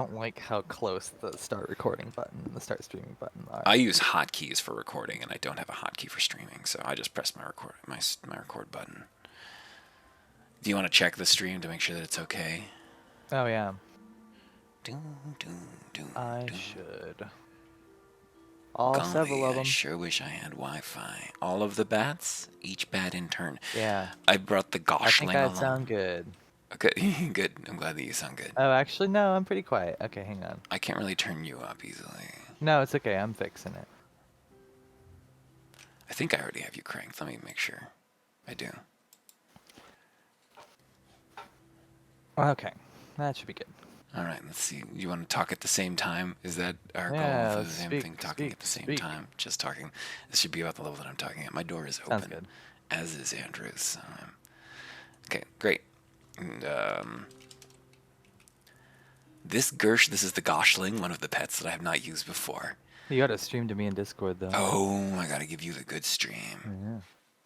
don't like how close the start recording button and the start streaming button are. I use hotkeys for recording, and I don't have a hotkey for streaming, so I just press my record button. Do you want to check the stream to make sure that it's okay? Oh yeah, Doom, doom, doom, I doom. should. All several Golly, of I them. sure wish I had Wi-Fi. All of the bats, each bat in turn. Yeah, I brought the I think Goshling I'd along. sound good. Okay, good. I'm glad that you sound good. Oh, actually, no, I'm pretty quiet. Okay, hang on. I can't really turn you up easily. No, it's okay. I'm fixing it. I think I already have you cranked. Let me make sure. I do. Okay, that should be good. All right, let's see. You want to talk at the same time? Is that our goal Yeah, for the let's same speak, thing? Talking speak, at the same speak. time? Just talking. This should be about the level that I'm talking at. My door is Sounds open, good. as is Andrew's. Okay, great. And, this is the Goshling, one of the pets that I have not used before. You gotta stream to me in Discord though. Oh, I gotta give you the good stream. Yeah.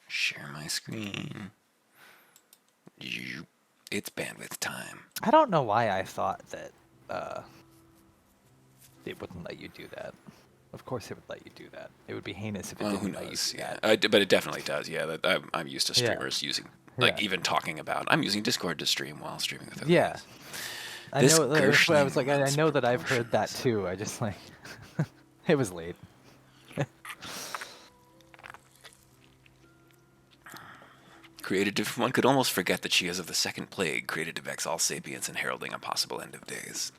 Share my screen. It's bandwidth time. I don't know why I thought that it wouldn't let you do that. Of course it would let you do that. It would be heinous if it Well, who didn't let you knows? do Yeah, that. but it definitely does. Yeah, I'm used to Yeah. streamers using, Yeah. even talking about. I'm using Discord to stream while streaming with other Yeah. guys. I This know. That's why I was Gershling like, I mounts know that I've heard that proportions. too. I just like, it was late. Created to, one could almost forget that she is of the second plague, created to vex all sapients and heralding a possible end of days.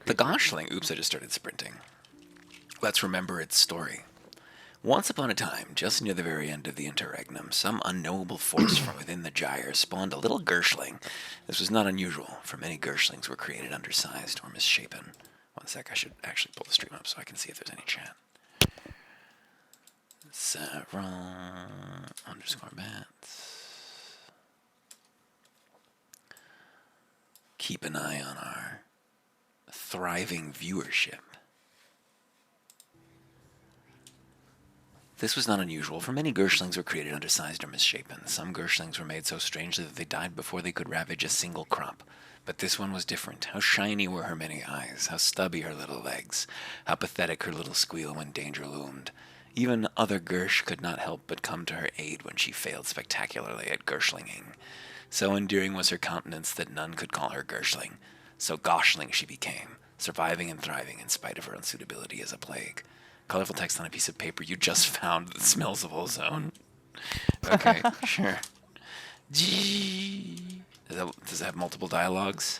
The Goshling. Oops, I just started sprinting. Let's remember its story. Once upon a time, just near the very end of the interregnum, some unknowable force from within the gyre spawned a little Gershling. This was not unusual, for many Gershlings were created undersized or misshapen. One sec, I should actually pull the stream up so I can see if there's any chat. Sarah underscore bats. Keep an eye on our thriving viewership. This was not unusual, for many Gershlings were created undersized or misshapen. Some Gershlings were made so strangely that they died before they could ravage a single crop. But this one was different. How shiny were her many eyes, how stubby her little legs, how pathetic her little squeal when danger loomed. Even other Gersh could not help but come to her aid when she failed spectacularly at Gershlinging. So endearing was her countenance that none could call her Gershling. So Goshling she became, surviving and thriving in spite of her unsuitability as a plague. Colorful text on a piece of paper you just found that smells of ozone. Okay, sure. Gee. Does it have multiple dialogues?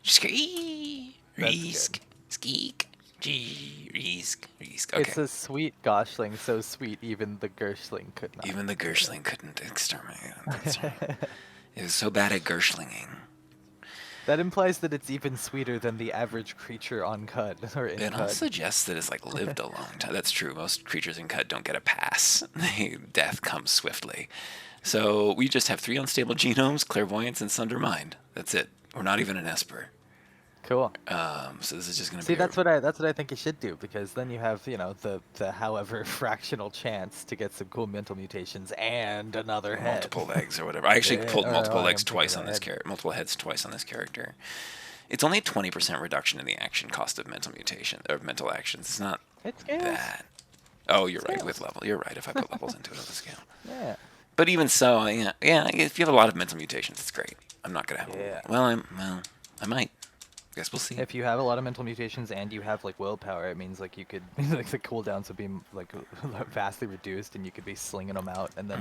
Skeek, reesk, skeek, gee, reesk, reesk. Okay. It's a sweet Goshling, so sweet even the Gershling could not. Even the Gershling couldn't exterminate it. It was so bad at Gershlinging. That implies that it's even sweeter than the average creature on Cud or in It Cud. also suggests that it's like lived a long time. That's true. Most creatures in Cud don't get a pass. Death comes swiftly. So we just have 3 unstable genomes, clairvoyance, and sunder mind. That's it. We're not even an Esper. Cool. So this is just going to See, be that's what I think you should do, because then you have, the however fractional chance to get some cool mental mutations and another head. multiple legs or whatever. I actually Yeah, pulled or- multiple or legs I'm thinking twice of on that this head. character, multiple heads twice on this character. It's only a 20% reduction in the action cost of mental mutation or mental actions. It's not It scales. that. Oh, you're right Scales. with level. You're right. If I put levels into it, it'll scale. Yeah. But even so, yeah. If you have a lot of mental mutations, it's great. I'm not gonna have. Yeah. I might. Guess we'll see. If you have a lot of mental mutations and you have like willpower, it means like you could like the cooldowns would be like vastly reduced, and you could be slinging them out. And then,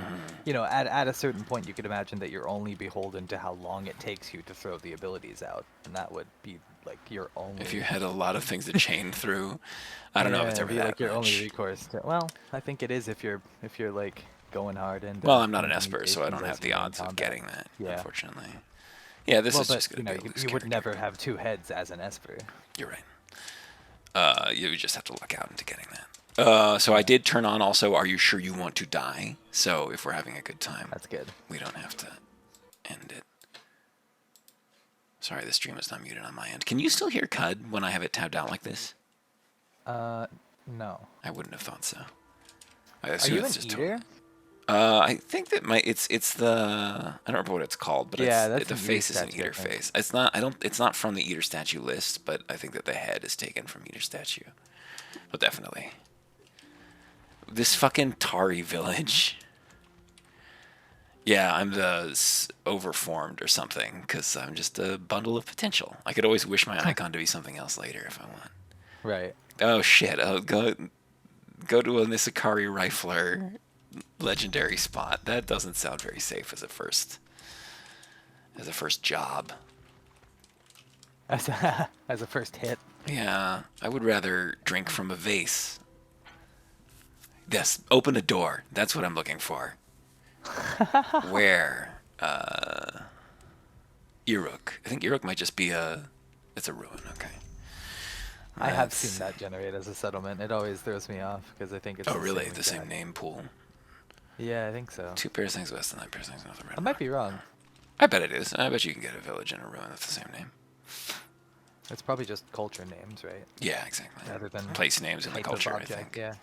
at a certain point, you could imagine that you're only beholden to how long it takes you to throw the abilities out, and that would be like your only. If you had a lot of things to chain through, I don't know if it's ever be that like your only much. recourse. Well, I think it is if you're like going hard and. Well, I'm not an Esper, so I don't have the odds of getting that. Yeah. Unfortunately. Yeah, this Well, is but just gonna build this you would character. never have 2 heads as an Esper. You're right. You just have to luck out into getting that. So I did turn on also, are you sure you want to die? So if we're having a good time, That's good. we don't have to end it. Sorry, the stream is not muted on my end. Can you still hear Cud when I have it tabbed out like this? No. I wouldn't have thought so. I Are assume you it's an just eater? I think that it's the I don't remember what it's called, but Yeah, that's the an eater face is an statue, I eater think. face. It's not I don't it's not from the eater statue list, but I think that the head is taken from eater statue. But definitely. This fucking Tari village. Yeah, I'm the overformed or something because I'm just a bundle of potential. I could always wish my icon to be something else later if I want. Right. Oh shit! Oh, go to an Isakari rifler legendary spot. That doesn't sound very safe as a first job. As as a first hit. Yeah, I would rather drink from a vase. Yes, open a door. That's what I'm looking for. Where? Uruk. I think Uruk might just be it's a ruin. Okay. I have seen that generate as a settlement. It always throws me off because I think it's Oh, the really? same The same exact. name pool. Yeah, I think so. 2 parasings west and 9 parasings north of Red I might be wrong. I bet it is. I bet you can get a village and a ruin with the same name. It's probably just culture names, right? Yeah, exactly. Rather than Place names in the type of culture, I object, think. yeah.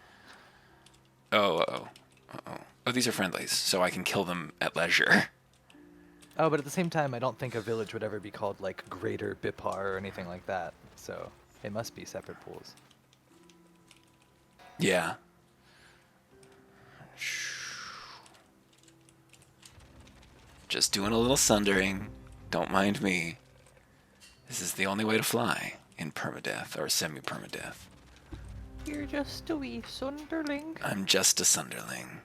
Oh, these are friendlies, so I can kill them at leisure. Oh, but at the same time, I don't think a village would ever be called like Greater Bipar or anything like that. So it must be separate pools. Yeah. Just doing a little sundering. Don't mind me. This is the only way to fly in permadeath or semi-permadeath. You're just a wee sunderling. I'm just a sunderling.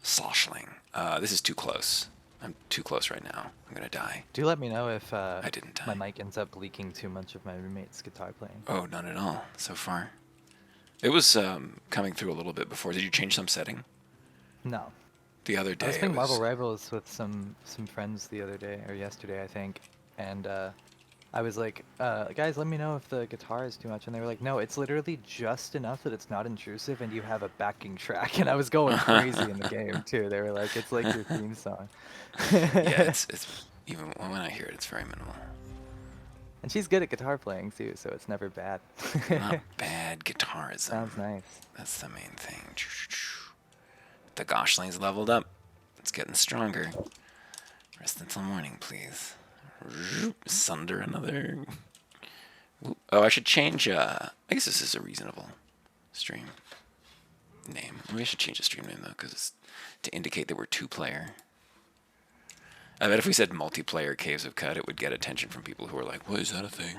Sloshling. This is too close. I'm too close right now. I'm gonna die. Do let me know if I didn't my die. mic ends up leaking too much of my roommate's guitar playing. Oh, none at all so far. It was coming through a little bit before. Did you change some setting? No. The other day I was it playing was... Marvel Rivals with some friends the other day, or yesterday, I think, and I was like, guys, let me know if the guitar is too much, and they were like, no, it's literally just enough that it's not intrusive, and you have a backing track, and I was going crazy in the game too. They were like, it's like your theme song. Yeah, it's even when I hear it, it's very minimal. And she's good at guitar playing too, so it's never bad. Not bad guitarism. Sounds nice. That's the main thing. The Goshling's leveled up. It's getting stronger. Rest until morning, please. Sunder another. Oh, I should change. I guess this is a reasonable stream name. Maybe I should change the stream name though, because it's to indicate that we're 2-player. I bet if we said multiplayer Caves of Cut, it would get attention from people who are like, "What is that a thing?"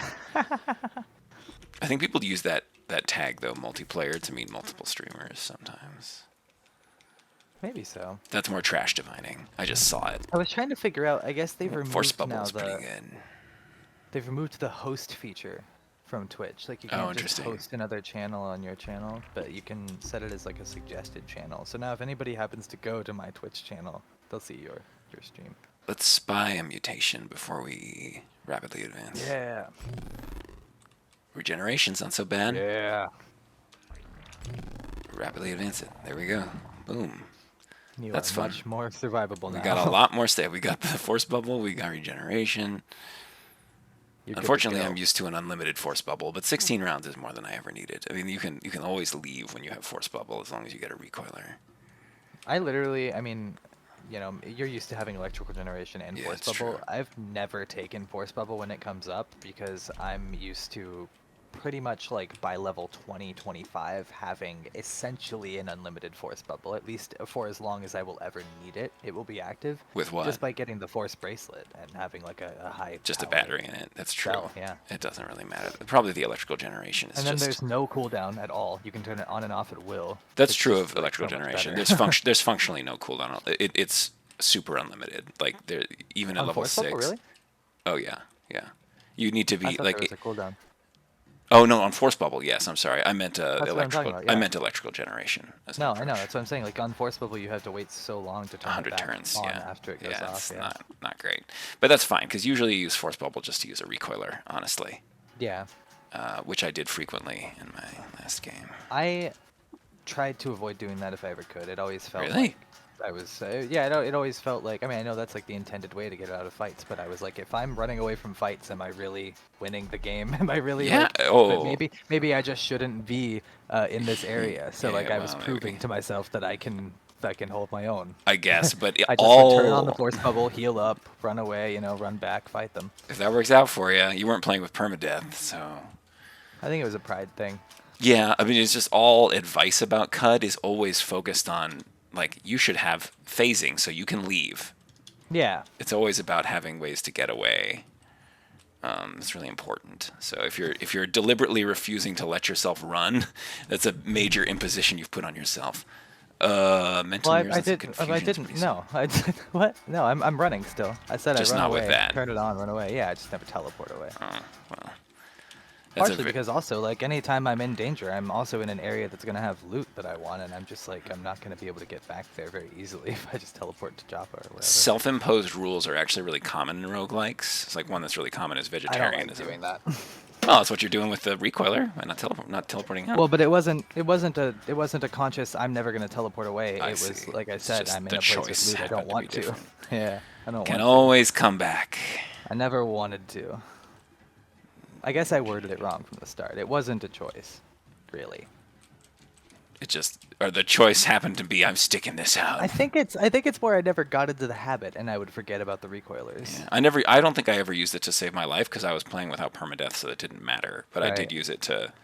I think people use that tag though, multiplayer, to mean multiple streamers sometimes. Maybe so. That's more trash divining. I just saw it. I was trying to figure out. I guess they've Force removed bubble now is pretty good. they've removed the host feature from Twitch. Like you Oh, can't just interesting. host another channel on your channel, but you can set it as like a suggested channel. So now if anybody happens to go to my Twitch channel, they'll see your stream. Let's spy a mutation before we rapidly advance. Yeah. Regeneration's not so bad. Yeah. Rapidly advance it. There we go. Boom. You That's are fun. much more survivable We now. got a lot more stuff. We got the force bubble. We got regeneration. You're good to Unfortunately, go. I'm used to an unlimited force bubble, but 16 rounds is more than I ever needed. I mean, you can always leave when you have force bubble as long as you get a recoiler. I literally, I mean, you know, you're used to having electrical generation and Yeah, force it's bubble. true. I've never taken force bubble when it comes up because I'm used to pretty much like by level 20, 25 having essentially an unlimited force bubble, at least for as long as I will ever need it. It will be active. With what? Just by getting the force bracelet and having like a high Just a power battery in it. That's true. cell, yeah. It doesn't really matter. Probably the electrical generation is And then just... there's no cooldown at all. You can turn it on and off at will. That's It's true just, of like, electrical so much generation. better. There's functionally no cooldown. It's super unlimited. Like there, even at On level force 6. bubble, really? Oh yeah. You need to I be thought like. there was a cooldown. Oh no, on force bubble. Yes, I'm sorry. I meant what I'm talking electrical. about, I yeah. meant electrical generation. As an No, I know. approach. That's what I'm saying. Like on force bubble, you have to wait so long to turn it 100 back turns. on Yeah. after it goes yeah, off. it's Yeah. not great, but that's fine because usually you use force bubble just to use a recoiler. Honestly, Yeah. which I did frequently in my last game. I tried to avoid doing that if I ever could. It always felt Really? like I was. It always felt like. I mean, I know that's like the intended way to get out of fights, but I was like, if I'm running away from fights, am I really winning the game? Am I really? Yeah, Like, oh. maybe I just shouldn't be in this area. So Yeah, like I was well, proving maybe. to myself that I can I can hold my own. I guess, but I just would turn on the force bubble, heal up, run away, run back, fight them. if that works out for you, you weren't playing with permadeath, so. I think it was a pride thing. Yeah, I mean, it's just all advice about CUD is always focused on, like, you should have phasing so you can leave. Yeah. It's always about having ways to get away. It's really important. So if you're deliberately refusing to let yourself run, that's a major imposition you've put on yourself. Mental Well, mirrors and confusion I is didn't. pretty No, I did. What? No, I'm running still. I said Just I run not away. with that. Turn it on, run away. Yeah, I just never teleport away. well. Partially because also, like, anytime I'm in danger, I'm also in an area that's going to have loot that I want, and I'm just like, I'm not going to be able to get back there very easily if I just teleport to Joppa or whatever. Self-imposed rules are actually really common in roguelikes. It's like one that's really common is I don't vegetarianism. like doing that. Well, that's what you're doing with the recoiler, and not teleporting out. Well, but it wasn't a conscious. I'm never going to teleport away. I It was see. like I It's said, just I'm in the a place with choice loot. I don't happened to want be to. different. Yeah, I don't Can want to. always come back. I never wanted to. I guess I worded it wrong from the start. It wasn't a choice, really. It just, or the choice happened to be, I'm sticking this out. I think it's more I never got into the habit, and I would forget about the recoilers. Yeah, I don't think I ever used it to save my life because I was playing without permadeath, so it didn't matter. But I did Right. use it to,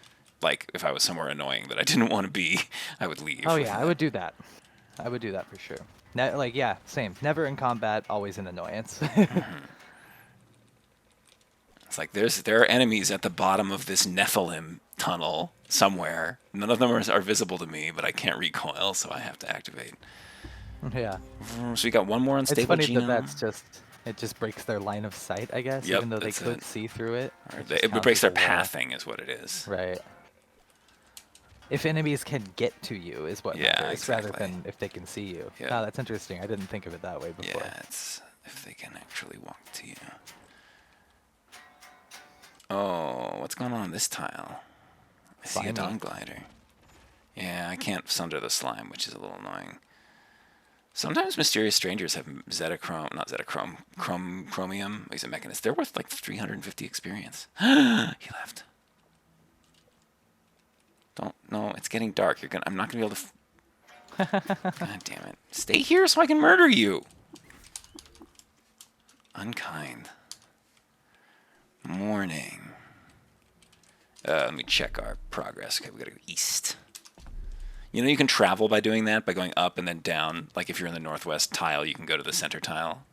like, if I was somewhere annoying that I didn't want to be, I would leave. Oh with yeah, that. I would do that. I would do that for sure. Like yeah, same. Never in combat, always an annoyance. It's like there are enemies at the bottom of this Nephilim tunnel somewhere. None of them are visible to me, but I can't recoil, so I have to activate. Yeah. So we got one more It's unstable funny genome. that it just breaks their line of sight, I guess, Yep, even though they that's could it. see through it. Or It just it counts breaks their as a wall. pathing, is what it is. Right. If enemies can get to you is what Yeah, matters, rather exactly. than if they can see you. Yeah. Oh, that's interesting. I didn't think of it that way before. Yeah, it's if they can actually walk to you. Oh, what's going on this tile? I see a Slimy. dawn glider. Yeah, I can't sunder the slime, which is a little annoying. Sometimes mysterious strangers have chromium. He's a mechanist. They're worth like 350 experience. He left. No, it's getting dark. I'm not gonna be able to. God damn it! Stay here so I can murder you. Unkind. Morning. Let me check our progress. Okay, we gotta go east. You know, you can travel by doing that, by going up and then down. Like if you're in the northwest tile, you can go to the center tile.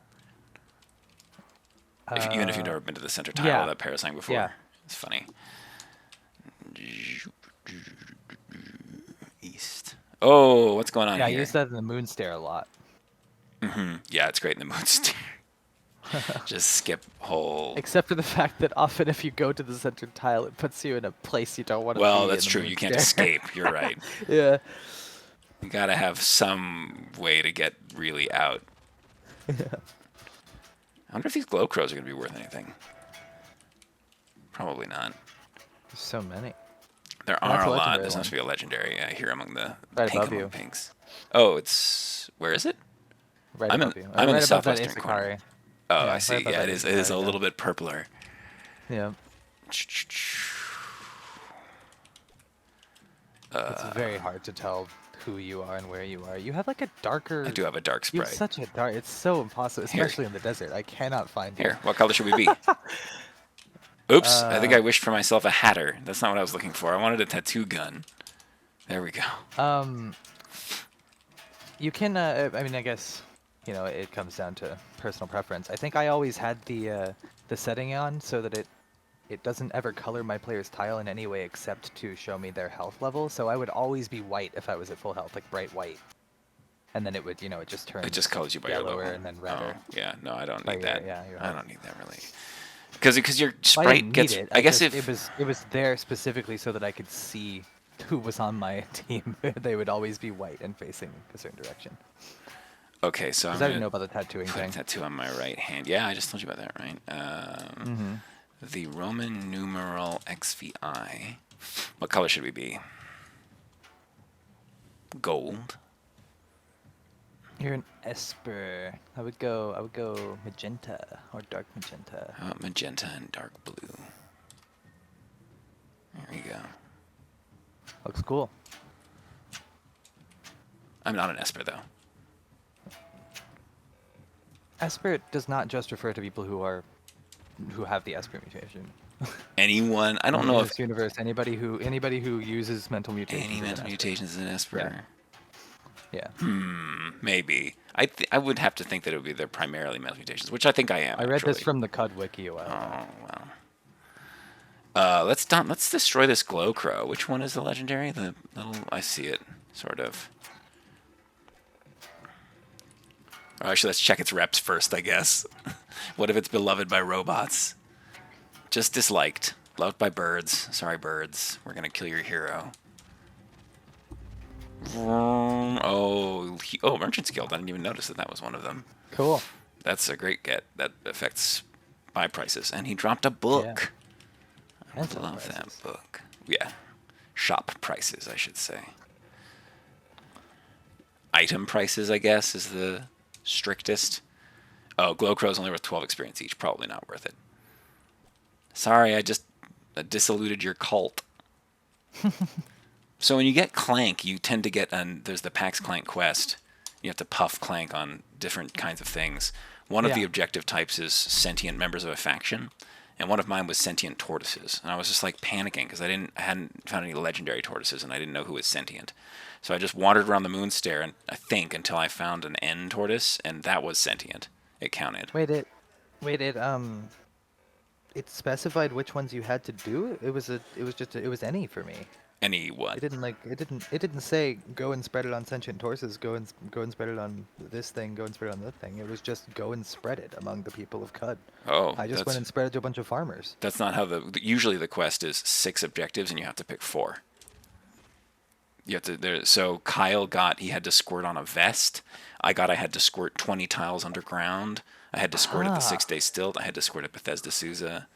Even if you've never been to the center tile yeah. of that parasite before. Yeah. It's funny. East. Oh, what's going on Yeah, I here? use that in the moon stare a lot. Yeah, it's great in the moon stare. Just skip whole. Except for the fact that often if you go to the center tile, it puts you in a place you don't want to be. Well, in that's the true. moon You can't stare. escape. You're right. Yeah. You gotta have some way to get really out. Yeah. I wonder if these glow crows are gonna be worth anything. Probably not. There's so many. There Well, that's are a a lot. legendary This one. must be a legendary here among the Right pink above among you. pinks. Oh, it's where is it? Right I'm in- above you. I'm in the right above that southwestern corner. Isakari. Oh, Yeah, I see. right above Yeah, that it is a Isakari, little bit purpler. Yeah. It's very hard to tell who you are and where you are. You have like a darker. I do have a dark You have sprite. such a dark. It's so impossible, Here. especially in the desert. I cannot find Here, what color should we be? Oops, I think Uh, I wished for myself a hatter. That's not what I was looking for. I wanted a tattoo gun. There we go. you. You can. I mean, I guess. It comes down to personal preference. I think I always had the setting on so that it doesn't ever color my player's tile in any way except to show me their health level. So I would always be white if I was at full health, like bright white. And then it would, it just turns It just colors you by your yellower level. and then redder. Oh, yeah, no, I don't By need your- that. yeah, your I health. don't need that really. Because your Well, I sprite didn't gets. need it. I guess just, if it was there specifically so that I could see who was on my team. They would always be white and facing a certain direction. okay, so I'm Because I didn't gonna know about the tattooing put a thing. tattoo on my right hand. Yeah, I just told you about that, right? The Roman numeral XVI. What color should we be? Gold. You're an Esper. I would go magenta or dark magenta. How about magenta and dark blue? There we go. Looks cool. I'm not an Esper though. Esper does not just refer to people who have the Esper mutation. Anyone? I don't know In if this universe, anybody who uses mental any mutations is an mental Esper. mutations is an Yeah, Esper. yeah. Maybe. I would have to think that it would be their primarily mental mutations, which I think I am I read this actually. from the Cud Wiki a while back. Oh wow. Let's destroy this glow crow. Which one is the legendary? The little I see it sort of. Or actually, let's check its reps first, I guess. What if it's beloved by robots? Just disliked. Loved by birds. Sorry, birds. We're gonna kill your hero. Oh, Merchant's Guild. I didn't even notice that was one of them. Cool. That's a great get. That affects buy prices. And he dropped a Yeah. book. And sell Love that prices. book. Yeah. Shop prices, I should say. Item prices, I guess, is the strictest. Oh, Glowcrow's only worth 12 experience each. Probably not worth it. Sorry, I just disiluded your cult. So when you get Clank, you tend to get, there's the PAX Clank quest. You have to puff Clank on different kinds of things. One of the Yeah. objective types is sentient members of a faction, and one of mine was sentient tortoises. And I was just like panicking because I hadn't found any legendary tortoises, and I didn't know who was sentient. So I just wandered around the moon stair, and I think until I found an N tortoise, and that was sentient. It counted. Wait, it specified which ones you had to do. It was any for me. Any what? It didn't say go and spread it on sentient tortoises, go and spread it on this thing, go and spread it on that thing. It was just go and spread it among the people of Cud. Oh, I just went and spread it to a bunch of farmers. that's not how usually the quest is 6 objectives and you have to pick 4. You have to so Kyle he had to squirt on a vest. I had to squirt 20 tiles underground. I had to squirt at the 6-day stilt. I had to squirt at Bethesda Souza.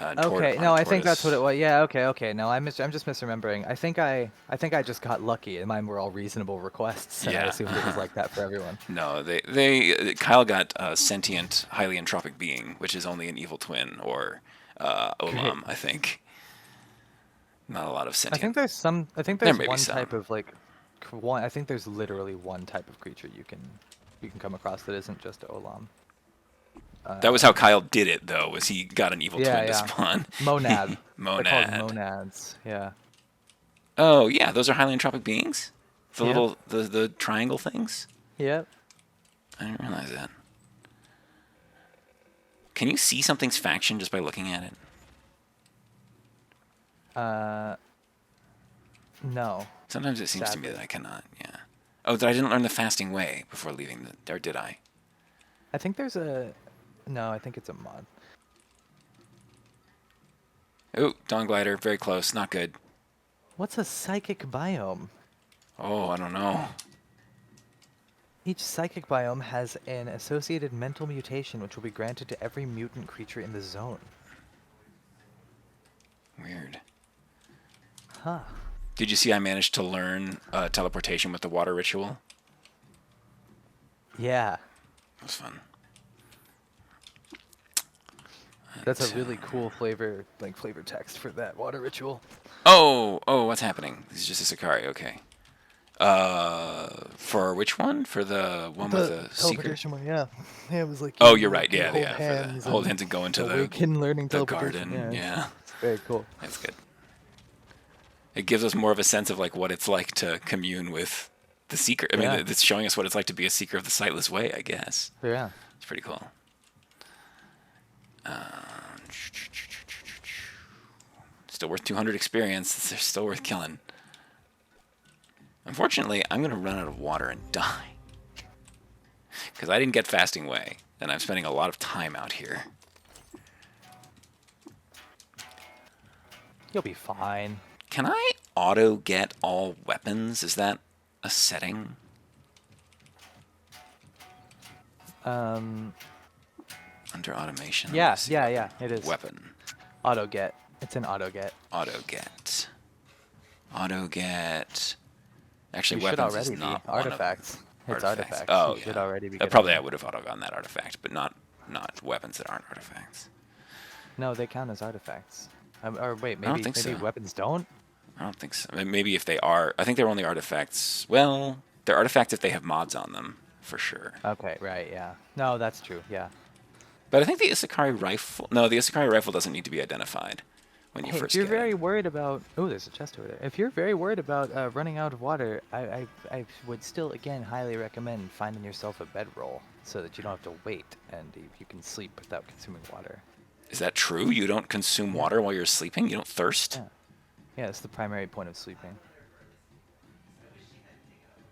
Okay, no, I think that's what it was. Yeah, okay. No, I'm just misremembering. I think I just got lucky, and mine were all reasonable requests, and I Yeah. assumed it was like that for everyone. No, Kyle got a sentient, highly entropic being, which is only an evil twin or Olam, I think. Not a lot of I sentient. think There there's may be one some. type of like, one. I think there's literally one type of creature you can come across that isn't just Olam. That was how Kyle did it, though, was he got an evil twin to Yeah. spawn. Monad. They're called Monad. monads. Yeah. Oh, yeah, those are highly entropic beings? The Yep. little, the triangle things? Yep. I didn't realize that. Can you see something's faction just by looking at it? No. Sometimes it seems to me Sadly. that I cannot, yeah. Oh, that I didn't learn the fasting way before leaving, or did I? I think there's a. No, I think it's a mod. Oh, Dawn Glider, very close, not good. What's a psychic biome? Oh, I don't know. Each psychic biome has an associated mental mutation which will be granted to every mutant creature in the zone. Weird. Huh. Did you see I managed to learn teleportation with the water ritual? Yeah. That was fun. That's a really cool flavor text for that water ritual. Oh, what's happening? This is just a Sakari, okay. For which one? For the one with the secret? teleportation one, yeah. Yeah, it was like. Oh, you're right. Yeah, hold yeah. hands For the hold and hands and go into awaken learning the teleportation. garden. Yeah, It's very cool. that's good. It gives us more of a sense of like what it's like to commune with the seeker. I mean, Yeah. it's showing us what it's like to be a seeker of the sightless way, I guess. Yeah. It's pretty cool. Still worth 200 experience. They're still worth killing. Unfortunately, I'm going to run out of water and die. Because I didn't get fasting way, and I'm spending a lot of time out here. You'll be fine. Can I auto get all weapons? Is that a setting? Um. Under automation? Yeah. Let's see. Yeah. It is. Weapon. Auto get. It's an auto get. Auto get. Auto get. Actually, You should weapons already is be not artifacts. It's artifacts. Oh, You yeah. should already be. Probably getting I would have auto gotten that artifact, but not weapons that aren't artifacts. No, they count as artifacts. Or wait, don't maybe think so. weapons don't. I don't think so. Maybe if they are, I think they're only artifacts. Well, they're artifacts if they have mods on them. for sure. Okay, right, yeah. No, that's true, yeah. But I think the Isakari rifle. No, the Isakari rifle doesn't need to be identified when you Hey, if first you're get it. very worried about, oh, there's a chest over there. If you're very worried about running out of water, I would still, again, highly recommend finding yourself a bedroll so that you don't have to wait and you can sleep without consuming water. Is that true? You don't consume Yeah, water while you're sleeping? You don't thirst? yeah, yeah. It's the primary point of sleeping.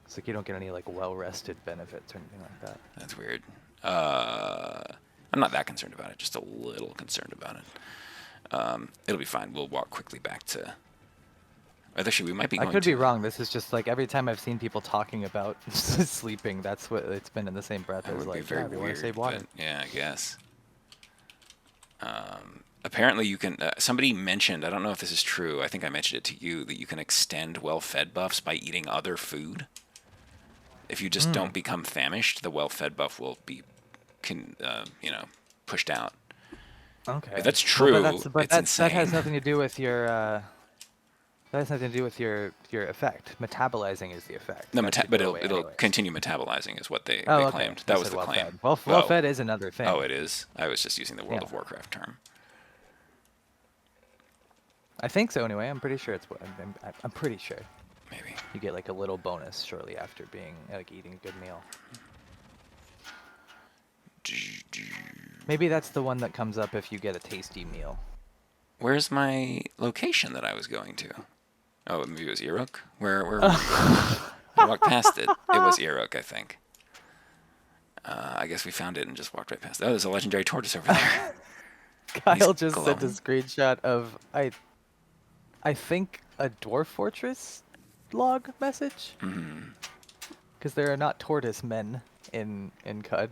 It's like you don't get any like well-rested benefits or anything like that. That's weird. I'm not that concerned about it, just a little concerned about it. It'll be fine. We'll walk quickly back to. Actually, we might be I going could be to. wrong. This is just like every time I've seen people talking about sleeping, that's what it's been in the same breath That as would be like, very yeah, we want weird, to save water. but yeah, I guess. Apparently, you can. Somebody mentioned. I don't know if this is true. I think I mentioned it to you that you can extend well-fed buffs by eating other food. If you just don't become famished, the well-fed buff will be, pushed out. Okay. If that's Well, true, but it's that has insane. nothing to do with your that has nothing to do with your effect. Metabolizing is the effect. No, That should but go it'll away it'll anyways. continue metabolizing is what they Oh, okay. claimed. You That was said the well claim. fed. Well, well Well, fed is another oh, thing. it is. I was just using the World Yeah. of Warcraft term. I think so anyway. I'm pretty sure it's what I'm pretty sure. Maybe. You get like a little bonus shortly after being like eating a good meal. Maybe that's the one that comes up if you get a tasty meal. Where's my location that I was going to? Oh, maybe it was Iruk? Where were we? I walked past it. It was Iruk, I think. I guess we found it and just walked right past it. Oh, there's a legendary tortoise over there. Kyle He's just sent a glowing. screenshot of I think a dwarf fortress log message. Because there are not tortoise men in Cud.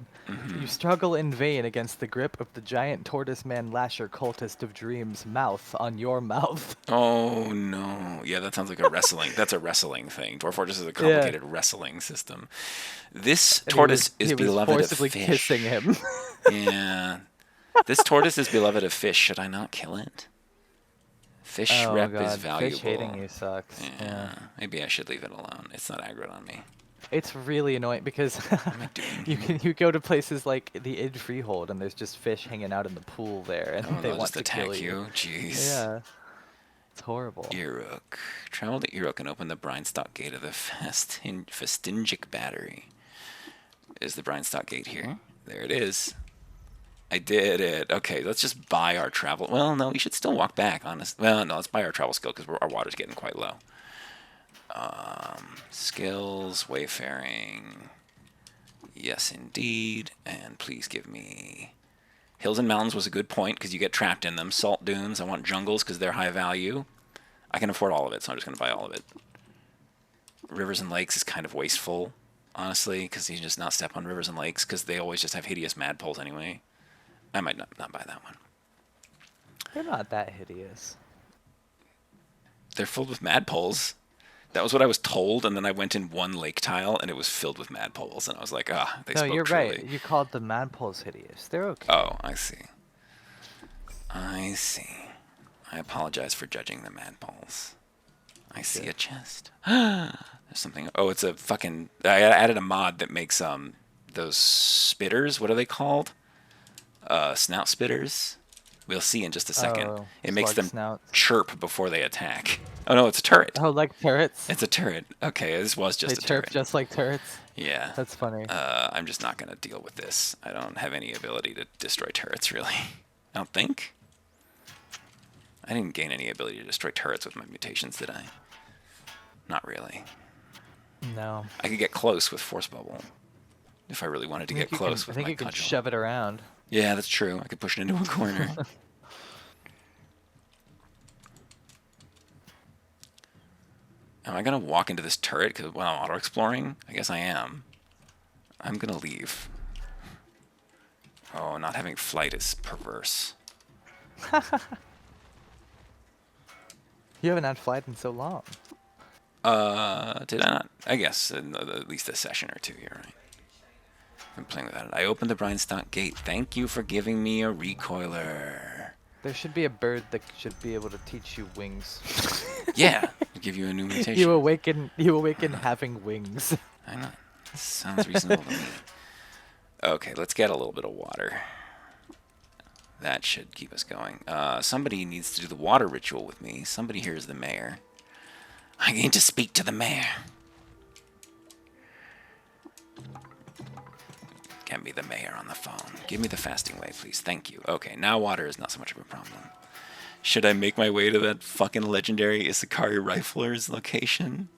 You struggle in vain against the grip of the giant tortoise man lasher cultist of dreams mouth on your mouth. Oh no. Yeah, that sounds like a wrestling. That's a wrestling thing. Dwarf Fortress is a Yeah. complicated wrestling system. This And tortoise is he was beloved of forcibly fish. kissing him. Yeah. This tortoise is beloved of fish. Should I not kill it? Fish Oh rep is god, valuable. fish hating you sucks. Yeah. Yeah. Maybe I should leave it alone. It's not aggroed on me. It's really annoying because What am I doing? you go to places like the Id Freehold and there's just fish hanging out in the pool there and Oh, they they'll want just to kill attack you. you. Jeez. Yeah. It's horrible. Iruk. Travel to Iruk and open the Brinestock Gate of the Festingic Battery. Is the Brinestock Gate here? There it is. I did it. Okay, let's just buy our travel. Well, no, we should still walk back, honest. Well, no, let's buy our travel skill because our water's getting quite low. Skills, wayfaring. Yes, indeed. And please give me... Hills and mountains was a good point because you get trapped in them. Salt dunes, I want jungles because they're high value. I can afford all of it, so I'm just going to buy all of it. Rivers and lakes is kind of wasteful, honestly, because you just not step on rivers and lakes because they always just have hideous madpoles anyway. I might not buy that one. They're not that hideous. They're filled with madpoles. That was what I was told, and then I went in one lake tile, and it was filled with madpoles, and I was like, they No, spoke you're truly. right. You called the madpoles hideous. They're okay. Oh, I see. I see. I apologize for judging the madpoles. I see a chest. There's something. Oh, it's a fucking... I added a mod that makes those spitters. What are they called? Snout spitters. We'll see in just a second. Oh, It makes slug them snouts. chirp before they attack. Oh no, it's a turret. Oh, like turrets? It's a turret. Okay, this was just They a chirp turret. just like turrets? Yeah. That's funny. I'm just not going to deal with this. I don't have any ability to destroy turrets, really. I don't think. I didn't gain any ability to destroy turrets with my mutations, did I? Not really. No. I could get close with Force Bubble. If I really wanted to get close with I think my you can cudgel. shove it around. Yeah, that's true. I could push it into a corner. Am I going to walk into this turret while I'm auto-exploring? I guess I am. I'm going to leave. Oh, not having flight is perverse. You haven't had flight in so long. Did I not? I guess at least a session or two, you're right. I'm playing without it. I opened the Brinestock Gate. Thank you for giving me a recoiler. There should be a bird that should be able to teach you wings. Yeah, give you a new mutation. You awaken having wings. I know. Sounds reasonable to me. Okay, let's get a little bit of water. That should keep us going. Somebody needs to do the water ritual with me. Somebody here is the mayor. I need to speak to the mayor. Get me the mayor on the phone. Give me the fasting way, please. Thank you. Okay, now water is not so much of a problem. Should I make my way to that fucking legendary Isakari Rifler's location?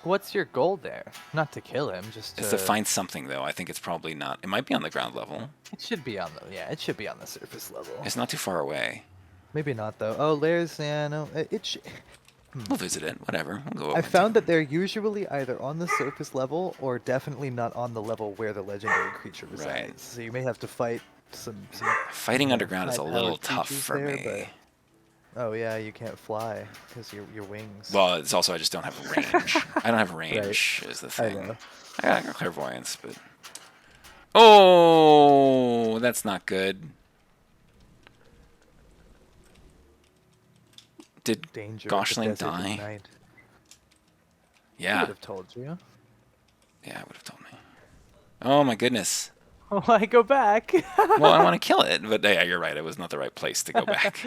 What's your goal there? Not to kill him, just It's to find something, though. I think it's probably not. It might be on the ground level. It should be on the it should be on the surface level. It's not too far away. Maybe not though. Oh, there's no. We'll visit it. Whatever. We'll go over I and found take that they're usually either on the surface level or definitely not on the level where the legendary creature resides. Right. So you may have to fight some Fighting you know, underground is a high-powered little tough creatures for there, me. Oh yeah, you can't fly because your wings. Well, it's also I just don't have range. I don't have range is the I thing. know. I got clairvoyance, but... Oh, that's not good. Did Danger of the Goshling desert at die? night. I Yeah. would have told you. Yeah, it would have told me. Oh my goodness. Why go back? Well, I want to kill it, but yeah, you're right. It was not the right place to go back.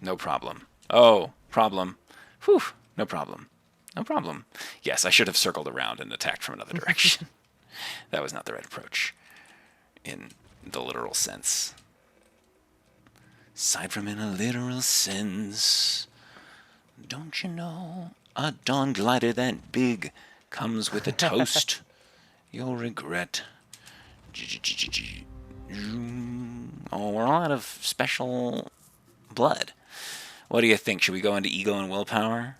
No problem. Oh, problem. Whew, no problem. No problem. Yes, I should have circled around and attacked from another direction. That was not the right approach in the literal sense. Aside from in a literal sense, don't you know a dawn glider that big comes with a toast you'll regret. Oh, we're all out of special blood. What do you think? Should we go into ego and willpower?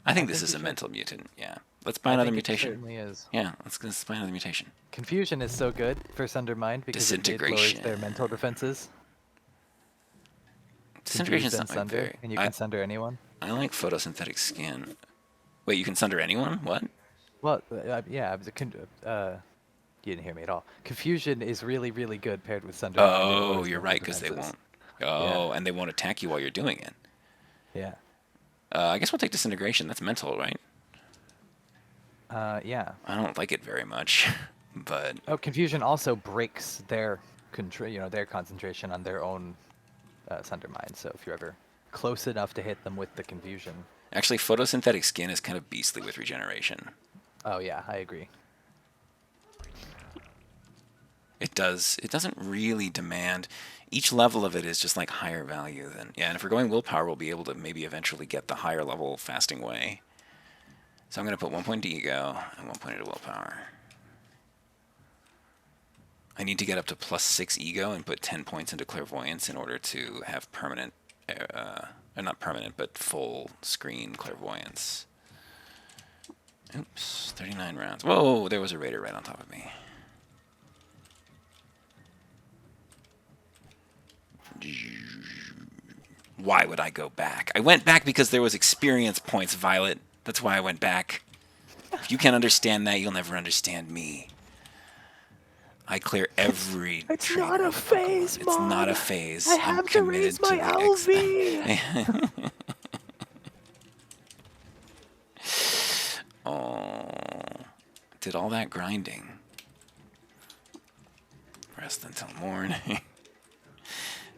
I think this is a mental mutant. Yeah. Let's buy another mutation. It certainly is. Yeah, let's buy another mutation. Confusion is so good for Sundermind because it lowers their mental defenses. Disintegration is Confuse not and my sunder, very... and you can sunder anyone. I like photosynthetic skin. Wait, you can sunder anyone? What? Well, yeah, you didn't hear me at all. Confusion is really, really good paired with Sundermind. Oh, you're right, because they won't. Oh, yeah. And they won't attack you while you're doing it. Yeah. I guess we'll take disintegration. That's mental, right? Yeah. I don't like it very much, but... Oh, confusion also breaks their their concentration on their own Sundermind. So if you're ever close enough to hit them with the confusion. Actually, photosynthetic skin is kind of beastly with regeneration. Oh yeah, I agree. It doesn't really demand... Each level of it is just like higher value than... Yeah, and if we're going willpower, we'll be able to maybe eventually get the higher level fasting way. So I'm going to put 1 point to ego and 1 point into willpower. I need to get up to +6 ego and put 10 points into clairvoyance in order to have permanent... or not permanent, but full screen clairvoyance. Oops, 39 rounds. Whoa, there was a raider right on top of me. Why would I go back? I went back because there was experience points, Violet. That's why I went back. If you can't understand that, you'll never understand me. I clear every... It's not a phase, It's Mom. not a phase. I have to raise my LV. Oh, did all that grinding. Rest until morning.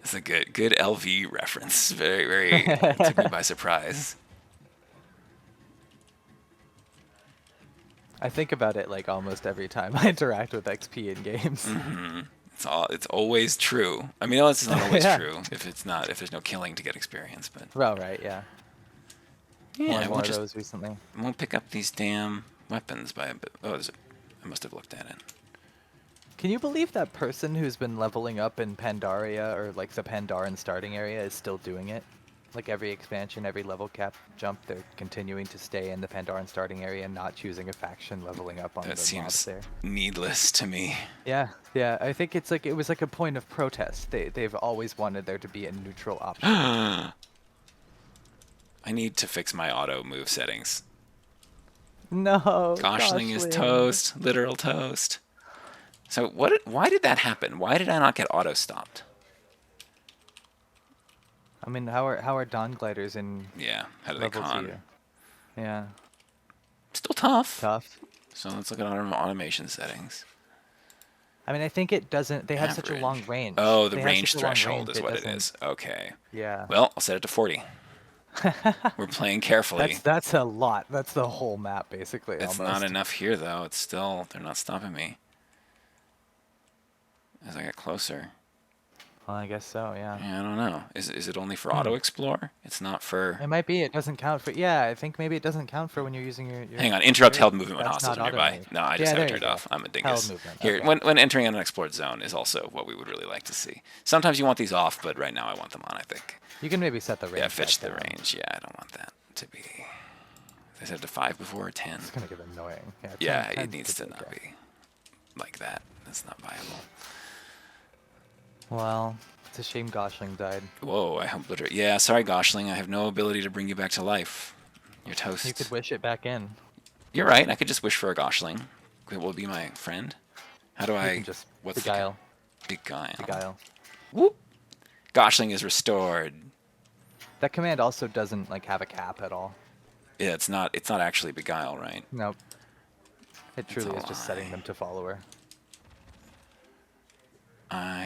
It's a good LV reference. Very, very took me by surprise. I think about it like almost every time I interact with XP in games. Mm-hmm. It's always true. I mean, it's not always Yeah. true if there's no killing to get experience, but Well, right, yeah. yeah, More of those recently. I won't pick up these damn weapons by a bit. Oh, I must have looked at it. Can you believe that person who's been leveling up in Pandaria or like the Pandaran starting area is still doing it? Like every expansion, every level cap jump, they're continuing to stay in the Pandaran starting area and not choosing a faction leveling up on That the mobs seems there. needless to me. Yeah, yeah. I think it was like a point of protest. They've always wanted there to be a neutral option. I need to fix my auto move settings. No. Goshling is toast, literal toast. So why did that happen? Why did I not get auto stopped? I mean, how are dawn gliders in Yeah, how do they level con? 2? Yeah, Still tough. tough. So let's look at our automation settings. I mean, I think it doesn't. They have such a Average. long range. Oh, the They have range such a long threshold range. is It what it doesn't. is. Okay. Yeah. Well, I'll set it to 40. We're playing carefully. That's a lot. That's the whole map basically, It's not almost. enough here, though. It's still, they're not stopping me as I get closer. Well, I guess so. Yeah. Yeah, I don't know. Is it only for auto explore? It's not for. It might be. It doesn't count for. Yeah, I think maybe it doesn't count for when you're using your. Hang on, interrupt your held movement when that's hostiles not are nearby. automated. No, I just Yeah, have it there you turned go. off. I'm a Held dingus. movement. Here, Okay. when entering an unexplored zone is also what we would really like to see. Sometimes you want these off, but right now I want them on, I think. You can maybe set the range. Yeah, fetch back the down. range. Yeah, I don't want that to be. They set it to 5 before or 10. It's gonna get annoying. Yeah. 10, Yeah, 10 it needs to not okay. be like that. That's not viable. Well, it's a shame Gosling died. Whoa, I hope literally. Yeah, sorry, Goshling. I have no ability to bring you back to life. You're toast. You could wish it back in. You're right. I could just wish for a Goshling. It will be my friend. How do You I? can just What's beguile. the beguile? Beguile. Whoop. Goshling is restored. That command also doesn't like have a cap at all. Yeah, it's not. It's not actually beguile, right? Nope. It truly a is just setting lie. them to follower.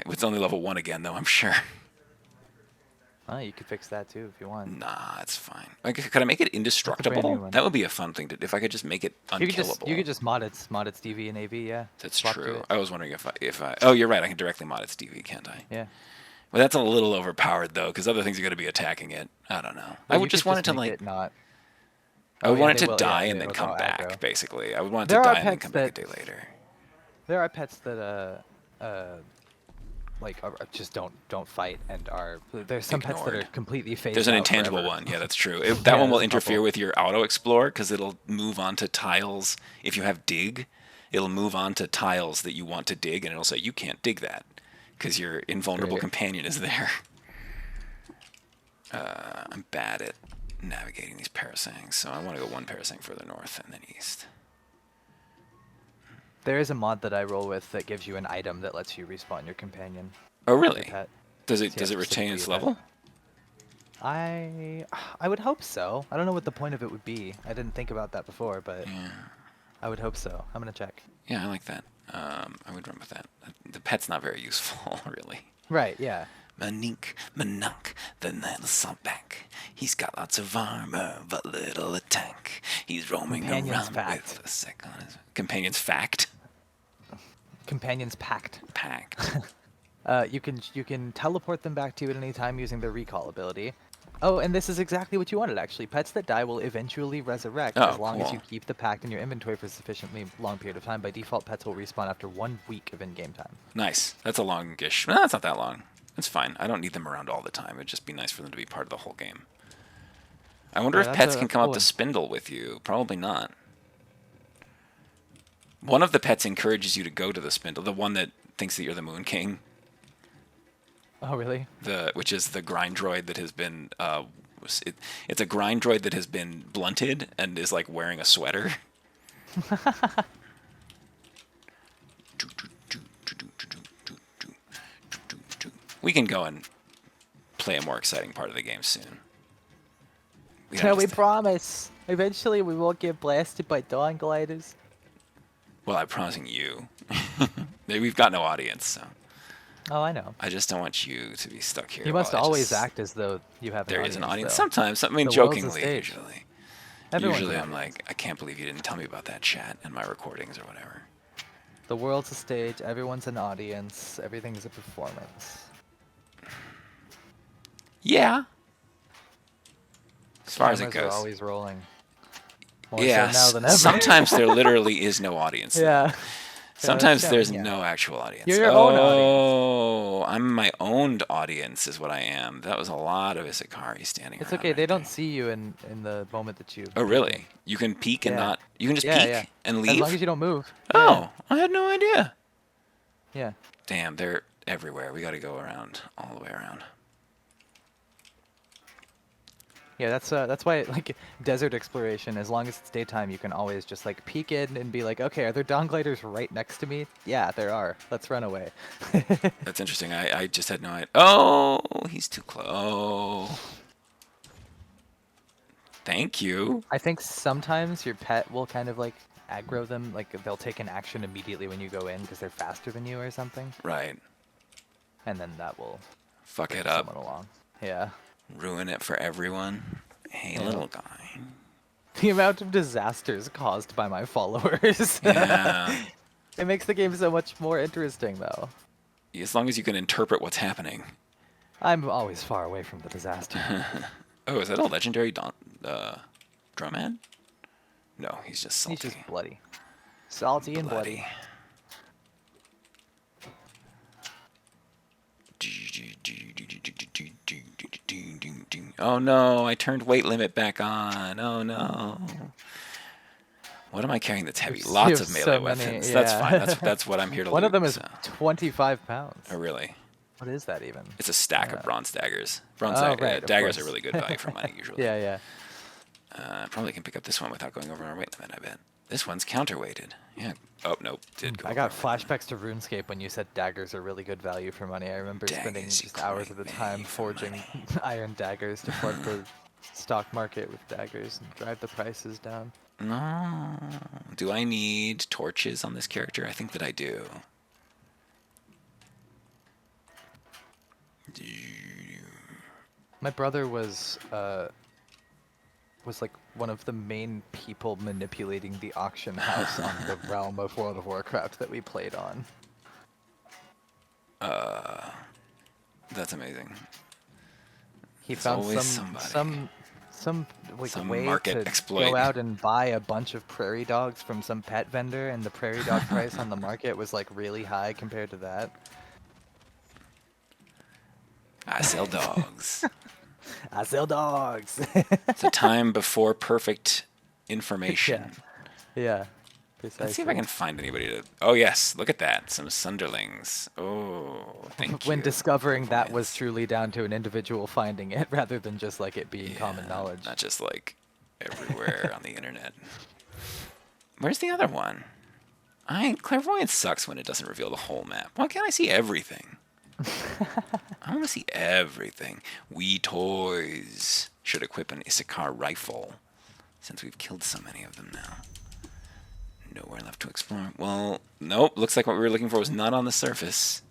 It's only level 1 again, though. I'm sure. Oh, you could fix that too if you want. Nah, it's fine. Like, could I make it brand new indestructible? one. That would be a fun thing to. If I could just make it unkillable. You could just mod its DV and AV, yeah. That's Swap to true. it. I was wondering if I. Oh, you're right. I can directly mod its DV, can't I? Yeah. Well, that's a little overpowered though, because other things are going to be attacking it. I don't know. I Well, would you just could want it to make like. it not. I would Oh, yeah, want it they to will, die yeah, and then it'll come go back. aggro. Basically, I would want it There to are die and then pets come back a that- day later. There are pets that like just don't fight and are there's some pets that Ignored. are completely phased There's an out intangible forever. one. Yeah, that's true. That Yeah, one will there's a interfere couple. with your auto explore because it'll move on to tiles. If you have dig, it'll move on to tiles that you want to dig, and it'll say you can't dig that because your invulnerable Great. companion is there. I'm bad at navigating these parasangs, so I want to go one parasang further north and then east. There is a mod that I roll with that gives you an item that lets you respawn your companion. Oh, Your really? pet. Does it Yeah, retain its specifically level? I would hope so. I don't know what the point of it would be. I didn't think about that before, but Yeah. I would hope so. I'm gonna check. Yeah, I like that. I would run with that. The pet's not very useful, really. Right, yeah. Manink, Manunk, the little back. He's got lots of armor, but little attack. He's roaming Companion's around fact. with a sec on his... Companion's fact? Companions packed. Packed. You can teleport them back to you at any time using their recall ability. Oh, and this is exactly what you wanted, actually. Pets that die will eventually resurrect Oh, as long as cool. you keep the pact in your inventory for a sufficiently long period of time. By default, pets will respawn after 1 week of in-game time. Nice. That's a longish... No, that's not that long. That's fine. I don't need them around all the time. It'd just be nice for them to be part of the whole game. I wonder Yeah, if that's pets a can come cool up to one. Spindle with you. Probably not. One of the pets encourages you to go to the Spindle. The one that thinks that you're the Moon King. Oh, really? Which is the grind droid that has been... it's a grind droid that has been blunted and is like wearing a sweater. We can go and play a more exciting part of the game soon. We don't No, have we to- promise. Eventually, we won't get blasted by dawn gliders. Well, I'm promising you. We've got no audience, so Oh, I know. I just don't want you to be stuck here. You while must I always just- act as though you have There is an audience. though. Sometimes, I mean, The world's a jokingly, stage. usually. Everyone's Usually an I'm audience. like, I can't believe you didn't tell me about that chat in my recordings or whatever. The world's a stage. Everyone's an audience. Everything's a performance. Yeah. As far as it Cameras goes. are always rolling. More Yeah, so now than ever. sometimes there literally is no audience. Yeah. Sometimes Yeah, there's yeah. no actual audience. You're your own audience. Oh, I'm my own audience is what I am. That was a lot of Isakari standing It's around okay. right They don't there. see you in the moment that you. Oh, really? You can peek and Yeah. not... You can just Yeah, peek yeah. and As leave? long as you don't move. Oh, I had no idea. Yeah. Damn, they're everywhere. We got to go around, all the way around. Yeah, that's why like desert exploration, as long as it's daytime, you can always just like peek in and be like, okay, are there dawn gliders right next to me? Yeah, there are. Let's run away. That's interesting. I just had no idea. Oh, he's too close. Oh, thank you. I think sometimes your pet will kind of like aggro them, like they'll take an action immediately when you go in because they're faster than you or something, Right. and then that will Fuck it bring up. someone along. Yeah. Ruin it for everyone. Hey, Yeah. little guy. The amount of disasters caused by my followers. Yeah. It makes the game so much more interesting, though. As long as you can interpret what's happening. I'm always far away from the disaster. Oh, is that a legendary drumhead? No, he's just He's salty. just bloody. Salty and bloody. Oh no, I turned weight limit back on. Oh no. What am I carrying that's heavy? You Lots have of melee so many, weapons. That's fine. yeah. That's what I'm here to One loot. of them is So. 25 pounds. Oh really? What is that even? It's a stack of bronze daggers. Bronze Oh, right, of daggers are course. really good value for money usually. Yeah, yeah. Probably can pick up this one without going over our weight limit, I bet. This one's counterweighted. Yeah. Oh, nope. Did go I over got our weight limit. flashbacks to RuneScape when you said daggers are really good value for money. I remember spending Daggers just hours at equate a time money for forging money. iron daggers to flood the stock market with daggers and drive the prices down. No. Do I need torches on this character? I think that I do. My brother was like one of the main people manipulating the auction house on the realm of World of Warcraft that we played on. That's amazing. He There's found always some somebody. some like Some way market to exploit. go out and buy a bunch of prairie dogs from some pet vendor, and the prairie dog price on the market was like really high compared to that. I sell dogs. I sell dogs. It's a time before perfect information. Yeah, precisely. Let's see if I can find anybody to. Oh yes, look at that. Some Sunderlings. Oh, thank When you. discovering that was Clairvoyance. truly down to an individual finding it rather than just like it being common Yeah, knowledge. not just like everywhere on the internet. Where's the other one? Clairvoyance sucks when it doesn't reveal the whole map. Why can't I see everything? I want to see everything. We toys should equip an Issachar rifle, since we've killed so many of them now. Nowhere left to explore. Well, nope. Looks like what we were looking for was not on the surface.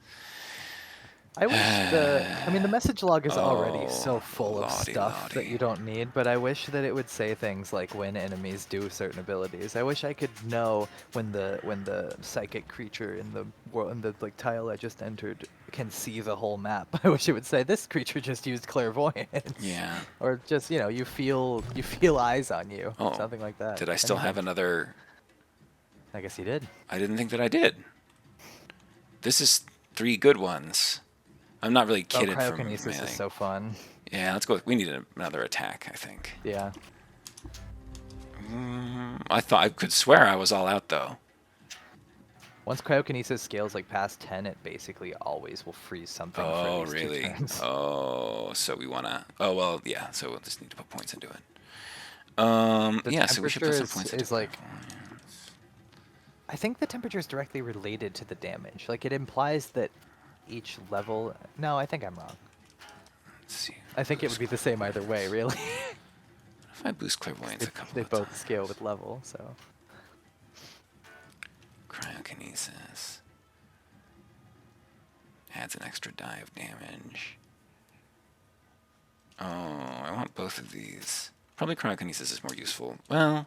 I wish I mean, the message log is already Oh, so full of lottie, stuff that lottie. you don't need, but I wish that it would say things like when enemies do certain abilities. I wish I could know when the psychic creature in the world in the like tile I just entered can see the whole map. I wish it would say this creature just used clairvoyance. Yeah. Or just, you feel eyes on you. Oh, Something like that. did I still have Anything. another? I guess you did. I didn't think that I did. This is 3 good ones. I'm not really Oh, kidded from cryokinesis melee. is so fun. Yeah, let's go. We need another attack, I think. Yeah. I thought I could swear I was all out though. Once cryokinesis scales like past 10, it basically always will freeze something for Oh, at least 2 really? turns. Oh, so we wanna. Oh well, yeah. So we'll just need to put points into it. The Yeah. So we should put some temperature points is into like, I think the temperature is directly related to the damage. Like it implies that each level. No, I think I'm wrong. Let's see. I think it would be the same either way, really. If I boost clairvoyance a couple They of both times. scale with level, so. Cryokinesis adds an extra die of damage. Oh, I want both of these. Probably cryokinesis is more useful. Well,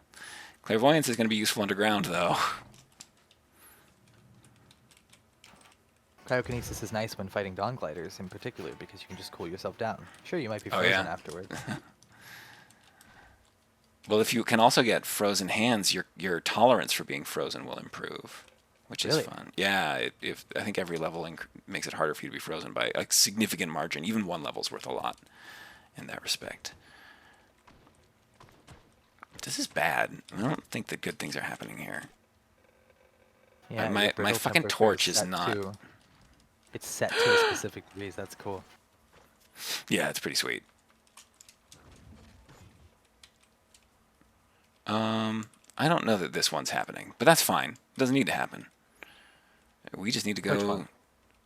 clairvoyance is going to be useful underground, though. Cryokinesis is nice when fighting dawn gliders in particular because you can just cool yourself down. Sure, you might be Oh, frozen yeah? afterwards. Well, if you can also get frozen hands, your tolerance for being frozen will improve, which is Really? fun. Yeah, if I think every level makes it harder for you to be frozen by a significant margin. Even one level's worth a lot in that respect. This is bad. I don't think that good things are happening here. Yeah, my your brittle fucking temperature torch is set not- to- it's set to a specific degrees. That's cool. Yeah, it's pretty sweet. I don't know that this one's happening, but that's fine. It doesn't need to happen. We just need to Which go one?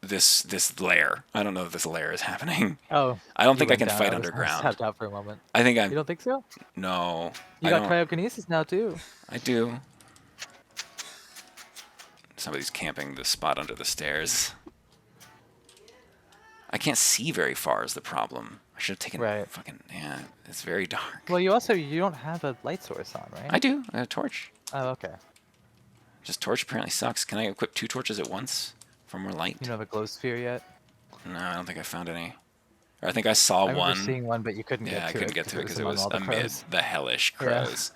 this lair. I don't know if this lair is happening. Oh, I don't you think I went can down. fight I was underground. tapped out for a moment. I think You I'm don't think so? no. You I got don't. cryokinesis now too. I do. Somebody's camping the spot under the stairs. I can't see very far is the problem. I should have taken Right. fucking yeah. It's very dark. Well, you don't have a light source on, right? I do. I have a torch. Oh, okay. Just torch apparently sucks. Can I equip 2 torches at once for more light? You don't have a glow sphere yet? No, I don't think I found any. Or I think I saw I remember one. seeing one, but you couldn't Yeah, get I to couldn't it get to it because because it it was among was all the amid crows. the hellish Yeah. crows.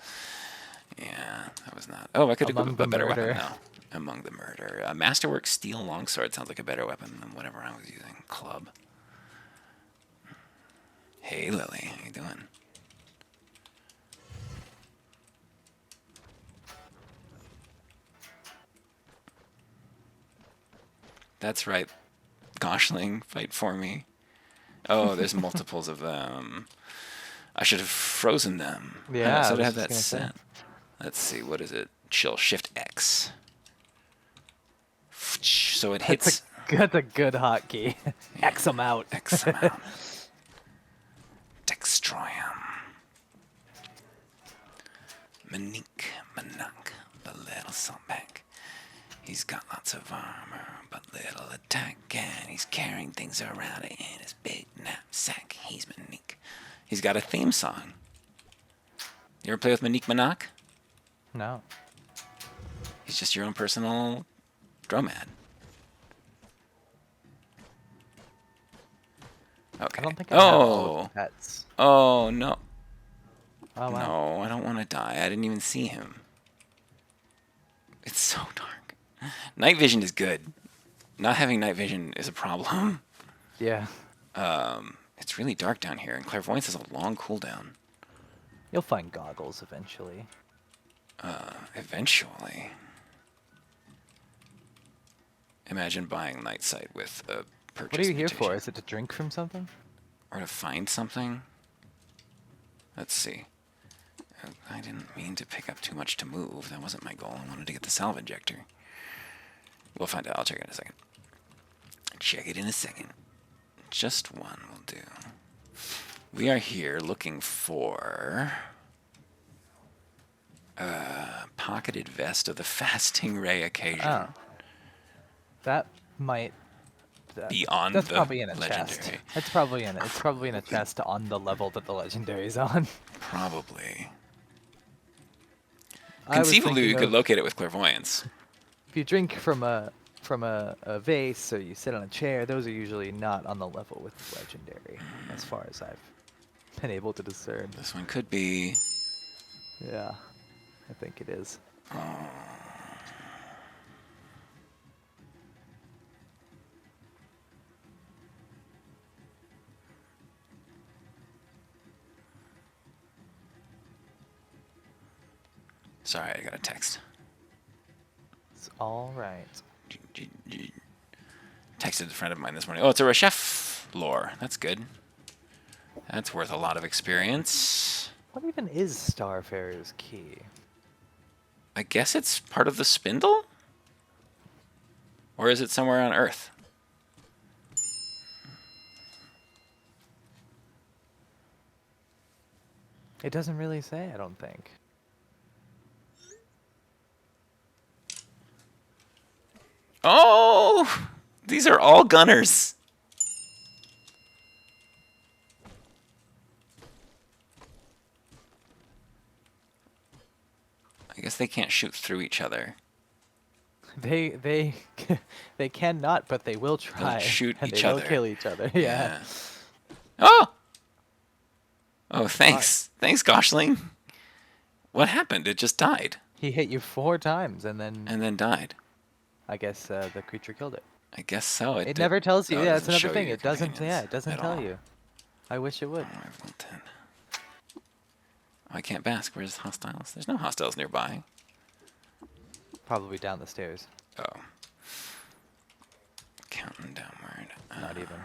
Yeah, that was not. Oh, I could Among equip the a better weapon murder. now. Among the murder. Masterwork steel longsword sounds like a better weapon than whatever I was using. Club. Hey, Lily, how you doing? That's right. Goshling, fight for me. Oh, there's multiples of them. I should have frozen them. I Yeah, I should was have just that gonna say. set. Let's see, what is it? Chill, Shift X. So it hits That's a good hotkey. X them out. X amount. Destroy him. Manique, Manak, the little saltback. He's got lots of armor, but little attack, and he's carrying things around in his big knapsack. He's Manique. He's got a theme song. You ever play with Manique Manak? No. He's just your own personal dromad. Okay. I don't think I have all of the pets. Oh, no. Oh wow. No, I don't want to die. I didn't even see him. It's so dark. Night vision is good. Not having night vision is a problem. Yeah. It's really dark down here, and clairvoyance has a long cooldown. You'll find goggles eventually. Eventually. Imagine buying night sight with a purchase What are you here mutation. for? Is it to drink from something? Or to find something? Let's see. I didn't mean to pick up too much to move. That wasn't my goal. I wanted to get the salve injector. We'll find out. I'll check it in a second. Check it in a second. Just one will do. We are here looking for a pocketed vest of the fasting ray occasion. Oh. That might. Beyond That's the probably in a chest. legendary. It's probably in a chest on the level that the legendary's on. Probably. I was Conceivably, thinking you could of- locate it with clairvoyance. If you drink from a vase or you sit on a chair, those are usually not on the level with legendary, as far as I've been able to discern. This one could be. Yeah, I think it is. Sorry, I got a text. It's all right. Texted a friend of mine this morning. Oh, it's a Reshef lore. That's good. That's worth a lot of experience. What even is Starfarer's Key? I guess it's part of the spindle? Or is it somewhere on Earth? It doesn't really say, I don't think. Oh! These are all gunners. I guess they can't shoot through each other. They they cannot, but they will try. shoot and each they other. will kill each other. Yeah. Oh! Oh, thanks. Thanks, Goshling. What happened? It just died. He hit you 4 times, and then died. I guess the creature killed it. I guess so. It never tells you. Oh, it Yeah, that's doesn't another show thing. you It doesn't. companions Yeah, it doesn't at tell all. you. I wish it would. Level 10. Oh, I can't bask. Where's hostiles? There's no hostiles nearby. Probably down the stairs. Oh. Counting downward. Not even.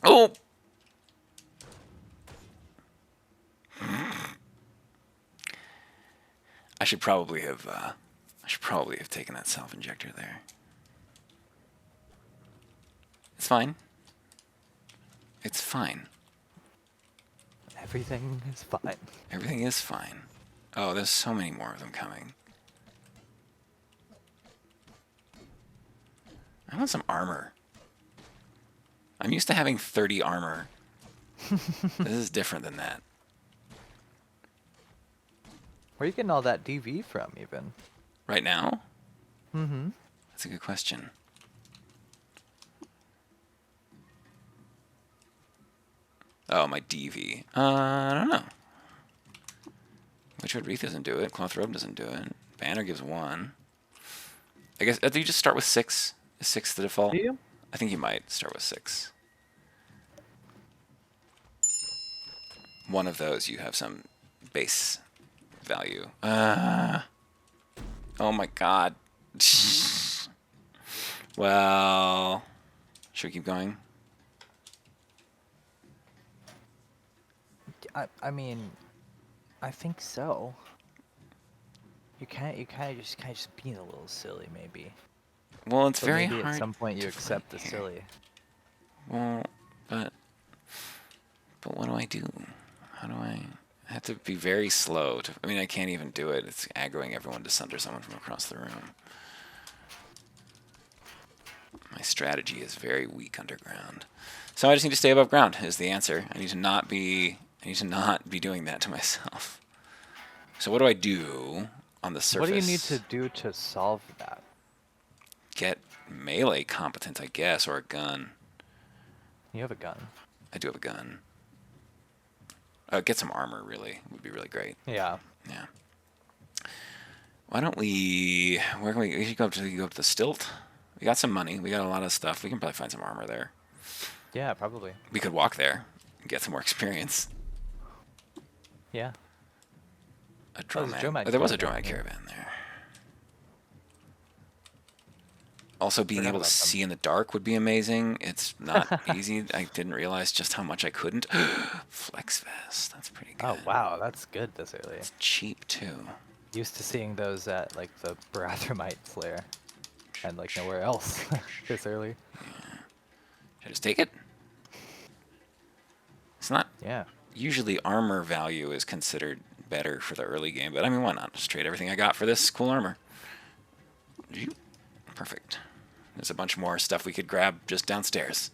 Oh! I should probably have taken that self-injector there. It's fine. It's fine. Everything is fine. Everything is fine. Oh, there's so many more of them coming. I want some armor. I'm used to having 30 armor. This is different than that. Where are you getting all that DV from, even? Right now? Mm-hmm. That's a good question. Oh, my DV. I don't know. Witchwood Wreath doesn't do it. Cloth Robe doesn't do it. Banner gives 1. I guess, do you just start with 6? Is 6 the default? Do you? I think you might start with 6. One of those you have some base value. Oh my god. Well, should we keep going? I mean, I think so. You kind of just being a little silly, maybe. Well, it's But very maybe hard. at some point you to accept fight the here. silly. Well, but what do I do? How do I have to be very slow to? I mean, I can't even do it. It's aggroing everyone to sunder someone from across the room. My strategy is very weak underground. So I just need to stay above ground is the answer. I need to not be doing that to myself. So what do I do on the surface? What do you need to do to solve that? Get melee competent, I guess, or a gun. You have a gun. I do have a gun. Get some armor, really. Would be really great. Yeah. Yeah. Why don't we... Where can we should go up to the stilt? We got some money. We got a lot of stuff. We can probably find some armor there. Yeah, probably. We could walk there and get some more experience. Yeah. A there's a dromad. Dromad There was a caravan, dromad yeah. caravan there. Also, being Forgot able to about them. see in the dark would be amazing. It's not easy. I didn't realize just how much I couldn't. Flex vest. That's pretty good. Oh wow, that's good this early. It's cheap too. Used to seeing those at like the Barathramite Slayer, and like nowhere else this early. Should I just take it? It's not. Yeah. Usually armor value is considered better for the early game, but I mean, why not? Just trade everything I got for this cool armor. Perfect. There's a bunch more stuff we could grab just downstairs.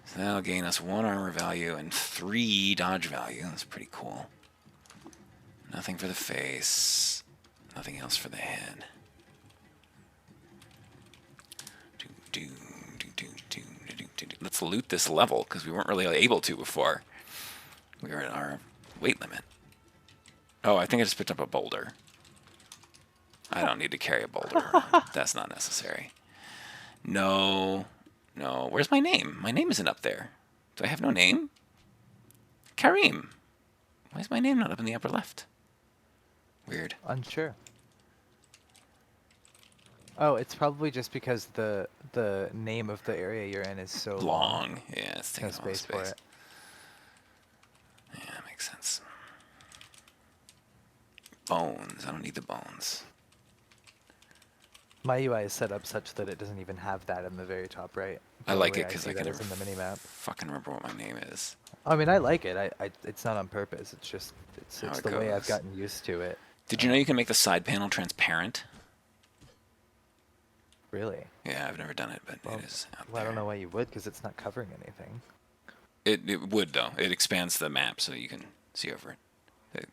So that'll gain us 1 armor value and 3 dodge value. That's pretty cool. Nothing for the face. Nothing else for the head. Let's loot this level, because we weren't really able to before. We were at our weight limit. Oh, I think I just picked up a boulder. I don't need to carry a boulder around. That's not necessary. No. No. Where's my name? My name isn't up there. Do I have no name? Kareem. Why is my name not up in the upper left? Weird. Unsure. Oh, it's probably just because the name of the area you're in is so long. Yeah, it's No taking a lot of space for space. it. Yeah, that makes sense. Bones. I don't need the bones. My UI is set up such that it doesn't even have that in the very top right. I The like way it because see I that can is never in the minimap. fucking remember what my name is. I mean, I like it. It's not on purpose. It's just How it's it the way I've goes. gotten used to it. Did you know you can make the side panel transparent? Really? Yeah, I've never done it, but Well, it is out well, I there. don't know why you would, because it's not covering anything. It would, though. It expands the map so you can see over it.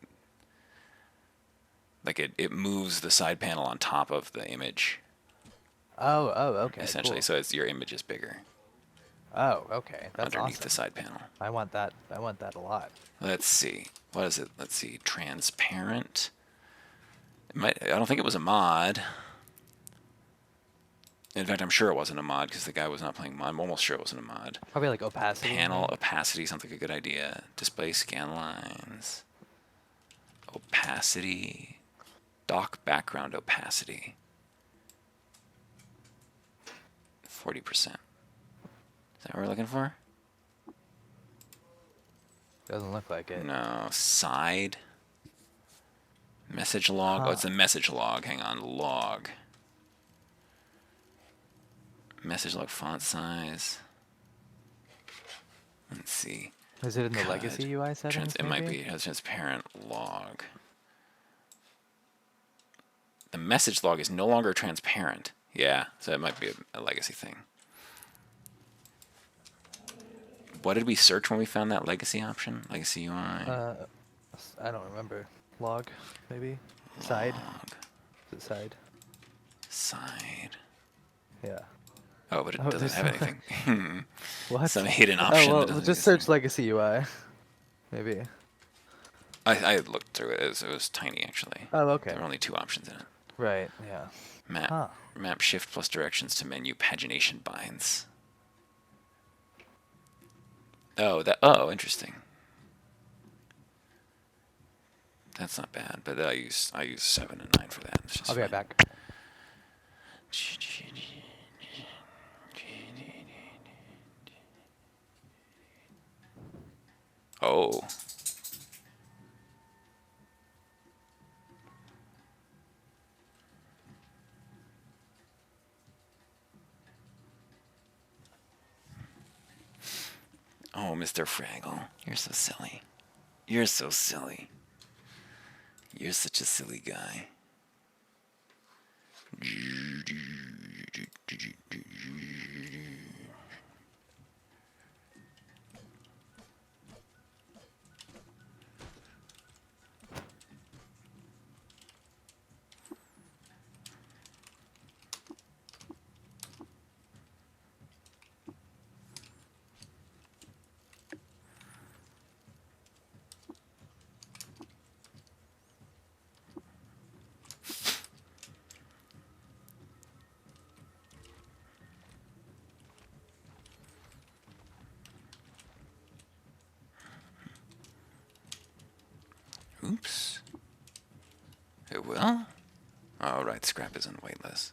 It moves the side panel on top of the image, Oh, okay. essentially. Cool. So your image is bigger Oh, okay. That's underneath awesome. the side panel. I want that. I want that a lot. Let's see. What is it? Let's see. Transparent. I don't think it was a mod. In fact, I'm sure it wasn't a mod because the guy was not playing mod. I'm almost sure it wasn't a mod. Probably like opacity. Panel maybe? opacity sounds like a good idea. Display scan lines. Opacity. Dock background opacity. 40%. Is that what we're looking for? Doesn't look like it. No. Side. Message log. Oh, it's the message log. Hang on. Log. Message log font size. Let's see. Is it in the CUD. legacy UI settings? It might be. It has transparent log. The message log is no longer transparent. Yeah, so it might be a legacy thing. What did we search when we found that legacy option? Legacy UI? I don't remember. Log, maybe? Side? Is it side? Side. Yeah. Oh, but it Oh, doesn't have there's anything. What? Some hidden option. Oh, that well, doesn't just exist. search legacy UI. Maybe. I looked through it. It was tiny, actually. Oh, okay. There were only 2 options in it. Right, yeah. Map. Map shift plus directions to menu pagination binds. Oh, oh, interesting. That's not bad, but I use 7 and 9 for that. It's just I'll be right fine. back. Oh. Oh, Mr. Fraggle. You're so silly. You're so silly. You're such a silly guy. Oops. It will? Oh, right. Scrap isn't weightless.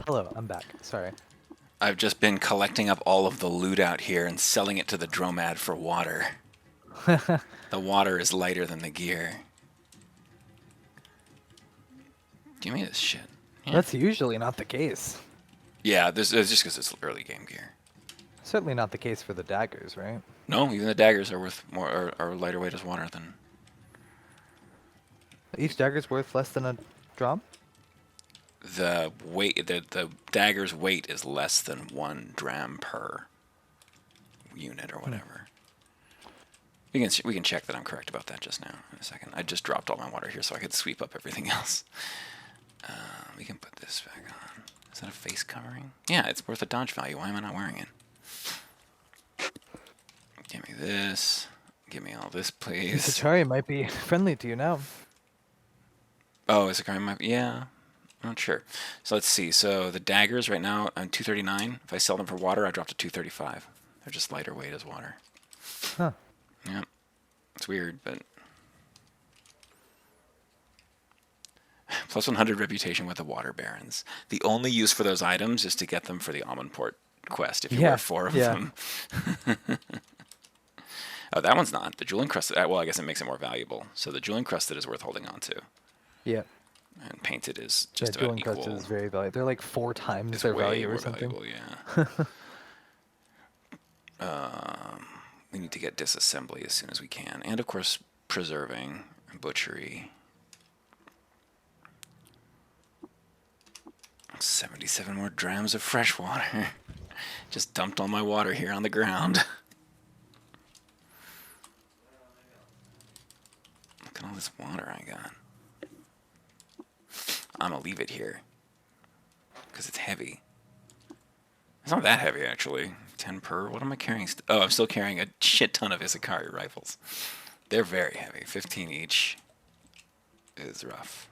Hello, I'm back. Sorry. I've just been collecting up all of the loot out here and selling it to the Dromad for water. The water is lighter than the gear. Give me this shit. Yeah, That's usually not the case. yeah, this is just because it's early game gear. Certainly not the case for the daggers, right? No, even the daggers are worth more, are lighter weight as water than Each dagger's worth less than a drum? the weight. The dagger's weight is less than 1 dram per unit or whatever. We can check that I'm correct about that just now in a second. I just dropped all my water here so I could sweep up everything else. We can put this back on. Is that a face covering? Yeah, it's worth a dodge value. Why am I not wearing it? Give me this. Give me all this, please. Sachari might be friendly to you now. Oh, is it my? Yeah, I'm not sure. So let's see. So the daggers right now on 239. If I sell them for water, I drop to 235. They're just lighter weight as water. Huh. Yeah, it's weird, but plus 100 reputation with the water barons. The only use for those items is to get them for the almond port quest. If you wear 4 of them. Oh, that one's not. The jewel encrusted. Well, I guess it makes it more valuable. So the jewel encrusted is worth holding on to. Yeah. And painted is just Jewel about encrusted equal. is very valuable. They're like 4 times It's their way value more or something. valuable, yeah. We need to get disassembly as soon as we can. And, of course, preserving and butchery. 77 more drams of fresh water. Just dumped all my water here on the ground. Look at all this water I got. I'm going to leave it here. Because it's heavy. It's not that heavy, actually. 10 per. What am I carrying? Oh, I'm still carrying a shit ton of Isakari rifles. They're very heavy. 15 each is rough.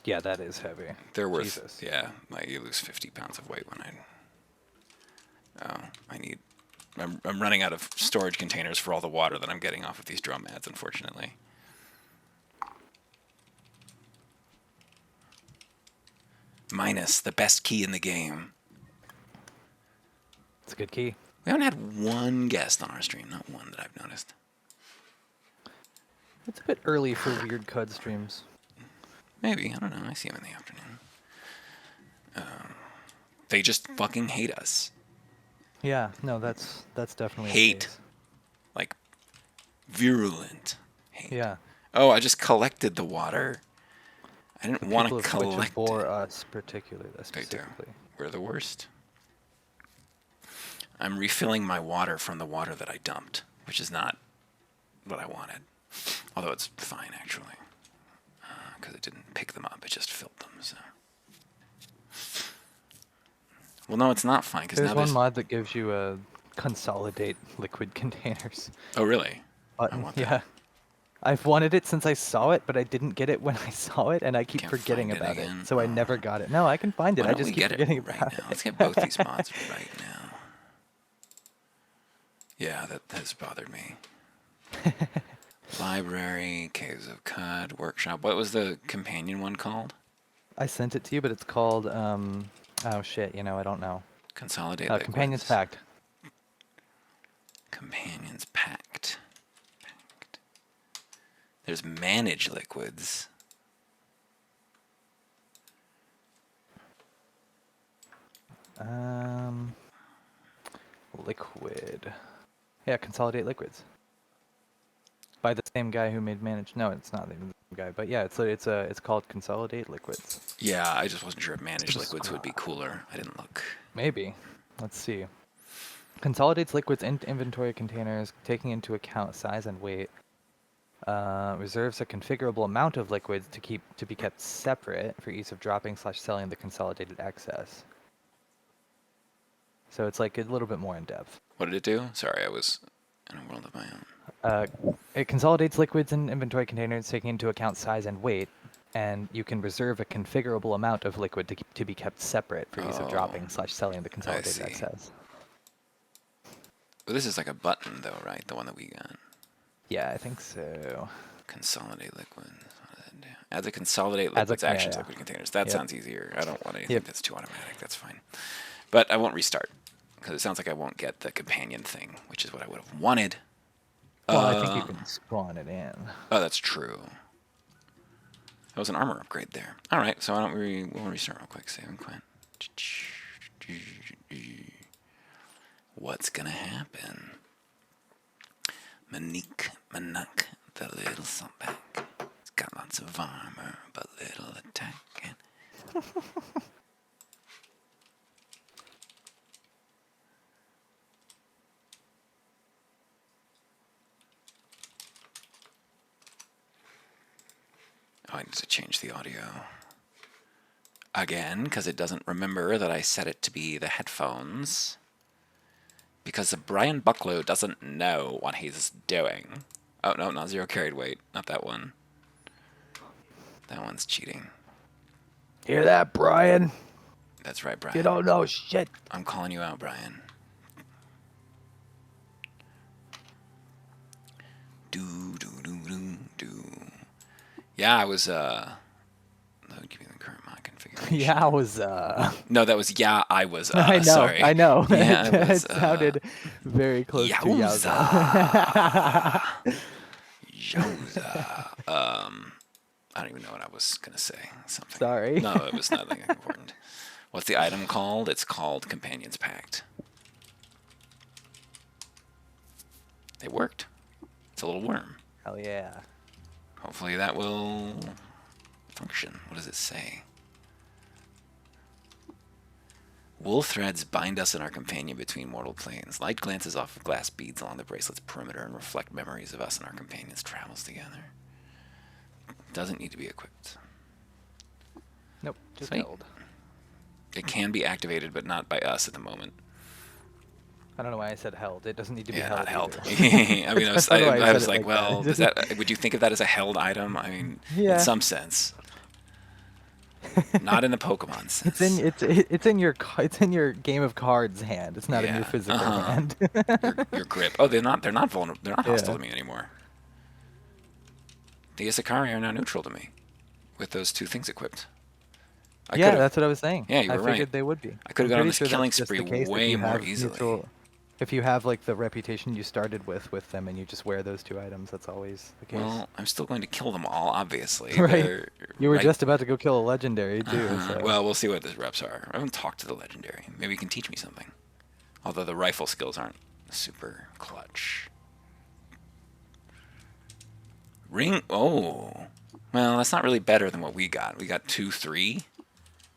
Yeah, that is heavy. They're worth, Jesus. yeah, like you lose 50 pounds of weight when I'm running out of storage containers for all the water that I'm getting off of these Dromads, unfortunately. Minus the best key in the game. It's a good key. We haven't had one guest on our stream, not one that I've noticed. It's a bit early for weird CUD streams. Maybe, I don't know. I see them in the afternoon. They just fucking hate us. Yeah, no, that's definitely the Hate. case. Like, virulent hate. Yeah. Oh, I just collected the water. I didn't want to People which collect bore it. us particularly, They do. specifically. We're the worst. I'm refilling my water from the water that I dumped, which is not what I wanted. Although it's fine, actually. Because it didn't pick them up, it just filled them, so. Well, no, it's not fine, because now There's one mod that gives you a consolidate liquid containers Oh, really? button. I want that. Yeah. I've wanted it since I saw it, but I didn't get it when I saw it, and I keep Can't forgetting find it about it. again? So I never got it. No, I can find it. Why I don't just we keep get forgetting it right about now? it. Let's get both these mods right now. Yeah, that has bothered me. Library, Caves of Cud, Workshop. What was the companion one called? I sent it to you, but it's called, oh shit, I don't know. Consolidate Companions Liquids. Pact. Companions Pact. There's Manage Liquids. Liquid. Yeah, Consolidate Liquids. By the same guy who made Manage. No, it's not even the same guy, but yeah, it's called Consolidate Liquids. Yeah, I just wasn't sure if Manage Liquids would be cooler. I didn't look. Maybe. Let's see. Consolidates liquids into inventory containers, taking into account size and weight. Reserves a configurable amount of liquids to be kept separate for ease of dropping/selling the consolidated excess. So it's like a little bit more in depth. What did it do? Sorry, I was in a world of my own. It consolidates liquids in inventory containers, taking into account size and weight, and you can reserve a configurable amount of liquid to be kept separate for ease of dropping/selling the consolidated see. excess. Well, this is like a button, though, right? The one that we got. Yeah, I think so. Consolidate liquids. What does that do? Add to consolidate As a liquids actions yeah. liquid containers. That Yep. sounds easier. I don't want anything Yep. that's too automatic. That's fine. But I won't restart because it sounds like I won't get the companion thing, which is what I would have wanted. Well, I think you can spawn it in. Oh, that's true. That was an armor upgrade there. All right, so why don't we'll restart real quick. Save and quit. What's gonna happen? Manak, the little saltback. It's got lots of armor, but little attack. Oh, I need to change the audio. Again, because it doesn't remember that I set it to be the headphones. Because Brian Bucklow doesn't know what he's doing. Oh, no, not zero carried weight. Not that one. That one's cheating. Hear that, Brian? That's right, Brian. You don't know shit. I'm calling you out, Brian. Yeah, I was, that would give you the current mod configuration. Yeah, I was. No, that was, yeah, I was, I know. sorry. I know. Yeah, it, I was, it sounded very close to Yowza. Yowza. Yowza. I don't even know what I was going to say. Something. Sorry. No, it was nothing important. What's the item called? It's called Companion's Pact. It worked. It's a little worm. Hell yeah. Hopefully that will function. What does it say? Wool threads bind us and our companion between mortal planes. Light glances off of glass beads along the bracelet's perimeter and reflect memories of us and our companions' travels together. Doesn't need to be equipped. Nope, just Sweet. held. It can be activated, but not by us at the moment. I don't know why I said held. It doesn't need to be Yeah, held. not held. either. I mean, That's not why I was said it like, well, that. does that? Would you think of that as a held item? I mean, Yeah. in some sense. Not in the Pokemon sense. It's in your game of cards hand. It's not in your Yeah, physical hand. your grip. Oh, they're not vulnerable. They're not hostile Yeah. to me anymore. The Isakari are now neutral to me, with those two things equipped. Yeah, that's what I was saying. Yeah, you were I figured right. they would be. I could have I'm gone on pretty this sure killing that's just the spree case if way you more have easily. If you have like the reputation you started with them and you just wear those two items, that's always the case. Well, I'm still going to kill them all, obviously. Right. They're You were right- just about to go kill a legendary too. So. Well, we'll see what the reps are. I haven't talked to the legendary. Maybe he can teach me something. Although the rifle skills aren't super clutch. Ring. Oh. Well, that's not really better than what we got. We got 2-3.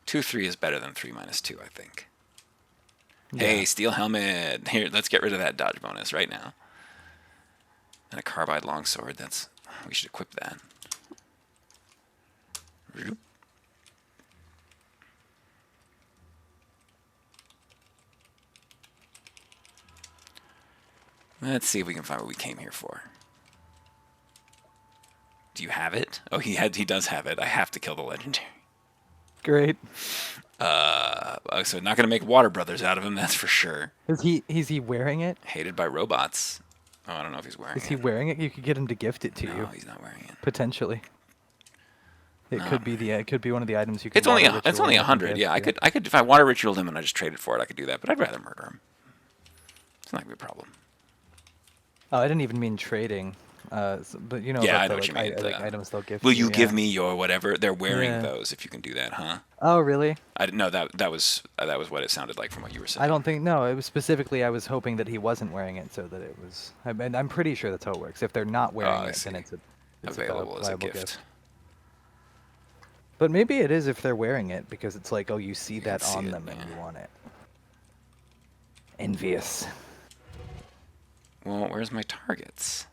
2-3 is better than 3-2, I think. Yeah. Hey, steel helmet. Here, let's get rid of that dodge bonus right now. And a carbide longsword. We should equip that. Let's see if we can find what we came here for. Do you have it? Oh, he does have it. I have to kill the legendary. Great. So not gonna make Water Brothers out of him, that's for sure. Is he wearing it? Hated by robots. Oh, I don't know if he's wearing Is it. he wearing it? You could get him to gift it to No, you. he's not wearing it. Potentially. It No. could be one of the items you can. It's only water it's ritual only and 100. gift, Yeah, I could if I water ritualed him and I just traded for it, I could do that. But I'd rather murder him. It's not gonna be a problem. Oh, I didn't even mean trading. But you know. Yeah, about I know the, what you like, mean. like items they'll gift. Will you give yeah. me your whatever? They're wearing Yeah. those. If you can do that, huh? Oh, really? I didn't know that was what it sounded like from what you were saying. I don't think. No, it was specifically. I was hoping that he wasn't wearing it, so that it was. I'm pretty sure that's how it works. If they're not wearing I it, see. then it's Available a as a viable gift. But maybe it is if they're wearing it, because it's like, oh, you see You that can see on it, them and yeah. you want it. Envious. Well, where's my targets?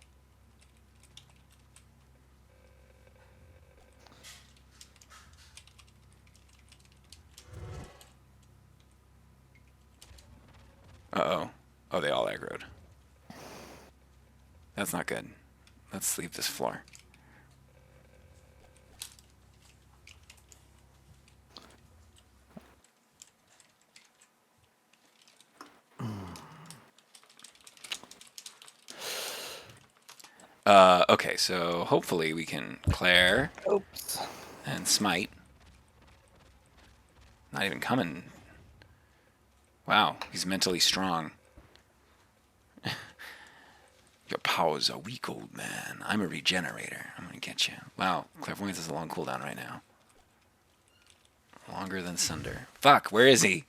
Uh-oh. Oh, they all aggroed. That's not good. Let's leave this floor. Okay, so hopefully we can Claire Oops. and smite. Not even coming. Wow, he's mentally strong. Your powers are weak, old man. I'm a regenerator. I'm gonna get you. Wow, clairvoyance is a long cooldown right now. Longer than Sunder. Fuck, where is he?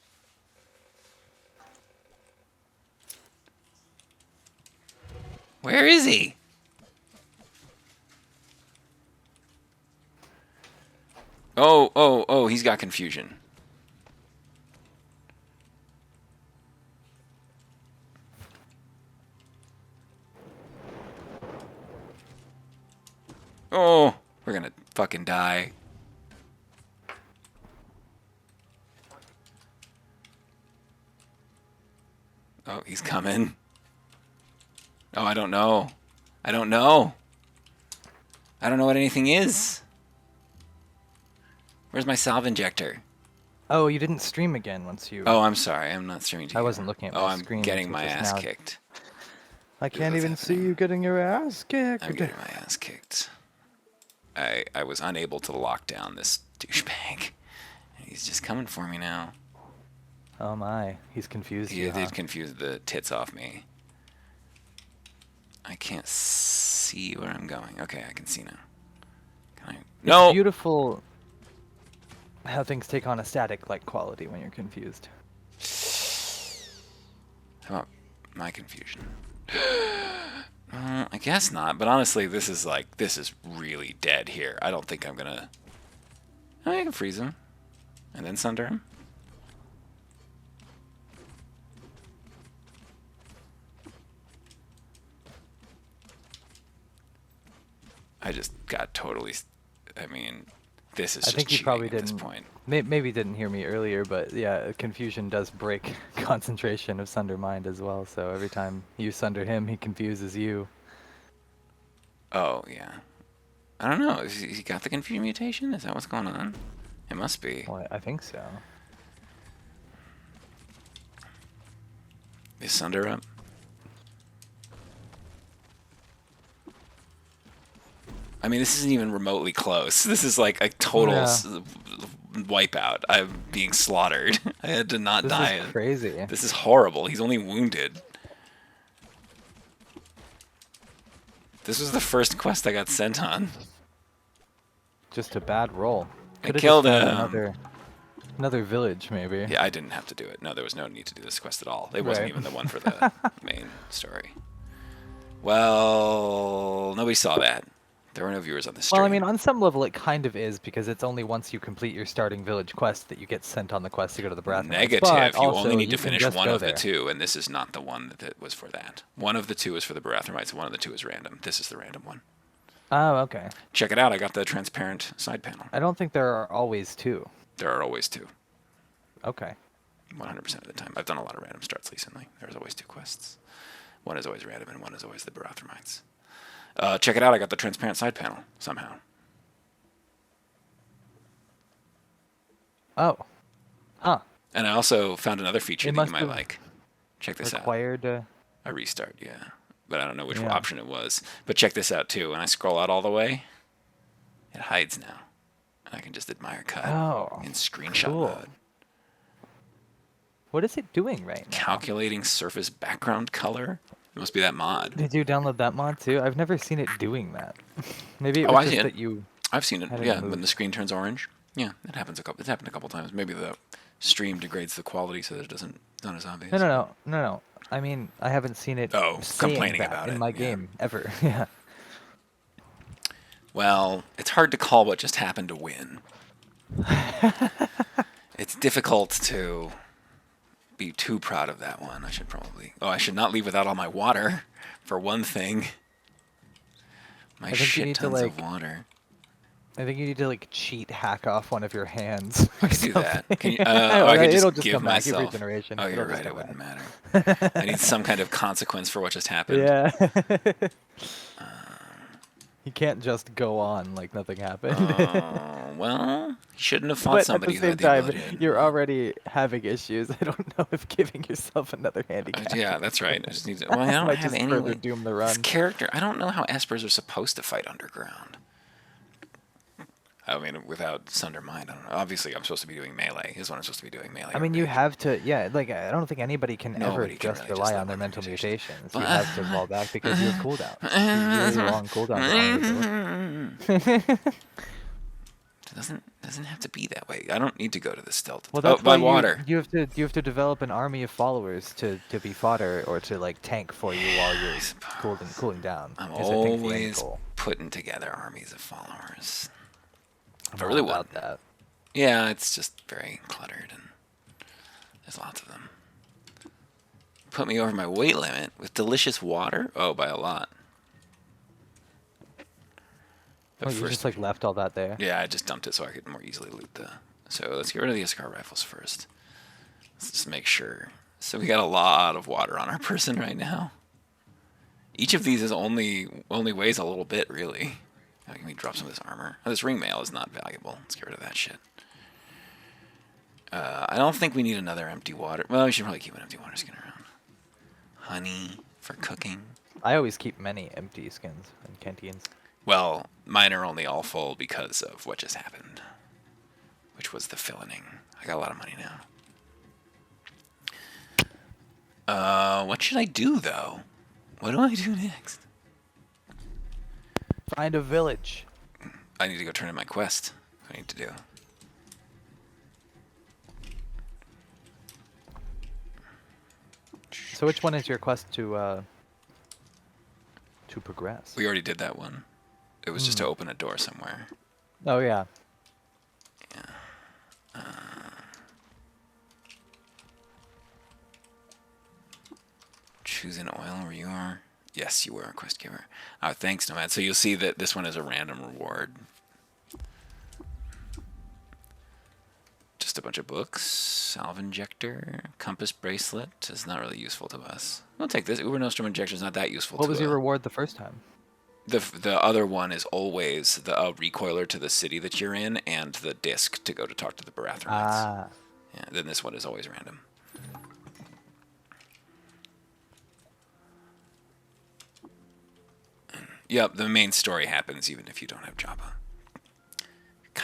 Where is he? Oh, he's got confusion. Oh, we're gonna fucking die. Oh, he's coming. Oh, I don't know. I don't know. I don't know what anything is. Where's my salve injector? Oh, you didn't stream again once you. Oh, I'm sorry. I'm not streaming to I you. wasn't looking at my Oh, I'm screen getting until my just ass now. kicked. I can't what's even see happening. you getting your ass kicked. I'm getting my ass kicked. I was unable to lock down this douchebag. He's just coming for me now. Oh my, he's confused He you, huh? did confuse the tits off me. I can't see where I'm going. Okay, I can see now. Can I? No! It's beautiful how things take on a static-like quality when you're confused. How about my confusion? I guess not, but honestly, this is really dead here. I don't think I'm gonna... Oh, I can freeze him. And then sunder him. I just got totally... I mean, this is I just think you cheating probably at this didn't. point. Maybe didn't hear me earlier, but yeah, confusion does break concentration of Sunder mind as well. So every time you sunder him, he confuses you. Oh, yeah. I don't know. Has he got the confusion mutation? Is that what's going on? It must be. Well, I think so. Is Sunder up? I mean, this isn't even remotely close. This is like a total wipeout. I'm being slaughtered. I had to not die. This is crazy. This is horrible. He's only wounded. This was the first quest I got sent on. Just a bad roll. I Could've killed just him. found another village, maybe. Yeah, I didn't have to do it. No, there was no need to do this quest at all. It wasn't even the one for the main story. Well, nobody saw that. There were no viewers on the stream. Well, I mean, on some level, it kind of is because it's only once you complete your starting village quest that you get sent on the quest to go to the Baratheon. Negative. But You also, only need to you can finish just one go of the there. two, and this is not the one that was for that. One of the two is for the Baratheonites, and one of the two is random. This is the random one. Oh, okay. Check it out. I got the transparent side panel. I don't think there are always two. There are always two. Okay. 100% of the time. I've done a lot of random starts recently. There's always two quests. One is always random, and one is always the Baratheonites. Check it out. I got the transparent side panel somehow. Oh. Huh. And I also found another feature that you must might have like. Check this out. Required. A restart, yeah. But I don't know which Yeah. option it was. But check this out, too. When I scroll out all the way, it hides now. And I can just admire cut in screenshot cool. mode. What is it doing right now? Calculating surface background color? It must be that mod. Did you download that mod too? I've never seen it doing that. Maybe it Oh, was I just see it. that you. I've seen it, had it yeah, when moved. the screen turns orange. Yeah, it happens it's happened a couple times. Maybe the stream degrades the quality so that it doesn't, it's not as obvious. No. I mean, I haven't seen it saying complaining that about in it, my yeah. game ever. Yeah. Well, it's hard to call what just happened to win. It's difficult to be too proud of that one. I should not leave without all my water, for one thing. My think you shit need to, tons of like, water. I think you need to like cheat hack off one of your hands. I could do that. Can you, Oh, I could it'll just just give come back every myself. generation. Oh, It'll you're just right. It come wouldn't back. matter. I need some kind of consequence for what just happened. Yeah. You can't just go on like nothing happened. Well, he shouldn't have fought But at the somebody who same had the time, ability to. you're already having issues. I don't know if giving yourself another handicap Yeah, that's right. I just need to. Well, I don't might have just any further way. doom the This run. character, I don't know how espers are supposed to fight underground. I mean, without Sunder Mind, I don't know. Obviously, I'm supposed to be doing melee. Is what I'm supposed to be doing melee. I Or mean, you rage. have to, yeah, like, I don't think anybody can ever Nobody can just really just rely live on their on their mental mutations. mutations. You But have to fall back because you have cooldowns. You have really long cooldowns on any ability. It doesn't have to be that way. I don't need to go to the stealth. Well, Oh, that's by why water. you have to develop an army of followers to be fodder or to like tank for you while you're cooling down. I'm Is I think the end always goal. putting together armies of followers. I'm If I all really would. about that. Yeah, it's just very cluttered and there's lots of them. Put me over my weight limit with delicious water? Oh, by a lot. But Oh, you first, just like left all that there. yeah, I just dumped it so I could more easily loot the. So let's get rid of the Iskar rifles first. Let's just make sure. So we got a lot of water on our person right now. Each of these is only weighs a little bit, really. Oh, can we drop some of this armor? Oh, this ring mail is not valuable. Let's get rid of that shit. I don't think we need another empty water. Well, we should probably keep an empty water skin around. Honey for cooking. I always keep many empty skins and canteens. Well, mine are only all full because of what just happened, which was the filleting. I got a lot of money now. What should I do, though? What do I do next? Find a village. I need to go turn in my quest. What I need to do. So which one is your quest to progress? We already did that one. It was just to open a door somewhere. Oh yeah. Yeah. Choose an oil where you are. Yes, you were a quest giver. Oh, thanks, Nomad. So you'll see that this one is a random reward. Just a bunch of books. Salve injector. Compass bracelet is not really useful to us. We'll take this. Uber Nostrum injector is not that useful What to was your us. reward the first time? The other one is always the recoiler to the city that you're in and the disc to go to talk to the Barathorites. Ah. Yeah, then this one is always random. Yep, the main story happens even if you don't have Jabba.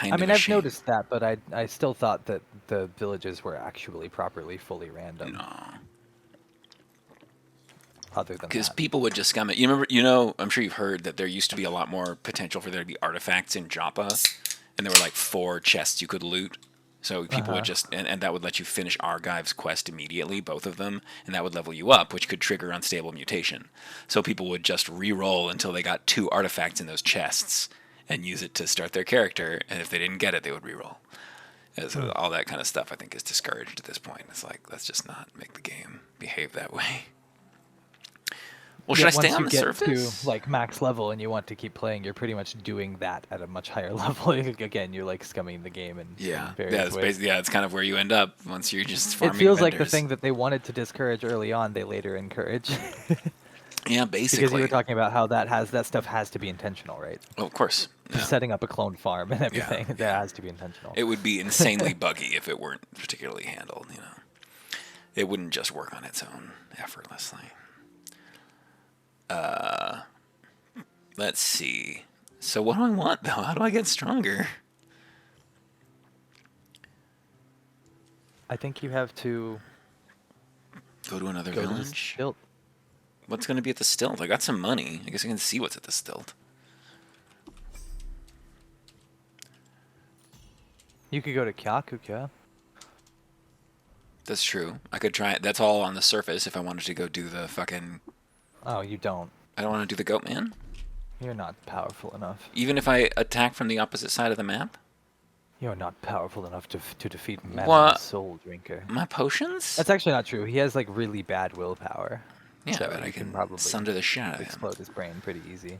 I mean, I've noticed that, but I still thought that the villages were actually properly fully random. No. Other than Because that. people would just scum it. I'm sure you've heard that there used to be a lot more potential for there to be artifacts in Joppa, and there were like 4 chests you could loot. So people would just, and that would let you finish Argive's quest immediately, both of them, and that would level you up, which could trigger unstable mutation. So people would just re-roll until they got 2 artifacts in those chests and use it to start their character, and if they didn't get it, they would re-roll. And so all that kind of stuff I think is discouraged at this point. It's like, let's just not make the game behave that way. Well, should I stay on the surface? Once you get to like max level and you want to keep playing, you're pretty much doing that at a much higher level. Again, you're like scumming the game in various ways. It's kind of where you end up once you're just It farming feels like the vendors. thing that they wanted to discourage early on, they later encourage. Yeah, basically. Because you were talking about how that stuff has to be intentional, right? Oh, of course. Yeah. Setting up a clone farm and everything, Yeah. that has to be intentional. It would be insanely buggy if it weren't particularly handled, It wouldn't just work on its own effortlessly. Let's see. So what do I want, though? How do I get stronger? I think you have to Go to another go to the village? stilt. What's going to be at the stilt? I got some money. I guess I can see what's at the stilt. You could go to Kyakuka. That's true. I could try it. That's all on the surface if I wanted to go do the fucking... Oh, you don't. I don't want to do the goat man? You're not powerful enough. Even if I attack from the opposite side of the map? You're not powerful enough to defeat Madam What? Soul Drinker. My potions? That's actually not true. He has like really bad willpower. Yeah, so but I you can probably sunder the shit out of him. explode his brain pretty easy.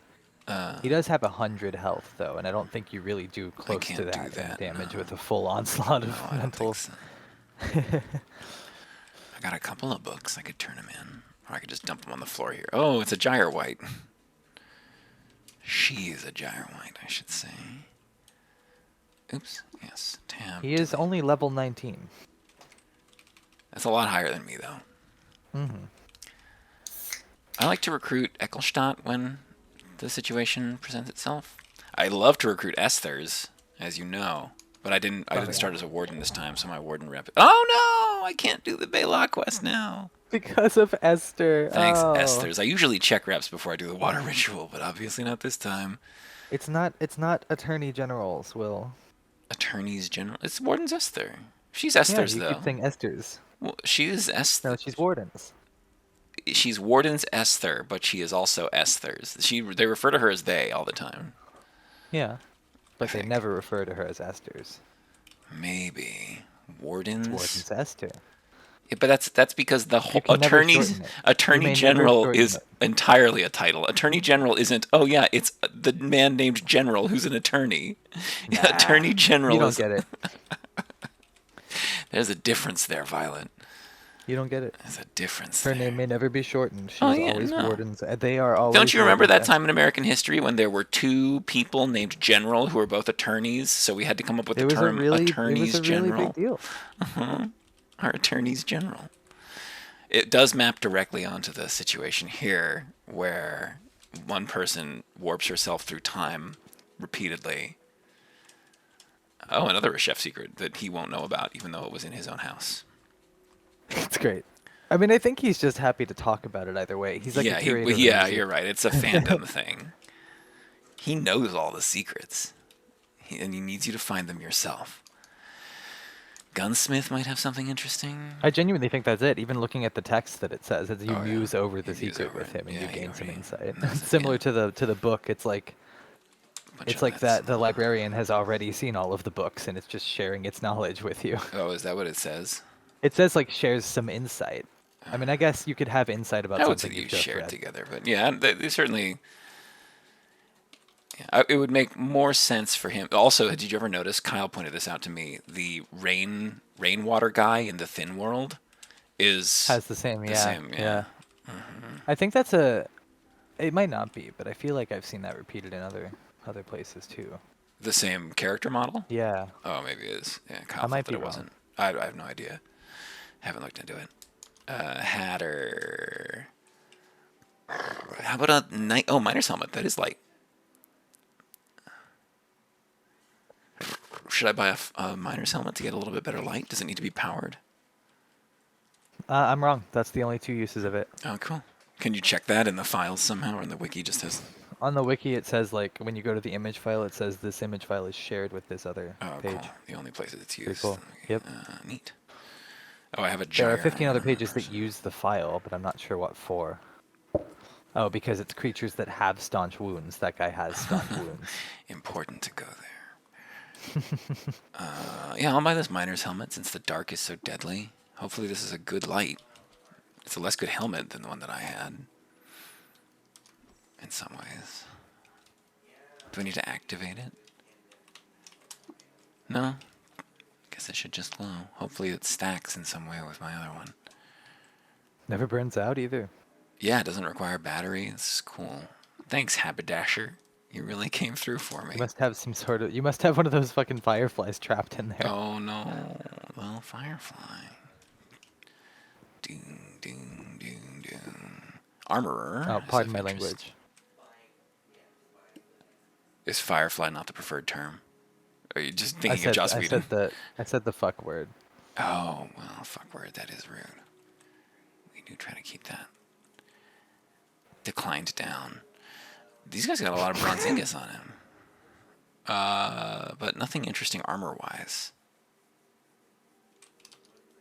He does have 100 health though, and I don't think you really do close to can't do that, that, damage no. with a full onslaught of No, I don't mental. think so. I got a couple of books. I could turn them in. Or I could just dump them on the floor here. Oh, it's a gyre white. She is a gyromite, I should say. Oops. Yes. Tab. He is delete. only level 19. That's a lot higher than me, though. Mm-hmm. I like to recruit Ecclestadt when the situation presents itself. I love to recruit Esthers, as you know, but I didn't start as a warden this time, so my warden rep. Oh no! I can't do the Baylock quest now. Because of Esther. Thanks, Oh. Esthers. I usually check reps before I do the water ritual, but obviously not this time. It's not attorney generals, Will. Attorneys General. It's Warden's Esther. She's Yeah, Esthers, you though. keep saying Esther's. Well, she is Esther. No, she's wardens. She's Warden's Esther, but she is also Esther's. They refer to her as they all the time. Yeah. But they think. never refer to her as Esther's. Maybe Warden's. It's Warden's Esther. Yeah, but that's because the whole can never attorney shorten it. You may never general shorten is it. entirely a title. Attorney general isn't. Oh yeah, it's the man named General who's an attorney. Nah, Attorney General. You don't is, get it. There's a difference there, Violet. You don't get it. There's a difference. Her there. name may never be shortened. She's Oh, yeah, always no. wardens. They are always. Don't you remember Warden's that time in American history when there were two people named General who were both attorneys? So we had to come up with the term attorneys general. Big deal. Our attorneys general. It does map directly onto the situation here where one person warps herself through time repeatedly. Oh, another chef secret that he won't know about, even though it was in his own house. It's great. I mean, I think he's just happy to talk about it either way. He's like a curator of music. You're right. It's a fandom thing. He knows all the secrets, and he needs you to find them yourself. Gunsmith might have something interesting. I genuinely think that's it. Even looking at the text that it says, as you muse over the You muse secret over with it. him, and Yeah, you gain you some read. insight. That's it, Similar yeah. to the book. It's like the librarian has already seen all of the books, and it's just sharing its knowledge with you. Oh, is that what it says? It says like shares some insight. I mean, I guess you could have insight about I would say something you you've just shared read. together, but yeah, they certainly. Yeah, it would make more sense for him. Also, did you ever notice? Kyle pointed this out to me. The rainwater guy in the Thin World is Has the same, yeah. yeah. I think that's it might not be, but I feel like I've seen that repeated in other places too. The same character model. Yeah. Oh, maybe it is. Yeah, Kyle I might thought that be it wrong. wasn't. I have no idea. Haven't looked into it. Hatter. How about a night? Oh, miner's helmet. That is light. Should I buy a miner's helmet to get a little bit better light? Does it need to be powered? I'm wrong. That's the only two uses of it. Oh, cool. Can you check that in the files somehow, or in the wiki just has? On the wiki, it says like when you go to the image file, it says this image file is shared with this other Oh, page. cool. The only places it's Pretty used. cool. Yep. Neat. Oh, I have a There are gyre. 15 other pages that use the file, but I'm not sure what for. Oh, because it's creatures that have staunch wounds. That guy has staunch wounds. Important to go there. Yeah, I'll buy this miner's helmet since the dark is so deadly. Hopefully this is a good light. It's a less good helmet than the one that I had. In some ways. Do I need to activate it? No? Guess it should just glow. Hopefully it stacks in some way with my other one. Never burns out either. Yeah, it doesn't require battery. It's cool. Thanks, Haberdasher. You really came through for me. You must have some sort of. You must have one of those fucking fireflies trapped in there. Oh no. Well, Firefly. Doom, doom, doom, doom. Armorer. Oh, is pardon of my interest. language. Is Firefly not the preferred term? Are you just I thinking of Joss I Whedon? said the fuck word. Oh, well, fuck word. That is rude. We do try to keep that. Declined down. These guys got a lot of Bronzingus on him. But nothing interesting armor-wise.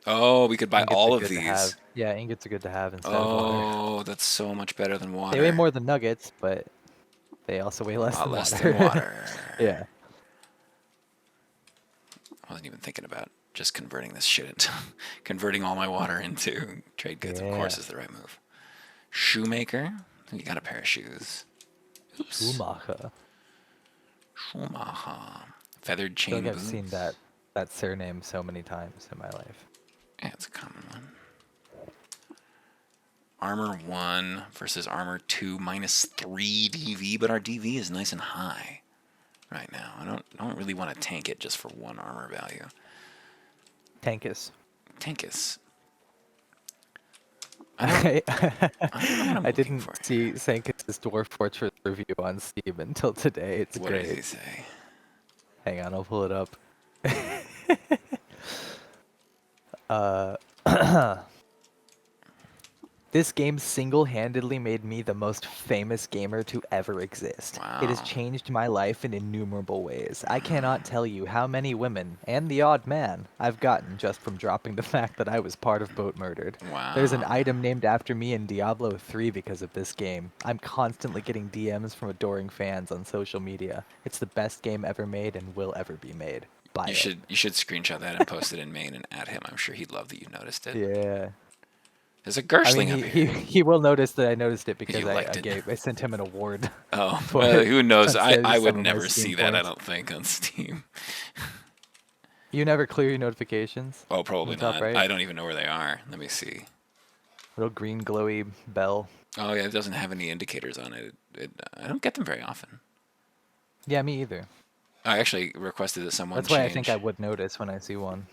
Oh, we could buy Ingots all are of good to these. have. Yeah, ingots are good to have instead of water. Oh, that's so much better than water. They weigh more than nuggets, but they also weigh less A lot than less water. than water. Yeah. I wasn't even thinking about just converting this shit into converting all my water into trade goods. Of course, Yeah. is the right move. Shoemaker, you got a pair of shoes. Oops. Schumacher. Schumacher. Feathered I chain feel like I've boots. seen that surname so many times in my life. Yeah, it's a common one. armor 1 versus armor 2 minus 3 DV, but our DV is nice and high right now. I don't really want to tank it just for 1 armor value. Tankus. Tankus. I, I don't know what I'm I looking didn't for. see Sankus's Dwarf Fortress review on Steam until today. It's What does he great. say? Hang on, I'll pull it up. uh, This game single-handedly made me the most famous gamer to ever exist. It has Wow. changed my life in innumerable ways. I cannot tell you how many women, and the odd man, I've gotten just from dropping the fact that I was part of Boat Murdered. There's an Wow. item named after me in Diablo 3 because of this game. I'm constantly getting DMs from adoring fans on social media. It's the best game ever made and will ever be made. Buy it. You should screenshot that and post it in main and add him. I'm sure he'd love that you noticed it. Yeah. There's a I mean, Gershling up here. he will notice that I noticed it because You liked it. I sent him an award Oh, for well, who knows? that saves I would some of my never Steam see that, I points. don't think, on Steam. You never clear your notifications? Oh, In probably the top not. right? I don't even know where they are. Let me see. Little green glowy bell. Oh, yeah, it doesn't have any indicators on it. I don't get them very often. Yeah, me either. I actually requested that someone That's why I think I change. would notice when I see one.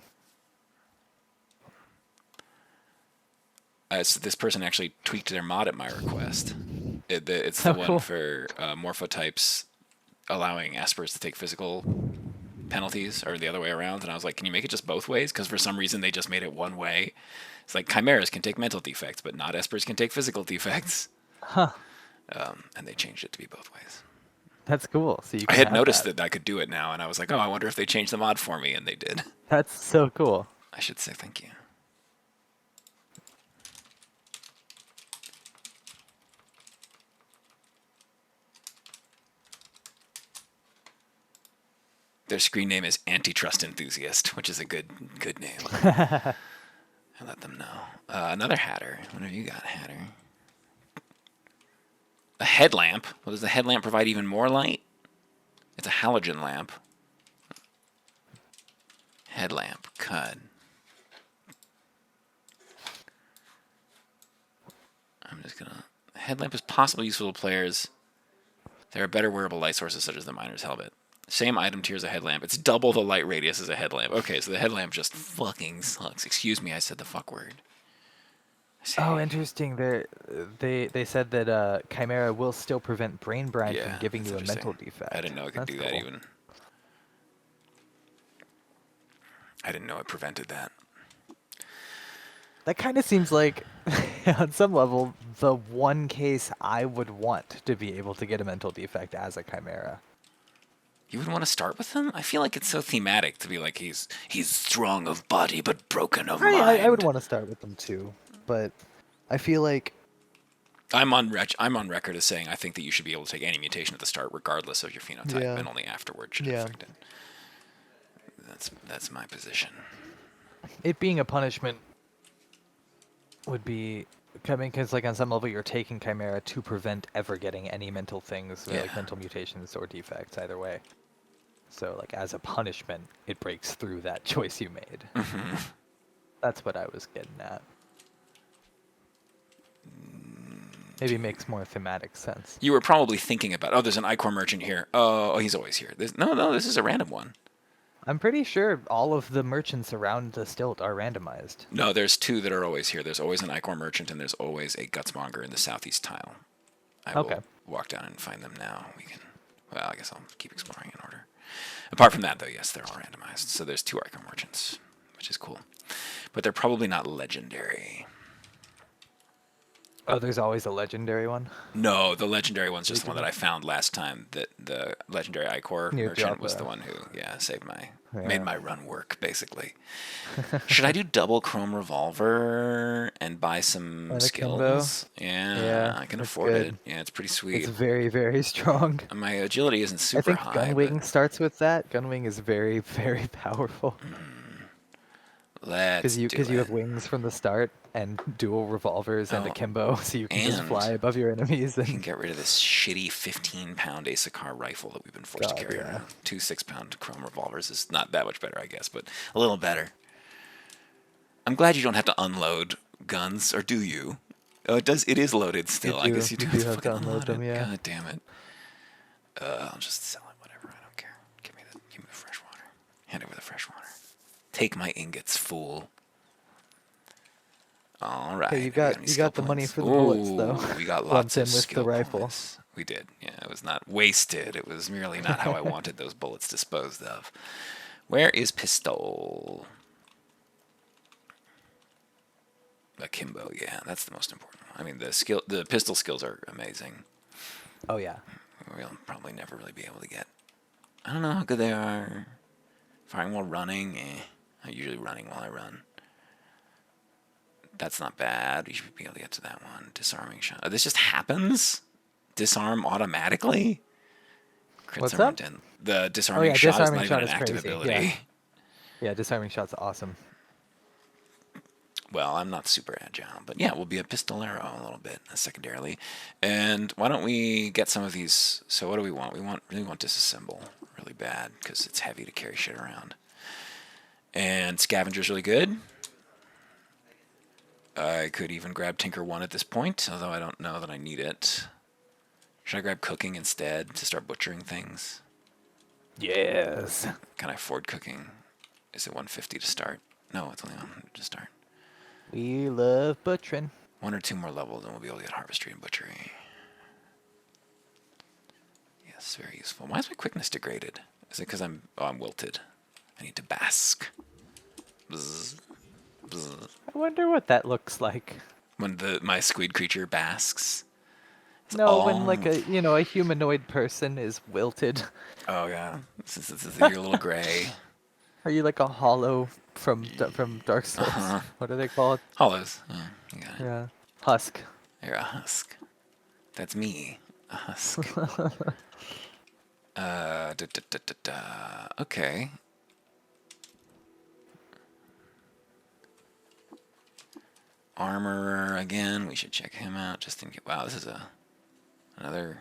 So this person actually tweaked their mod at my request. It's the Oh, one cool. for morphotypes allowing Espers to take physical penalties, or the other way around. And I was like, can you make it just both ways? Because for some reason they just made it one way. It's like Chimeras can take mental defects, but not Espers can take physical defects. Huh. And they changed it to be both ways. That's cool. So you I can had have noticed that. that I could do it now, and I was like, oh, I wonder if they changed the mod for me, and they did. That's so cool. I should say thank you. Their screen name is Antitrust Enthusiast, which is a good name. I let them know. Another Hatter. What have you got, Hatter? A headlamp. Well, does the headlamp provide even more light? It's a halogen lamp. Headlamp. Cut. I'm just gonna... Headlamp is possibly useful to players. There are better wearable light sources such as the miner's helmet. Same item tier as a headlamp. It's double the light radius as a headlamp. Okay, so the headlamp just fucking sucks. Excuse me, I said the fuck word. Oh, interesting. They said that Chimera will still prevent brain brine Yeah, from giving that's you a mental interesting. defect. I didn't know it could That's do that cool. even. I didn't know it prevented that. That kind of seems like, on some level, the one case I would want to be able to get a mental defect as a Chimera. You would want to start with him? I feel like it's so thematic to be like he's strong of body but broken of mind. I would want to start with them too, but I feel like I'm on record as saying I think that you should be able to take any mutation at the start, regardless of your phenotype, Yeah. and only afterward should it Yeah. affect it. That's my position. it being a punishment would be coming because, like, on some level, you're taking Chimera to prevent ever getting any mental things, or, like Yeah. mental mutations or defects, either way. So, like, as a punishment, it breaks through that choice you made. That's what I was getting at. Maybe it makes more thematic sense. You were probably thinking about, oh, there's an Icor merchant here. Oh, he's always here. No, this is a random one. I'm pretty sure all of the merchants around the stilt are randomized. No, there's two that are always here. There's always an Icor merchant, and there's always a Gutsmonger in the southeast tile. I Okay. will walk down and find them now. Well, I guess I'll keep exploring in order. Apart from that, though, yes, they're all randomized. So there's two Icor merchants, which is cool. But they're probably not legendary. Oh, there's always a legendary one? No, the legendary one's just the one that I found last time. That the legendary Icor Near merchant was Joppa. the one who, Yeah. made my run work, basically. Should I do double Chrome Revolver and buy some And a skills? Kimbo? Yeah, Yeah, I can that's afford good. it. Yeah, it's pretty sweet. It's very, very strong. My agility isn't I super think high, Gunwing starts with that. Gunwing is very, very powerful. but let's do Because you it. have wings from the start and dual revolvers and Oh, akimbo, so you can just and fly above your enemies. We can And get rid of this shitty 15-pound Issacar rifle that we've been forced to God, carry yeah. around. Two 6-pound Chrome Revolvers is not that much better, I guess, but a little better. I'm glad you don't have to unload guns, or do you? Oh, it does. It is loaded still. I guess you do you have do to have to fucking unload unload them, it. yeah. God damn it. I'll just sell it. Whatever. I don't care. Give me the fresh water. Hand over the fresh water. Take my ingots, fool. All right. Okay, Have you got any you skill got the money points? for the bullets though. Ooh, we got lots Lumped of in with the skill rifle. points. We did. Yeah, it was not wasted. It was merely not how I wanted those bullets disposed of. Where is pistol? Akimbo, yeah, that's the most important one. I mean, the pistol skills are amazing. Oh yeah. We'll probably never really be able to get. I don't know how good they are. Firing while running, I'm usually running while I run. That's not bad. We should be able to get to that one. Disarming shot. Oh, this just happens? Disarm automatically? Crits What's are up? in. The Oh disarming yeah, shot is disarming not even shot an is active crazy. ability. Yeah. Yeah, disarming shot's awesome. Well, I'm not super agile, but yeah, we'll be a pistolero a little bit, secondarily. And why don't we get some of these? So what do we want? We really want disassemble really bad because it's heavy to carry shit around. And scavenger's really good. I could even grab Tinker 1 at this point, although I don't know that I need it. Should I grab cooking instead to start butchering things? Yes. Can I afford cooking? Is it 150 to start? No, it's only 100 to start. We love butchering. 1 or 2 more levels and we'll be able to get harvestry and butchery. Yes, very useful. Why is my quickness degraded? Is it because I'm wilted? I need to bask. Bzz, bzz. I wonder what that looks like. When my squid creature basks. No, when like a humanoid person is wilted. Oh yeah, you're a little gray. Are you like a hollow from Dark Souls? What are they called? Hollows. Yeah, you got it. Yeah. Husk. You're a husk. That's me. A husk. Okay. Armorer again. We should check him out just in case. Wow, this is another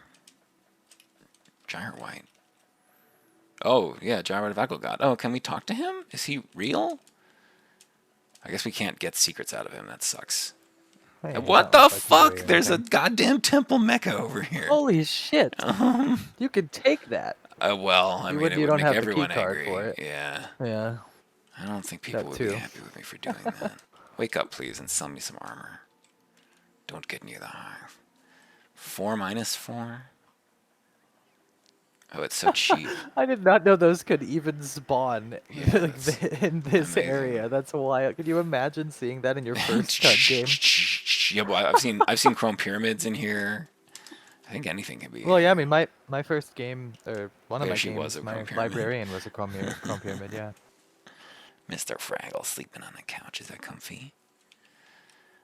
Giant White. Oh yeah, Giant White of God. Oh, can we talk to him? Is he real? I guess we can't get secrets out of him. That sucks. Hey, What the fuck? There's a goddamn temple mecha over here. Holy shit! You could take that. Well, I mean, it would don't make have the everyone key card angry. for it. Yeah. Yeah. I don't think people That would too. be happy with me for doing that. Wake up, please, and sell me some armor. Don't get near the hearth. 4 minus 4? Oh, it's so cheap. I did not know those could even spawn Yeah, like, that's in this amazing. area. That's wild. Could you imagine seeing that in your first CUD game? Yeah, but I've seen chrome pyramids in here. I think anything can be. Well, yeah. I mean, my first game, or one of There my she was, games, a my chrome pyramid. librarian was a chrome pyramid. Yeah. Mr. Fraggle sleeping on the couch. Is that comfy?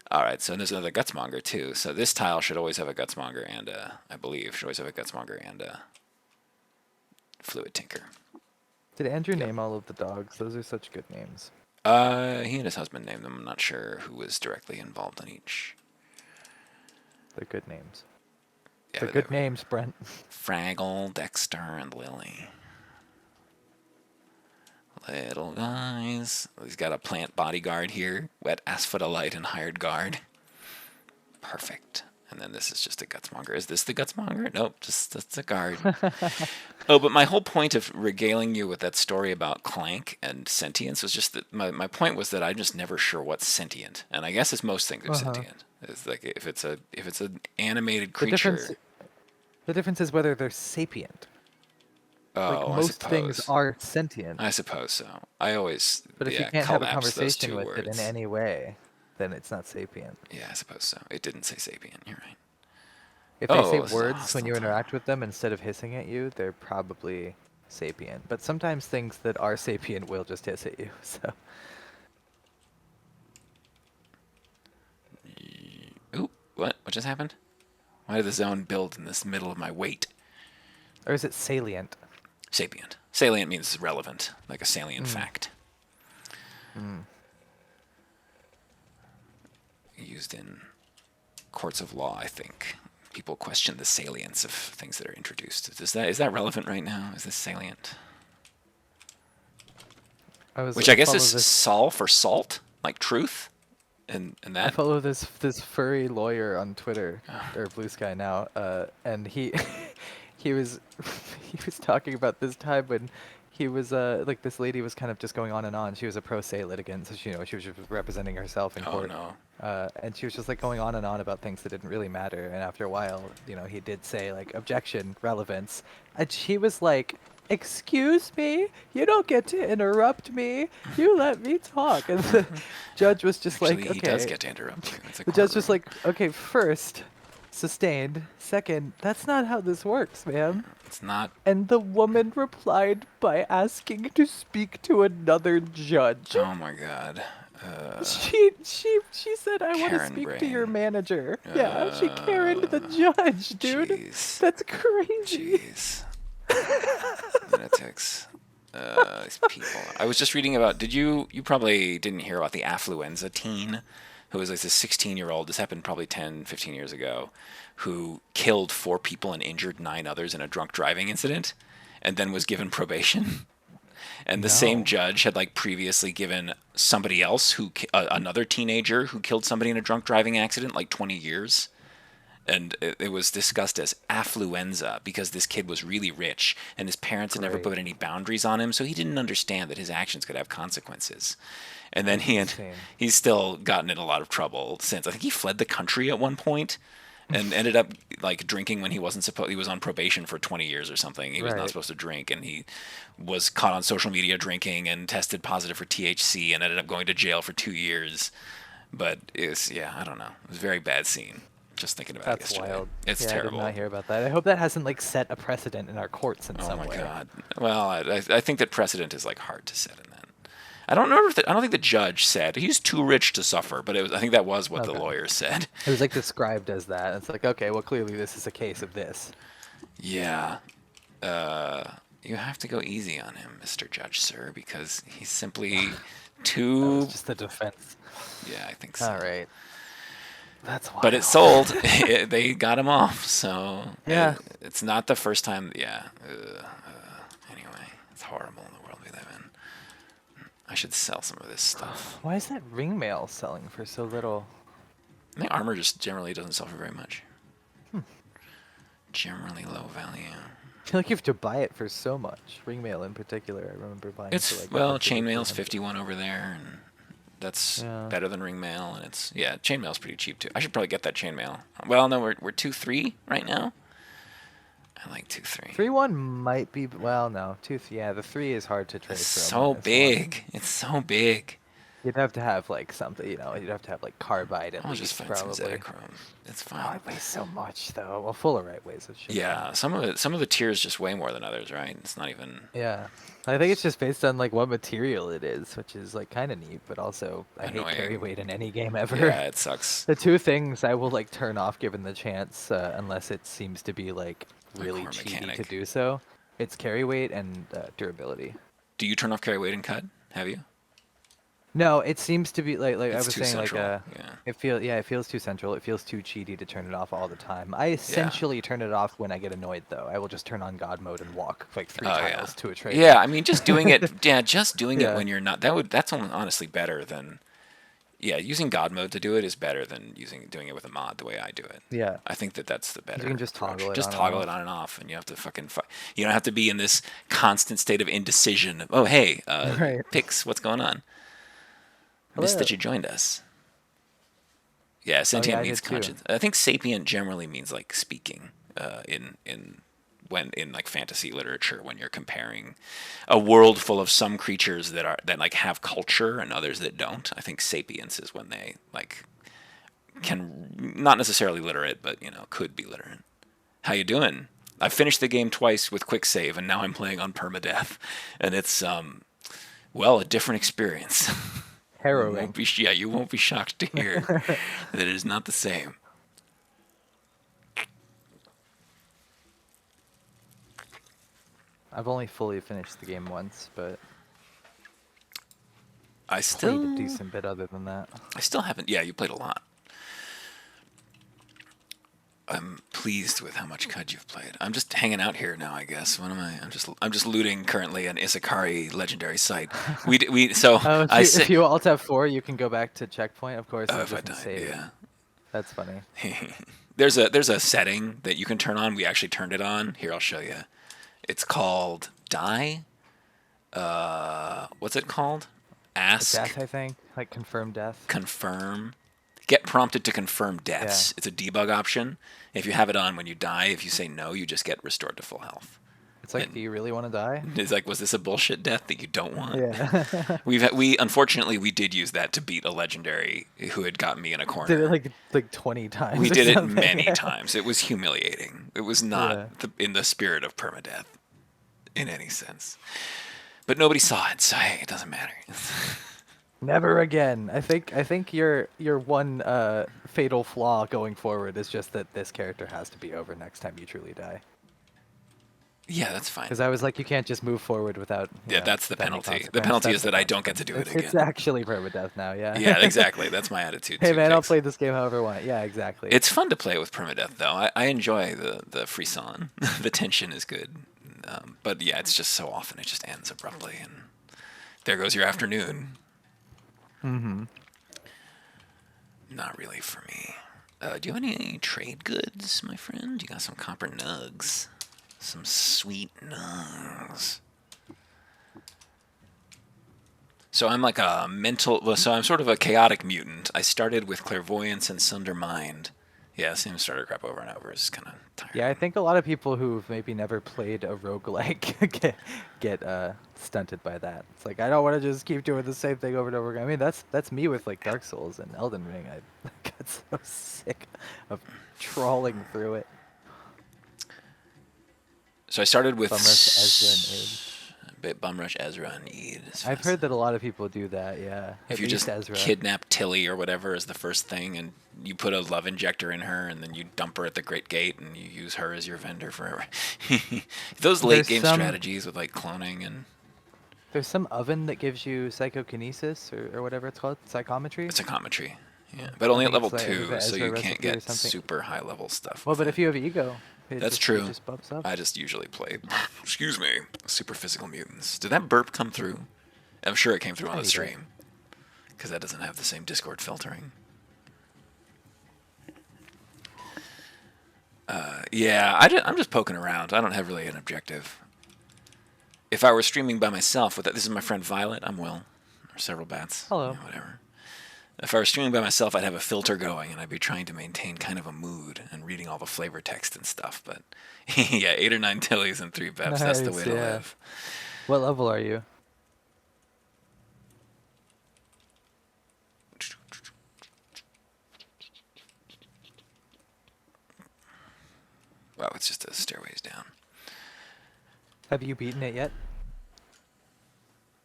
Alright, so there's another Gutsmonger too. So this tile should always have a Gutsmonger and I believe, should always have a Gutsmonger and a Fluid Tinker. Did Andrew name all of the dogs? Those are such good names. He and his husband named them. I'm not sure who was directly involved in each. They're good names. Yeah, They're good names, Brent. Fraggle, Dexter, and Lily. Little guys. He's got a plant bodyguard here. Wet asphodylite and hired guard. Perfect. And then this is just a Gutsmonger. Is this the Gutsmonger? Nope, that's a guard. Oh, but my whole point of regaling you with that story about Clank and sentience was just that my point was that I'm just never sure what's sentient. And I guess it's most things are sentient. It's like if it's an animated creature. The difference is whether they're sapient. Oh, Like most things are sentient. I suppose so. I always But if you can't have a conversation with it in any way, then it's not sapient. Yeah, I suppose so. It didn't say sapient. You're right. If they say this is a words when you hostile interact with them instead of hissing at you, they're probably sapient. But sometimes things that are sapient will just hiss at you. So Ooh, what? What just happened? Why did the zone build in this middle of my weight? or is it salient? Sapient. Salient means relevant, like a salient fact. Used in courts of law, I think. People question the salience of things that are introduced. Is that relevant right now? Is this salient? Which I guess is sol for salt, like truth. And I that follow this furry lawyer on Twitter or Blue Sky now, and he he was he was talking about this time when he was like this lady was kind of just going on and on. She was a pro se litigant, so she, she was just representing herself in oh court. no. And she was just like going on and on about things that didn't really matter. And after a while, he did say like objection, relevance, and she was like, "Excuse me, you don't get to interrupt me. You let me talk." And the judge was just Actually, like, he does "Okay." get to interrupt you. It's a The judge was courtroom. like, "Okay, first, sustained. Second, that's not how this works, ma'am." It's not. And the woman replied by asking to speak to another judge. Oh my god. She said, "I want to Karen speak to your brain. manager." Yeah, she Karen'd the judge, dude. Jeez. That's crazy. Jeez. Lunatics. These people. I was just reading about. Did you? You probably didn't hear about the affluenza teen, who was like this 16-year-old. This happened probably 10, 15 years ago, who killed 4 people and injured 9 others in a drunk driving incident, and then was given probation. And the same No. judge had like previously given somebody else another teenager who killed somebody in a drunk driving accident like 20 years. And it was discussed as affluenza because this kid was really rich and his parents had never Great. put any boundaries on him, so he didn't understand that his actions could have consequences. And then That's insane. he's still gotten in a lot of trouble since. I think he fled the country at one point and ended up like drinking when he wasn't supposed. He was on probation for 20 years or something. He was not Right. supposed to drink, and he was caught on social media drinking and tested positive for THC and ended up going to jail for 2 years. But it was, yeah, I don't know. It was a very bad scene. Just thinking about it That's yesterday. wild. It's Yeah, I did terrible. not hear about that. I hope that hasn't like set a precedent in our courts in Oh some my way. god. Well, I think that precedent is like hard to set in that. I don't know if I don't think the judge said he's too rich to suffer, but I think that was what the Okay. lawyer said. It was like described as that. It's like, okay, well, clearly this is a case of this. Yeah. You have to go easy on him, Mr. Judge, sir, because he's simply That was too. just the defense. Yeah, I think so. All right. That's wild. But it sold. They got him off, so Yeah. it's not the first time. Yeah. Anyway, it's horrible in the world we live in. I should sell some of this stuff. Why is that ring mail selling for so little? I think armor just generally doesn't sell for very much. Generally low value. I feel like you have to buy it for so much. Ring mail in particular, I remember buying for It's like well, 150, chainmail's 200. 51 over there, and that's Yeah. better than ring mail, and it's chainmail's pretty cheap too. I should probably get that chainmail. Well, no, we're 2-3 right now. I like 2-3. 3-1 might be, well, no. Yeah, the 3 is hard to trade It's for a so minus 1. big. It's so big. You'd have to have like something, you'd have to have like carbide at I'll just least, find some probably. Zetachrome. It's Oh, fine. it weighs so much though. Well, Fullerite weighs a shit. Yeah, some of the tiers just way more than others, right? It's not even. Yeah. I think it's just based on like what material it is, which is like kind of neat, but also I hate Annoying. carry weight in any game ever. Yeah, it sucks. The 2 things I will like turn off given the chance, unless it seems to be like A really core cheaty to mechanic. do so. It's carry weight and durability. Do you turn off carry weight and cut? Have you? No, it seems to be like I It's was too saying central. like Yeah. it feels too central. It feels too cheaty to turn it off all the time. I essentially turn it off when I get annoyed though. I will just turn on God mode and walk like 3 Oh, tiles to a trade. Yeah, I mean, just doing it. Just doing it Yeah. when you're not. That's honestly better than. Yeah, using God mode to do it is better than doing it with a mod the way I do it. Yeah. I think that's the better. You can just approach. toggle it Just on and toggle off. it on and off, and you have to fucking. You don't have to be in this constant state of indecision. Of, oh, hey, Right. Pix, what's going on? Hello. Missed that you joined us. Yeah, sentient I means did too. conscience. I think sapient generally means like speaking. In like fantasy literature, when you're comparing a world full of some creatures that like have culture and others that don't. I think sapience is when they like can not necessarily literate, but could be literate. How you doing? I finished the game twice with quick save, and now I'm playing on permadeath, and it's a different experience. Harrowing. You won't be shocked to hear that it is not the same. I've only fully finished the game once, but I played still a decent bit other than that. I still haven't. Yeah, you played a lot. I'm pleased with how much CUD you've played. I'm just hanging out here now, I guess. What am I? I'm just looting currently an Isakari legendary site. So Oh, I if say, you Alt F4, you can go back to checkpoint. Of course, oh, it if I doesn't died, save. yeah. That's funny. There's a setting that you can turn on. We actually turned it on. Here, I'll show you. It's called die. What's it called? A Ask, death, I think, like confirm death. confirm, get prompted to confirm Yeah. deaths. It's a debug option. If you have it on when you die, if you say no, you just get restored to full health. It's like, do And you really want to die? it's like, was this a bullshit death that you don't want? Yeah. We unfortunately we did use that to beat a legendary who had gotten me in a Did it corner. like 20 We times or did it something. many times. It was humiliating. It was not Yeah. in the spirit of permadeath in any sense. But nobody saw it, so hey, it doesn't matter. Never again. I think your one fatal flaw going forward is just that this character has to be over next time you truly die. Yeah, that's fine. Because I was like, you can't just move forward without Yeah, that's the without any penalty. The consequence. penalty That's is the that I don't get to consequence. do it It's again. actually permadeath now. Yeah. Yeah, exactly. That's my attitude Hey too, man, I'll Cakes. play this game however I want. Yeah, exactly. It's fun to play with permadeath, though. I enjoy the frisson. The tension is good. But yeah, it's just so often it just ends abruptly, and there goes your afternoon. Mm-hmm. Not really for me. Do you have any trade goods, my friend? You got some copper nugs. Some sweet nugs. So I'm like a so I'm sort of a chaotic mutant. I started with clairvoyance and sunder mind. Yeah, same starter crap over and over. It's kind of tiring. Yeah, I think a lot of people who've maybe never played a roguelike get stunted by that. It's like I don't want to just keep doing the same thing over and over again. I mean, that's me with like Dark Souls and Elden Ring. I got so sick of trawling through it. So I started with Bumrush, Ezra, and Aid. Bumrush, Ezra, and Eid. I've heard that a lot of people do that. Yeah, If at you least just Ezra. kidnap Tilly or whatever as the first thing, and you put a love injector in her, and then you dump her at the Great Gate, and you use her as your vendor forever. Those late There's game some strategies with like cloning and there's some oven that gives you psychokinesis or whatever it's called, psychometry. psychometry. Yeah, but only I at think level it's like the 2, so Ezra you can't recipe or get something. super high level stuff. Well, with but it. if you have ego, That's it true. just bumps up. I just usually play, excuse me, super physical mutants. Did that burp come through? I'm sure it came through on the Tiny bit. stream, because that doesn't have the same Discord filtering. Yeah, I'm just poking around. I don't have really an objective. If I were streaming by myself, this is my friend Violet. I'm Will, or several bats. Hello. Yeah, whatever. If I were streaming by myself, I'd have a filter going, and I'd be trying to maintain kind of a mood and reading all the flavor text and stuff. But yeah, 8 or 9 Tillies and 3 Beps. That's the Nice, way to yeah. live. What level are you? Wow, it's just a stairways down. Have you beaten it yet?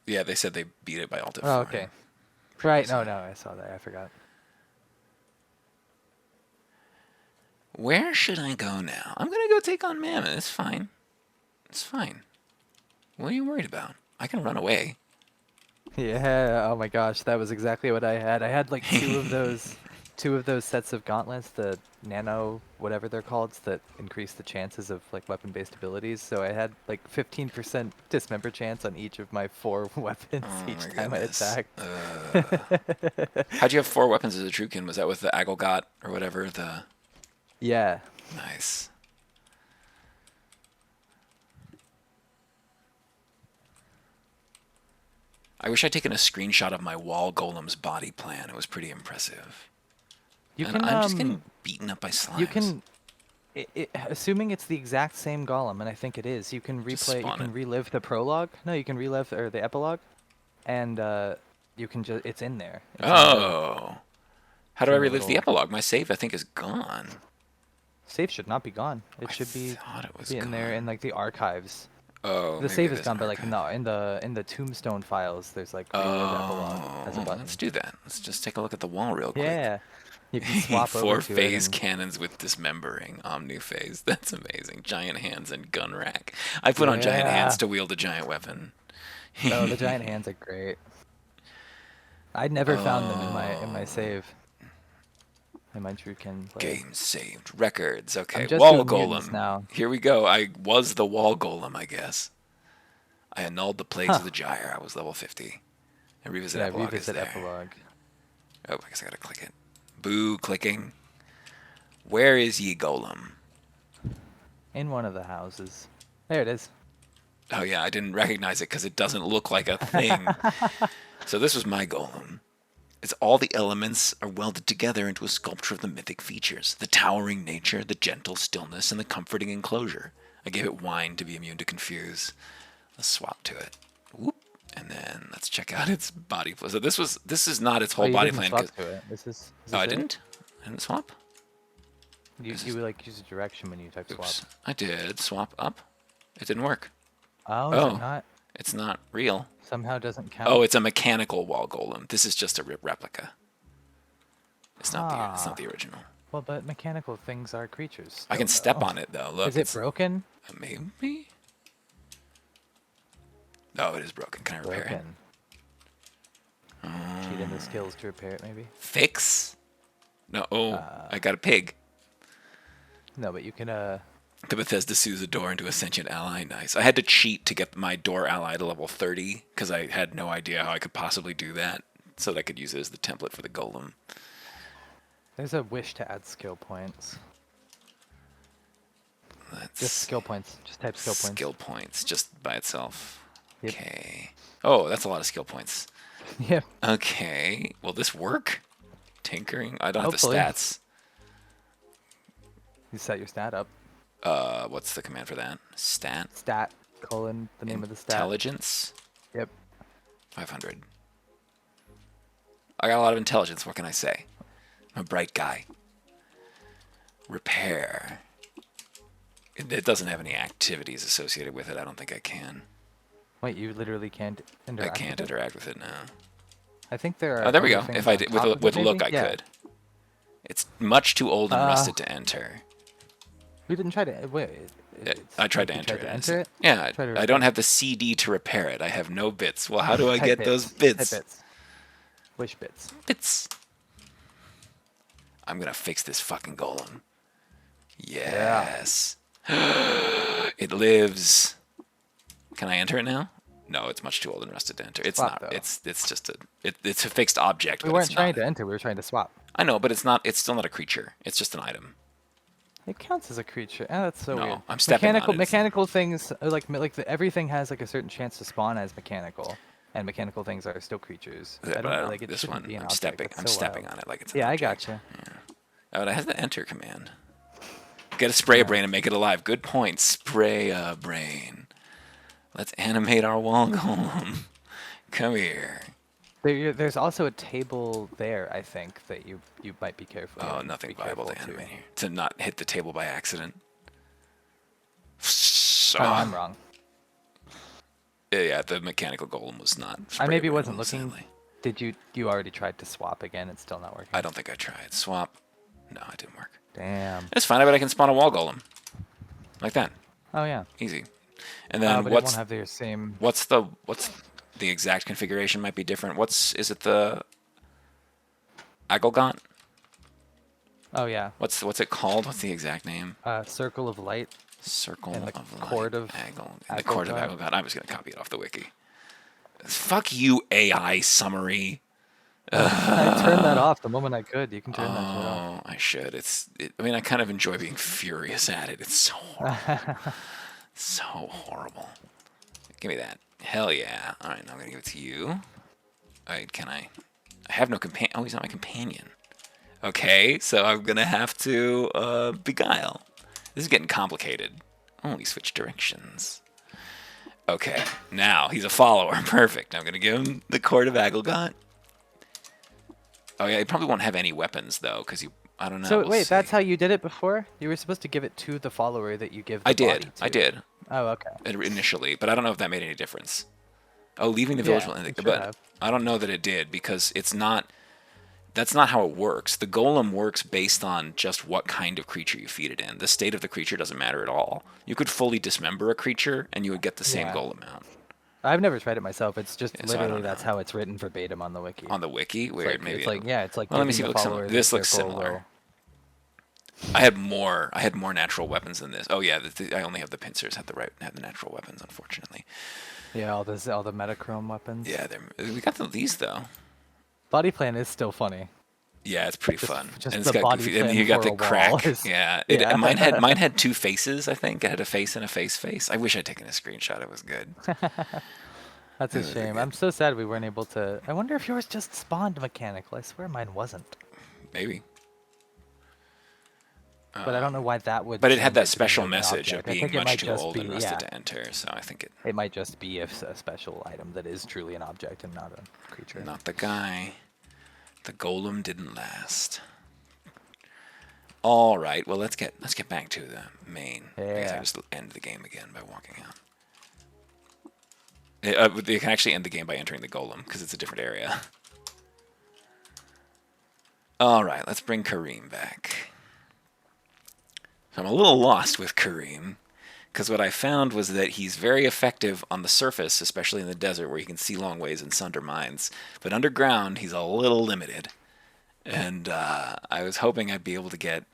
Yeah, they said they beat it by Alt F4. Oh, okay. Right. No, I saw that. I forgot. Where should I go now? I'm gonna go take on Mammon. It's fine. It's fine. What are you worried about? I can run away. Yeah. Oh my gosh, that was exactly what I had. I had like two of those sets of gauntlets, the nano whatever they're called, that increase the chances of like weapon-based abilities. So I had like 15% dismember chance on each of my 4 weapons Oh each my time goodness. I attacked. How'd you have 4 weapons as a Trukin? Was that with the Agilgot or whatever? The Yeah. nice. I wish I'd taken a screenshot of my wall golem's body plan. It was pretty impressive. You And can I'm just getting beaten up by slimes. you can assuming it's the exact same golem, and I think it is. You can Just replay. You spawn can it. relive the prologue. No, you can relive or the epilogue, and you can just. It's in there. It's in the Oh. How do I in the relive the little- epilogue? My save, I think, is gone. save should not be gone. It I should be thought it was in there gone. in like the archives. Oh, The maybe save it is an gone, but like archive. in the tombstone files, there's like relive epilogue as a Oh, button. let's do that. Let's just take a look at the wall real quick. Yeah, you can swap 4 over to phase it. And, cannons with dismembering omni-phase. That's amazing. Giant hands and gun rack. I put on giant hands Yeah. to wield a giant weapon. oh, the giant hands are great. I'd never found them in my Oh. save. Hey, my true can play. Game saved. Records. I'm Okay. just Wall doing mutants golem. now. Here we go. I was the wall golem, I guess. I annulled the plagues Huh. of the gyre. I was level 50. And revisit Yeah, epilogue is revisit there. epilogue. Oh, I guess I gotta click it. Boo, clicking. Where is ye golem? In one of the houses. There it is. Oh yeah, I didn't recognize it because it doesn't look like a thing. So this was my golem. It's all the elements are welded together into a sculpture of the mythic features. The towering nature, the gentle stillness, and the comforting enclosure. I gave it wine to be immune to confuse. Let's swap to it. Whoop. And then let's check out its body plan. So this is not its Oh, whole you body didn't plan. swap 'Cause- to it. Is this oh, I it? didn't? I didn't swap? You Is you this- like use a direction when you type swap. Oops. I did swap up. It didn't work. Oh, is Oh. it not? It's not real. Somehow doesn't count. Oh, it's a mechanical wall golem. This is just a replica. It's not the original. Well, but mechanical things are creatures. I can still, step though. on it though. Look, Is it it's broken? maybe. Oh, it is broken. Can I repair it? Broken. Cheat into skills to repair it, maybe. Fix? No. Oh, I got a pig. No, but you can. The Bethesda Sousa door into a sentient ally. Nice. I had to cheat to get my door ally to level 30 because I had no idea how I could possibly do that, so that I could use it as the template for the golem. There's a wish to add skill points. Let's Just skill points. Just type skill points. skill points just by itself. Yep. Okay. Oh, that's a lot of skill points. Yeah. Okay. Will this work? Tinkering? I don't Hopefully. have the stats. You set your stat up. What's the command for that? Stat? Stat colon the name of the stat. Intelligence? Yep. 500. I got a lot of intelligence. What can I say? I'm a bright guy. Repair. It doesn't have any activities associated with it. I don't think I can. Wait, you literally can't interact. I can't with it? interact with it now. I think there are. Oh, there we other go. things If I on did, top of with it, look, I maybe? Yeah. could. It's much too old and rusted to enter. We didn't try to. Wait. I tried to you enter tried to it. enter it? Yeah, Try to I don't have the CD to repair it. I have no bits. Well, how do I Type get those Type bits? bits. Wish bits. Bits. I'm gonna fix this fucking golem. Yes. It lives. Can I enter it now? No, it's much too old and rusted to enter. It's Swap, not. though. It's just it's a fixed object. We but weren't it's trying not. to enter. We were trying to swap. I know, but it's not. It's still not a creature. It's just an item. It counts as a creature. Ah, that's so No, weird. I'm stepping on mechanical, it. Mechanical things everything has like a certain chance to spawn as mechanical, and mechanical things are still creatures. But I don't like it. this shouldn't one, be an I'm object. stepping. That's I'm so stepping wild. on it like it's an Yeah, I object. gotcha. Oh, it has the enter command. Get a spray a brain and make it alive. Good point. Spray a brain. Let's animate our wall golem. Come here. There's also a table there, I think, that you might be careful. Oh, of. nothing Be viable to careful, too. animate here. To not hit the table by accident. Oh, I'm wrong. Yeah, the mechanical golem was not. I maybe sprayable, wasn't looking. sadly. Did you already tried to swap again? It's still not working. I don't think I tried. Swap. No, it didn't work. Damn. It's fine. I bet I can spawn a wall golem. Like that. Oh yeah. Easy. And then But it what's won't have the same. what's the exact configuration might be different. Is it the Agglegot? Oh yeah. What's it called? What's the exact name? Circle of light. Circle And the of light. chord of The chord of Agglegot. Agglegot. I'm just gonna copy it off the wiki. Fuck you, AI summary. I turned that off the moment I could. You can turn that shit off. Oh, I should. I mean, I kind of enjoy being furious at it. It's so horrible. So horrible. Give me that. Hell yeah. All right, now I'm gonna give it to you. All right, can I? I have no companion. Oh, he's not my companion. Okay, so I'm gonna have to beguile. This is getting complicated. Only switch directions. Okay, now he's a follower. Perfect. I'm gonna give him the Court of Agglegot. Oh yeah, he probably won't have any weapons though, because I don't know. So we'll wait, see. that's how you did it before? You were supposed to give it to the follower that you give the I body did. to. I did Oh, okay. initially, but I don't know if that made any difference. Oh, leaving the village, Yeah, it should but have. I don't know that it did because it's not. That's not how it works. The golem works based on just what kind of creature you feed it in. The state of the creature doesn't matter at all. You could fully dismember a creature and you would get the same Yeah. golem out. I've never tried it myself. It's just Yeah, so I don't literally that's know. how it's written verbatim on the wiki. On the wiki, it's weird. like, maybe it's like yeah, it's like well, let me giving see if the it looks follower similar. the This looks circle similar. will- I had more. I had more natural weapons than this. Oh yeah, I only have the pincers. Had the natural weapons, unfortunately. Yeah, all the Metachrome weapons. Yeah, we got these though. Body plan is still funny. Yeah, it's pretty fun, and Just it's the got body goofy. And plan you got for the a wall crack. is Yeah, yeah. mine had two faces. I think it had a face and a face. I wish I'd taken a screenshot. It was good. That's It a was shame. good. I'm so sad we weren't able to. I wonder if yours just spawned mechanical. I swear mine wasn't. Maybe, But I don't know why that would but it had change that it to being special like an message of object. I being think it much might too just old be and rusted yeah. to enter. So I think It might just be a special item that is truly an object and not a creature. not the guy. The golem didn't last. All right. Well, let's get back to the main. I guess I Yeah. just end the game again by walking out. You can actually end the game by entering the golem because it's a different area. All right. Let's bring Kareem back. So I'm a little lost with Kareem because what I found was that he's very effective on the surface, especially in the desert where he can see long ways and sunder mines. But underground, he's a little limited. And I was hoping I'd be able to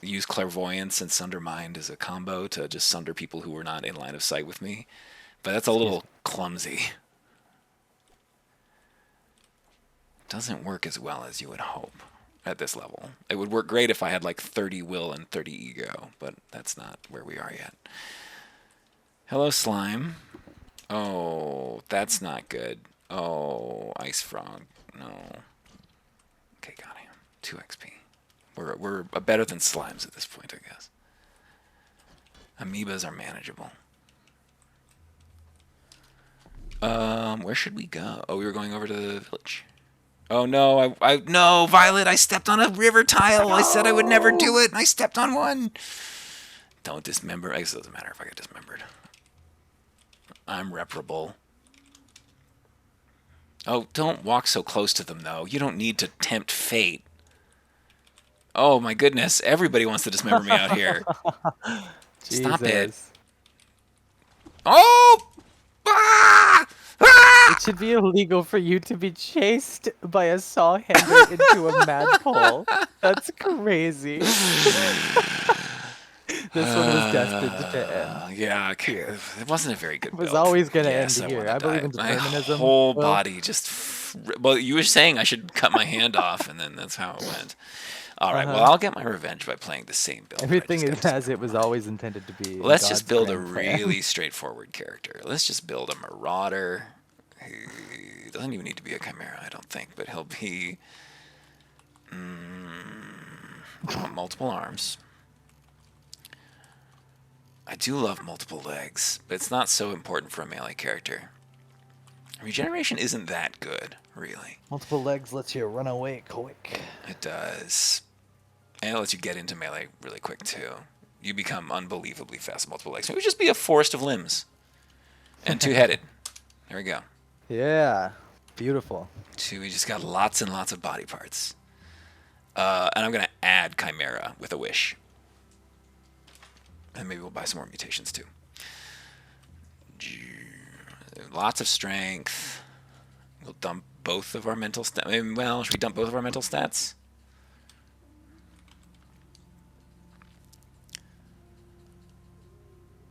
use clairvoyance and sunder mind as a combo to just sunder people who were not in line of sight with me. But that's a Excuse little clumsy. Doesn't work as well as you would hope at this level. It would work great if I had like 30 will and 30 ego, but that's not where we are yet. Hello, slime. Oh, that's not good. Oh, ice frog. No. Okay, got him. 2 XP. We're better than slimes at this point, I guess. Amoebas are manageable. Where should we go? Oh, we were going over to the village. Oh no, no, Violet, I stepped on a river tile. I said I would never do it, and I stepped on one. Don't dismember. I guess it doesn't matter if I get dismembered. I'm reparable. Oh, don't walk so close to them, though. You don't need to tempt fate. Oh my goodness, everybody wants to dismember me out here. Stop it. Jesus. Oh! Ah! Ah! It should be illegal for you to be chased by a sawhander into a madpole. That's crazy. This one was destined to end. Yeah, Here. it wasn't a very good It build. was always going to Yes, end I here. want to I believe die. in My determinism. whole Well, body just... Well, you were saying I should cut my hand off, and then that's how it went. All right, well, I'll get my revenge by playing the same build. everything is as it was always intended to be. Let's just build a really straightforward character. Let's just build a marauder. He doesn't even need to be a chimera, I don't think, but he'll be... multiple arms. I do love multiple legs, but it's not so important for a melee character. Regeneration isn't that good, really. Multiple legs lets you run away quick. It does. And it lets you get into melee really quick, too. You become unbelievably fast with multiple legs. It would just be a forest of limbs. And 2-headed. There we go. Yeah. Beautiful. We just got lots and lots of body parts. And I'm going to add Chimera with a wish. And maybe we'll buy some more mutations, too. Lots of strength. We'll dump both of our mental stats. Well, should we dump both of our mental stats?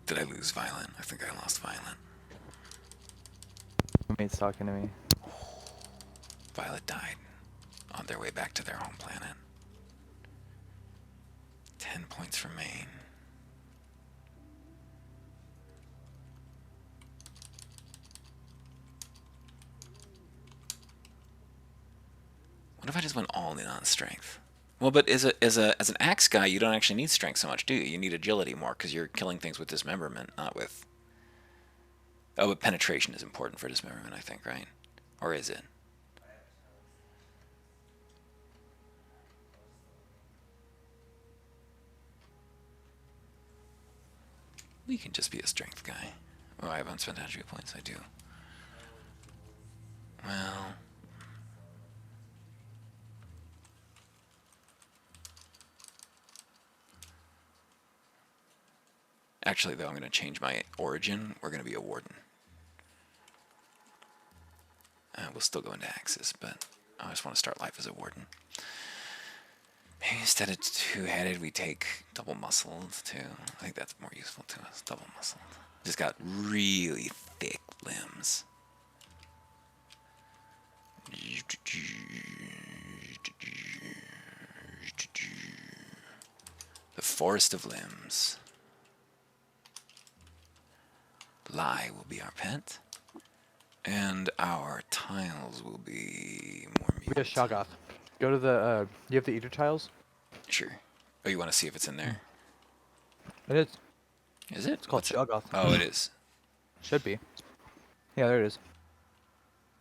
Did I lose Violent? I think I lost Violent. Roommate's talking to me. Violet died on their way back to their home planet. 10 points remain. What if I just went all in on strength? Well, but as an axe guy, you don't actually need strength so much, do you? You need agility more because you're killing things with dismemberment, not with... Oh, but penetration is important for dismemberment, I think, right? Or is it? We can just be a strength guy. Oh, I have unspent attribute points. I do. Well... Actually, though, I'm going to change my origin. We're going to be a warden. We'll still go into axes, but I just want to start life as a warden. Maybe instead of two-headed, we take double-muscled too. I think that's more useful to us. Double-muscled. Just got really thick limbs. The forest of limbs. Lie will be our pet, and our tiles will be more We have mutant. Shoggoth. Go to the. You have the Eater tiles? Sure. Oh, you want to see if it's in there? It is. Is it? It's called What's it? Shoggoth. Oh, it is. Should be. Yeah, there it is.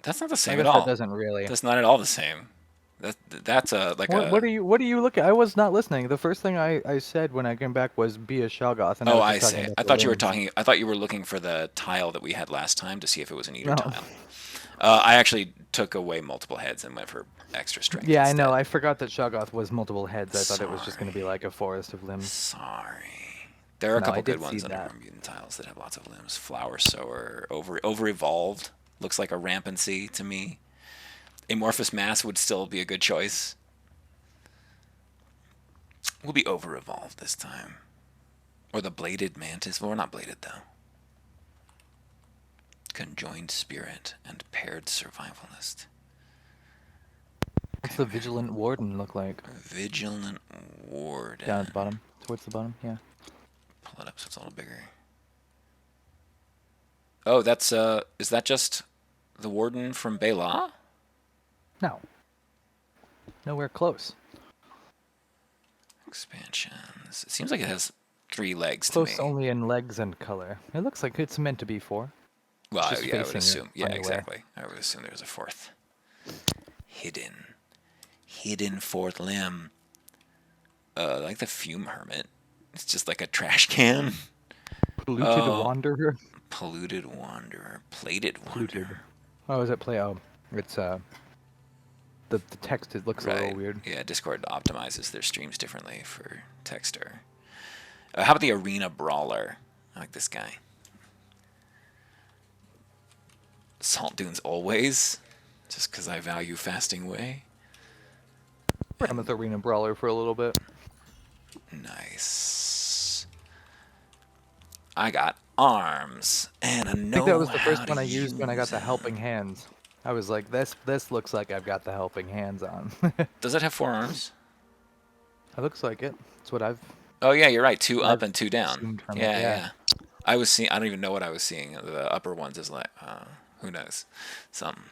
That's not the I same at guess that all. doesn't really. That's not at all the same. That's a like What a. are you looking? I was not listening. The first thing I said when I came back was be a Shoggoth, and I Oh, was I just talking see. about I the thought you were limbs. talking. I thought you were looking for the tile that we had last time to see if it was an eater No. tile. I actually took away multiple heads and went for extra strength. Yeah, I instead. know. I forgot that Shoggoth was multiple heads. I thought it was just going to be Sorry. like a forest of limbs. Sorry. There are a No, I couple good did see ones under that. more mutant tiles that have lots of limbs. Flower sower, over evolved. Looks like a rampancy to me. Amorphous mass would still be a good choice. We'll be over evolved this time. Or the bladed mantis. Well, we're not bladed though. Conjoined spirit and paired survivalist. What's the Vigilant Warden look like? Vigilant warden. Down at the bottom. Towards the bottom, yeah. Pull it up so it's a little bigger. Oh, that's is that just the warden from Bela? No. Nowhere close. Expansions. It seems like it has 3 legs to Close me. only in legs and color. It looks like it's meant to be 4. Well, just yeah, I would facing it assume. Yeah, funny way. exactly. I would assume there's a 4th. Hidden 4th limb. Like the fume hermit. It's just like a trash can. Polluted Wanderer. Polluted wanderer. Plated Polluted. wanderer. Oh, is it play? Oh, it's the text. It looks a little weird. Yeah, Discord optimizes their streams differently for texter. How about the arena brawler? I like this guy. Salt dunes always, just because I value fasting way. I'm with Arena Brawler for a little bit. Nice. I got arms and a I think that was the first how one to I used when I got use the them. helping hands. I was like, this looks like I've got the helping hands on. Does it have 4 arms? It looks like it. That's what I've. Oh yeah, you're right. 2 up I've and 2 down. assumed from it, Yeah, yeah. yeah. I was seeing. I don't even know what I was seeing. The upper ones is like, who knows, something.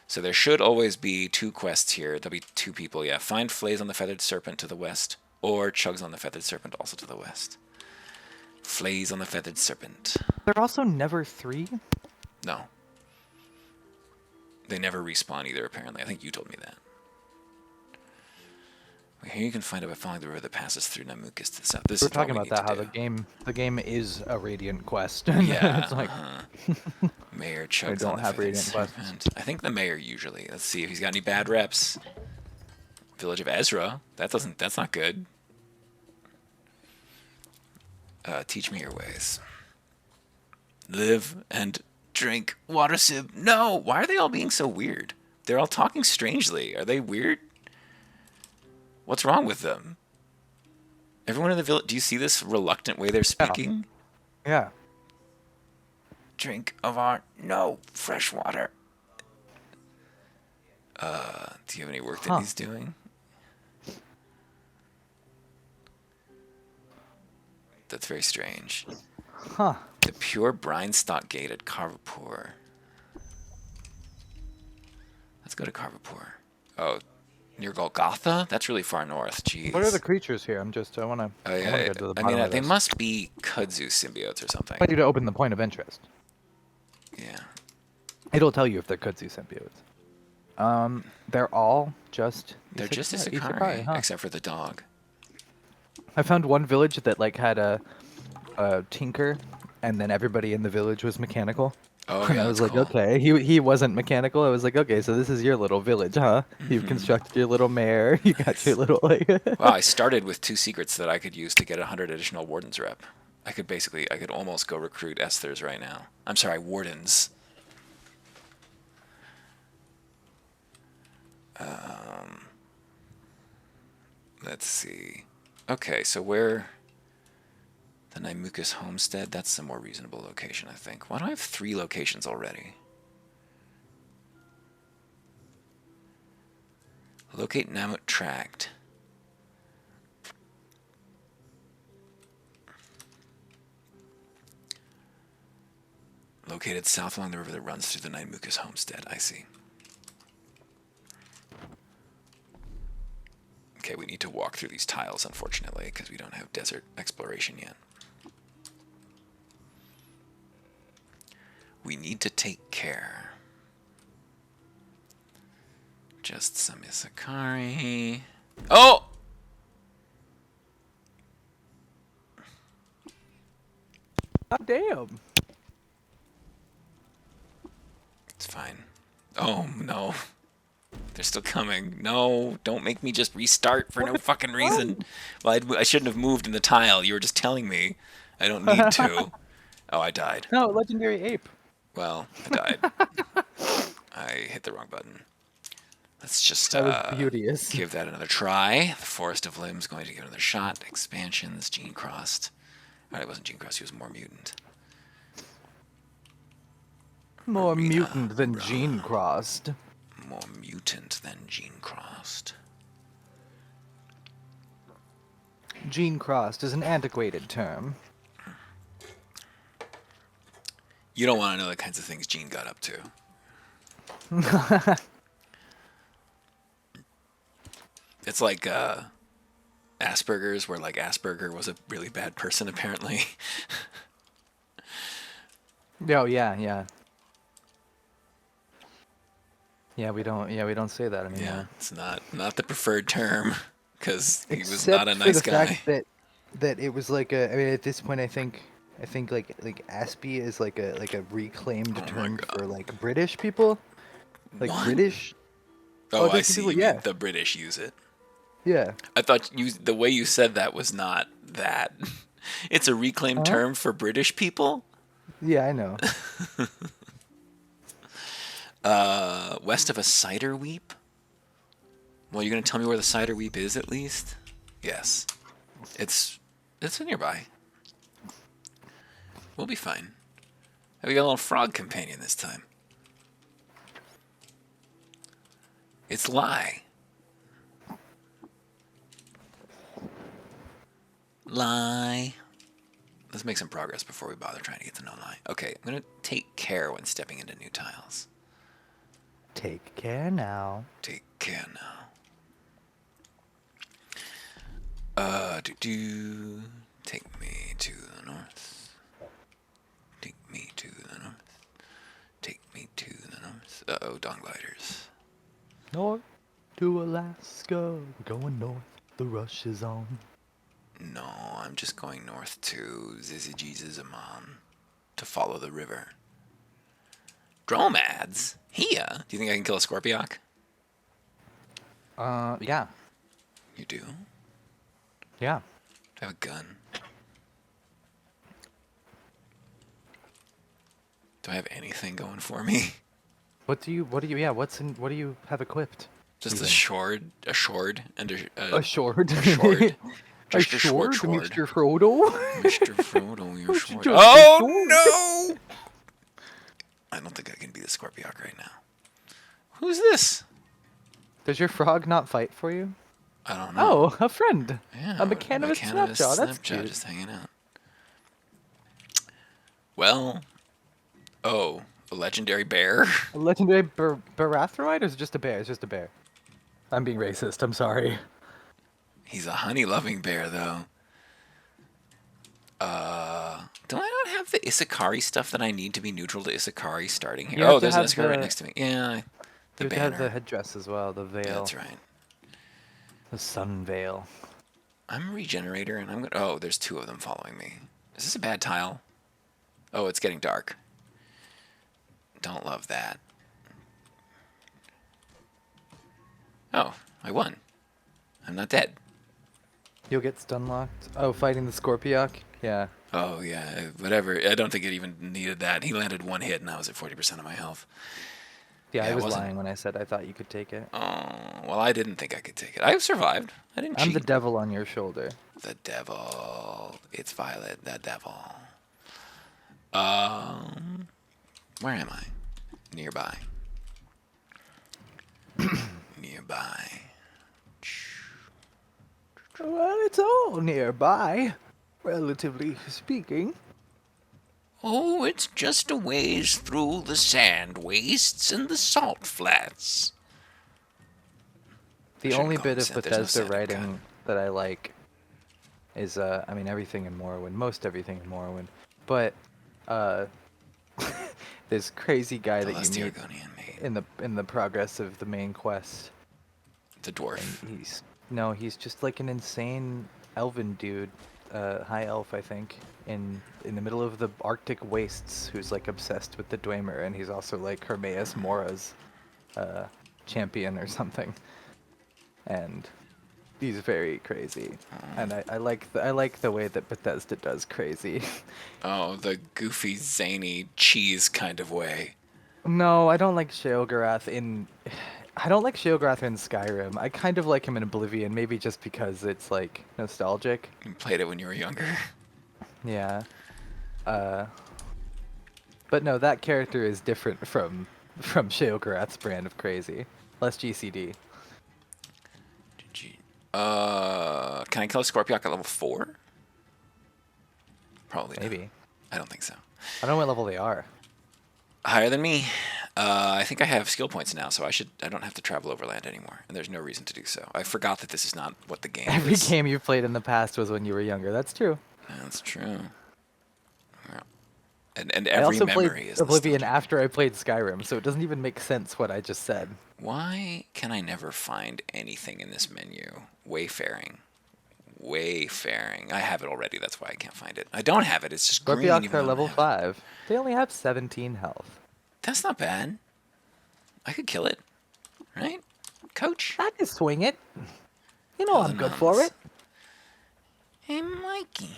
So there should always be 2 quests here. There'll be 2 people. Yeah, find Flays on the Feathered Serpent to the west, or Chugs on the Feathered Serpent also to the west. Flays on the Feathered Serpent. They're also never 3. No. They never respawn either, apparently. I think you told me that. Here you can find it by following the road that passes through Namukus to the south. This We're is talking what we about that. need How to the game is a Radiant quest. Yeah. It's like Mayor I Chugs don't on the have Feathered Radiant quests. Serpent. I think the mayor usually. Let's see if he's got any bad reps. Village of Ezra. That's not good. Teach me your ways. Live and drink water sip. No! Why are they all being so weird? They're all talking strangely. Are they weird? What's wrong with them? Everyone in the village, do you see this reluctant way they're speaking? Yeah. Drink of our fresh water. Do you have any work that he's doing? That's very strange. Huh. The pure brine stock gate at Karvapur. Let's go to Karvapur. Oh, near Golgotha? That's really far north. Jeez. What are the creatures here? I want to. Oh, I want to yeah, get to the I bottom mean, of they this. must be kudzu symbiotes or something. I want you to open the point of interest. Yeah. It'll tell you if they're kudzu symbiotes. They're all just. They're just isekai, huh? except for the dog. I found one village that like had a tinker, and then everybody in the village was mechanical. Oh, And yeah, I was that's like, cool. okay, he wasn't mechanical. I was like, okay, so this is your little village, huh? You've constructed your little mayor. You got your little like. Wow, I started with 2 secrets that I could use to get 100 additional wardens rep. I could almost go recruit Esthers right now. I'm sorry, wardens. Let's see. Okay, so where... The Naimukas Homestead, that's a more reasonable location, I think. Why do I have 3 locations already? Locate Namut Tract. Located south along the river that runs through the Naimukas Homestead. I see. Okay, we need to walk through these tiles, unfortunately, because we don't have desert exploration yet. We need to take care. Just some Isakari. Oh! God damn. It's fine. Oh, no. They're still coming. No, don't make me just restart for no fucking reason. Well, I shouldn't have moved in the tile. You were just telling me I don't need to. Oh, I died. No, legendary ape. Well, I died. I hit the wrong button. Let's just That was beauteous. give that another try. The Forest of Limbs going to give it another shot. Expansions, Gene Crossed. Alright, it wasn't Gene Crossed, he was more mutant. More Arena mutant than Run. gene crossed. More mutant than Gene Crossed. Gene crossed is an antiquated term. You don't want to know the kinds of things Gene got up to. It's like Asperger's, where like Asperger was a really bad person apparently. Oh yeah. Yeah, we don't say that anymore. Yeah, it's not the preferred term because he was Except not a for nice the guy. fact that it was like a. I mean, at this point, I think like Aspie is like a reclaimed Oh my term God. for like British people, like What? British. Oh, I there's see. people- You yeah. mean the British use it. Yeah. I thought the way you said that was not that. It's a reclaimed Huh? term for British people. Yeah, I know. West of a cider weep. Well, you're gonna tell me where the cider weep is at least? Yes, it's nearby. We'll be fine. We got a little frog companion this time. It's Lie. Lie. Let's make some progress before we bother trying to get to know Lie. Okay, I'm gonna take care when stepping into new tiles. Take care now. Take care now. Take me to the north. Take me to the north. Take me to the north. Uh-oh, Dawn Gliders. North to Alaska, we're going north. The rush is on. No, I'm just going north to Zizijizizaman to follow the river. Dromads? Here? Do you think I can kill a Scorpioc? Yeah. You do? Yeah. I have a gun. Do I have anything going for me? What do you what do you have equipped? Just Even. a shord, and A short. a short. A Just a short, sword. Mr. Frodo. Mr. Frodo, your Just sword. a Oh no! I don't think I can be the Scorpioc right now. Who's this? Does your frog not fight for you? I don't know. Oh, a friend. Yeah, A mechanist Snapjaw. That's cute. Just hanging out. Well, oh, a legendary bear. A legendary Barathroid, or is it just a bear? It's just a bear. I'm being racist. I'm sorry. He's a honey-loving bear, though. Do I not have the Isakari stuff that I need to be neutral to Isakari starting here? You have Oh, to there's an have Isakari right the- next to me. Yeah, the You banner. have the headdress as well, the veil. Yeah, that's right. The sun veil. I'm a regenerator, and I'm gonna. Oh, there's 2 of them following me. Is this a bad tile? Oh, it's getting dark. Don't love that. Oh, I won. I'm not dead. You'll get stun locked. Oh, fighting the Scorpioc? Yeah. Oh, yeah, whatever. I don't think it even needed that. He landed 1 hit, and I was at 40% of my health. Yeah, Yeah, I it was wasn't- lying when I said I thought you could take it. Oh, Well, I didn't think I could take it. I survived. I didn't I'm cheat. the devil on your shoulder. The devil. It's Violet, the devil. Where am I? Nearby. Nearby. Well, it's all nearby, relatively speaking. Oh, it's just a ways through the sand wastes and the salt flats. The Shouldn't only call bit them of sand. There's no Bethesda sand in writing that I like is, I mean, everything in Morrowind, most everything in Morrowind, but, this crazy guy The that you last meet Argonian maid. in the progress of the main quest, The dwarf. and he's just like an insane elven dude, high elf, I think, in the middle of the Arctic wastes, who's like obsessed with the Dwemer, and he's also like Hermaeus Mora's, champion or something, and he's very crazy, and I like the way that Bethesda does crazy. Oh, the goofy, zany, cheese kind of way. No, I don't like Sheogorath in. I don't like Sheogorath in Skyrim. I kind of like him in Oblivion, maybe just because it's like nostalgic. You played it when you were younger. Yeah. Uh. But no, that character is different from Sheogorath's brand of crazy. Less GCD. Can I kill a Scorpiok at level 4? Probably not. Maybe. I don't think so. I don't know what level they are. Higher than me. I think I have skill points now, so I don't have to travel overland anymore, and there's no reason to do so. I forgot that this is not what the game Every is. game you've played in the past was when you were younger. That's true. That's true. Yeah. And I every also memory played is Oblivion nostalgic. after I played Skyrim, so it doesn't even make sense what I just said. Why can I never find anything in this menu? Wayfaring. Wayfaring. I have it already, that's why I can't find it. I don't have it, it's just green. Scorpiox Even are though I level have it. 5. They only have 17 health. That's not bad. I could kill it. Right? Coach? I can swing it. You know I'm good for it. Hey, Mikey.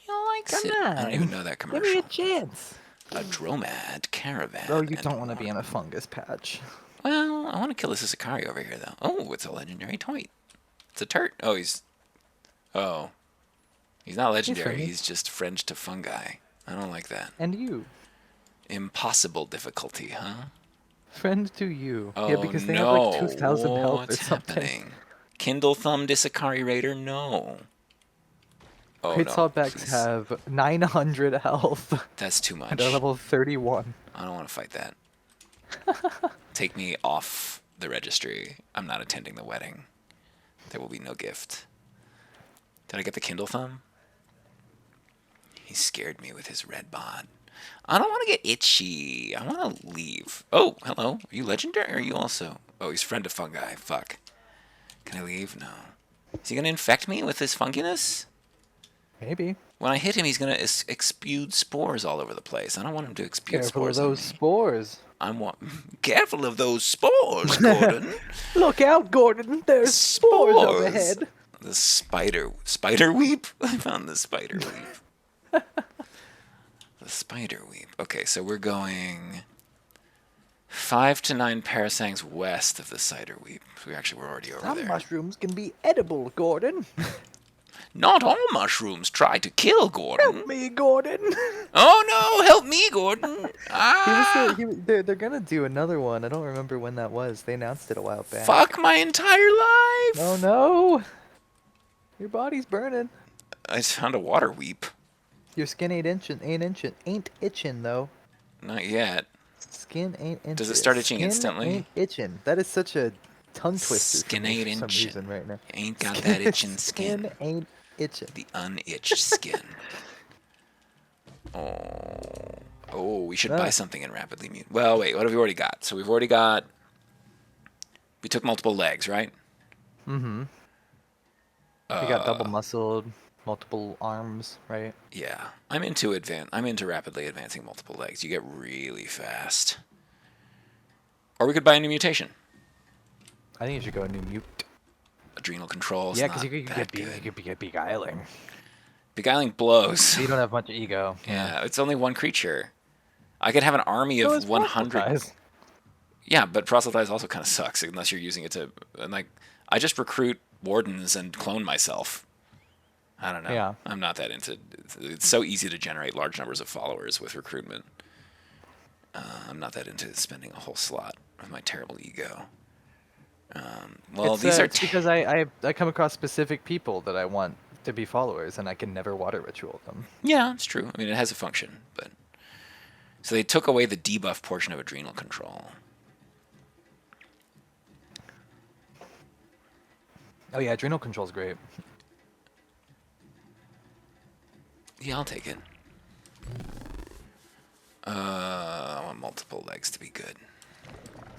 You like Come it? I don't on. even know that Give me commercial. a chance. A dromad caravan. Oh, you and don't want to be more. in a fungus patch. Well, I want to kill this Isakari over here, though. Oh, it's a legendary toy. It's a turt. Oh, he's not legendary. friendly. He's just French to fungi. I don't like that. And you. Impossible difficulty, huh? Friend to you. Oh, Yeah, because they no. have like 2,000 health or What's something. happening? Kindle thumbed Isakari Raider? No. Oh, Great no. Saltbacks Please. have 900 health. That's too much. And are level 31. I don't want to fight that. Take me off the registry. I'm not attending the wedding. There will be no gift. Did I get the Kindle thumb? He scared me with his red bod. I don't want to get itchy. I want to leave. Oh, hello. Are you legendary? Or are you also? Oh, he's friend of fungi. Fuck. Can I leave? No. Is he going to infect me with his funkiness? Maybe. When I hit him, he's going to exude spores all over the place. I don't want him to exude Careful of spores on those me. spores. Careful of those spores, Gordon. Look out, Gordon. There's spores overhead. The spider weep? I found the spider weep. The spider weep. Okay, so we're going 5 to 9 parasangs west of the cider weep. We actually were already over Some there. mushrooms can be edible, Gordon. Not all mushrooms try to kill Gordon. Help me, Gordon. Oh no, help me, Gordon. Ah! They're gonna do another one. I don't remember when that was. They announced it a while back. Fuck my entire life! Oh no! Your body's burning. I just found a water weep. Your skin ain't itching though. Not yet. Skin ain't itching. Does it start itching Skin instantly? Ain't itching. That is such a tongue twister Skin for me ain't for some itching. reason right now. Ain't got that itching Skin skin. ain't itching. The unitched skin. Oh, we should buy something and rapidly mute. Well, wait, what have we already got? So we've already got. We took multiple legs, right? Mm-hmm. You got double muscled, multiple arms, right? Yeah, I'm into rapidly advancing multiple legs. You get really fast. Or we could buy a new mutation. I think you should go a new mute. Adrenal controls. Yeah, because because you could be beguiling. Beguiling blows. You don't have much ego. Yeah, it's only one creature. I could have an army So of it's 100. multiplies. Yeah, but proselytize also kind of sucks unless you're using it to, and like, I just recruit wardens and clone myself. I don't know. Yeah. I'm not that into. It's so easy to generate large numbers of followers with recruitment. I'm not that into spending a whole slot with my terrible ego. Well, these are. It's because I come across specific people that I want to be followers, and I can never water ritual them. Yeah, it's true. I mean, it has a function, but so they took away the debuff portion of adrenal control. Oh yeah, adrenal control's great. Yeah, I'll take it. I want multiple legs to be good.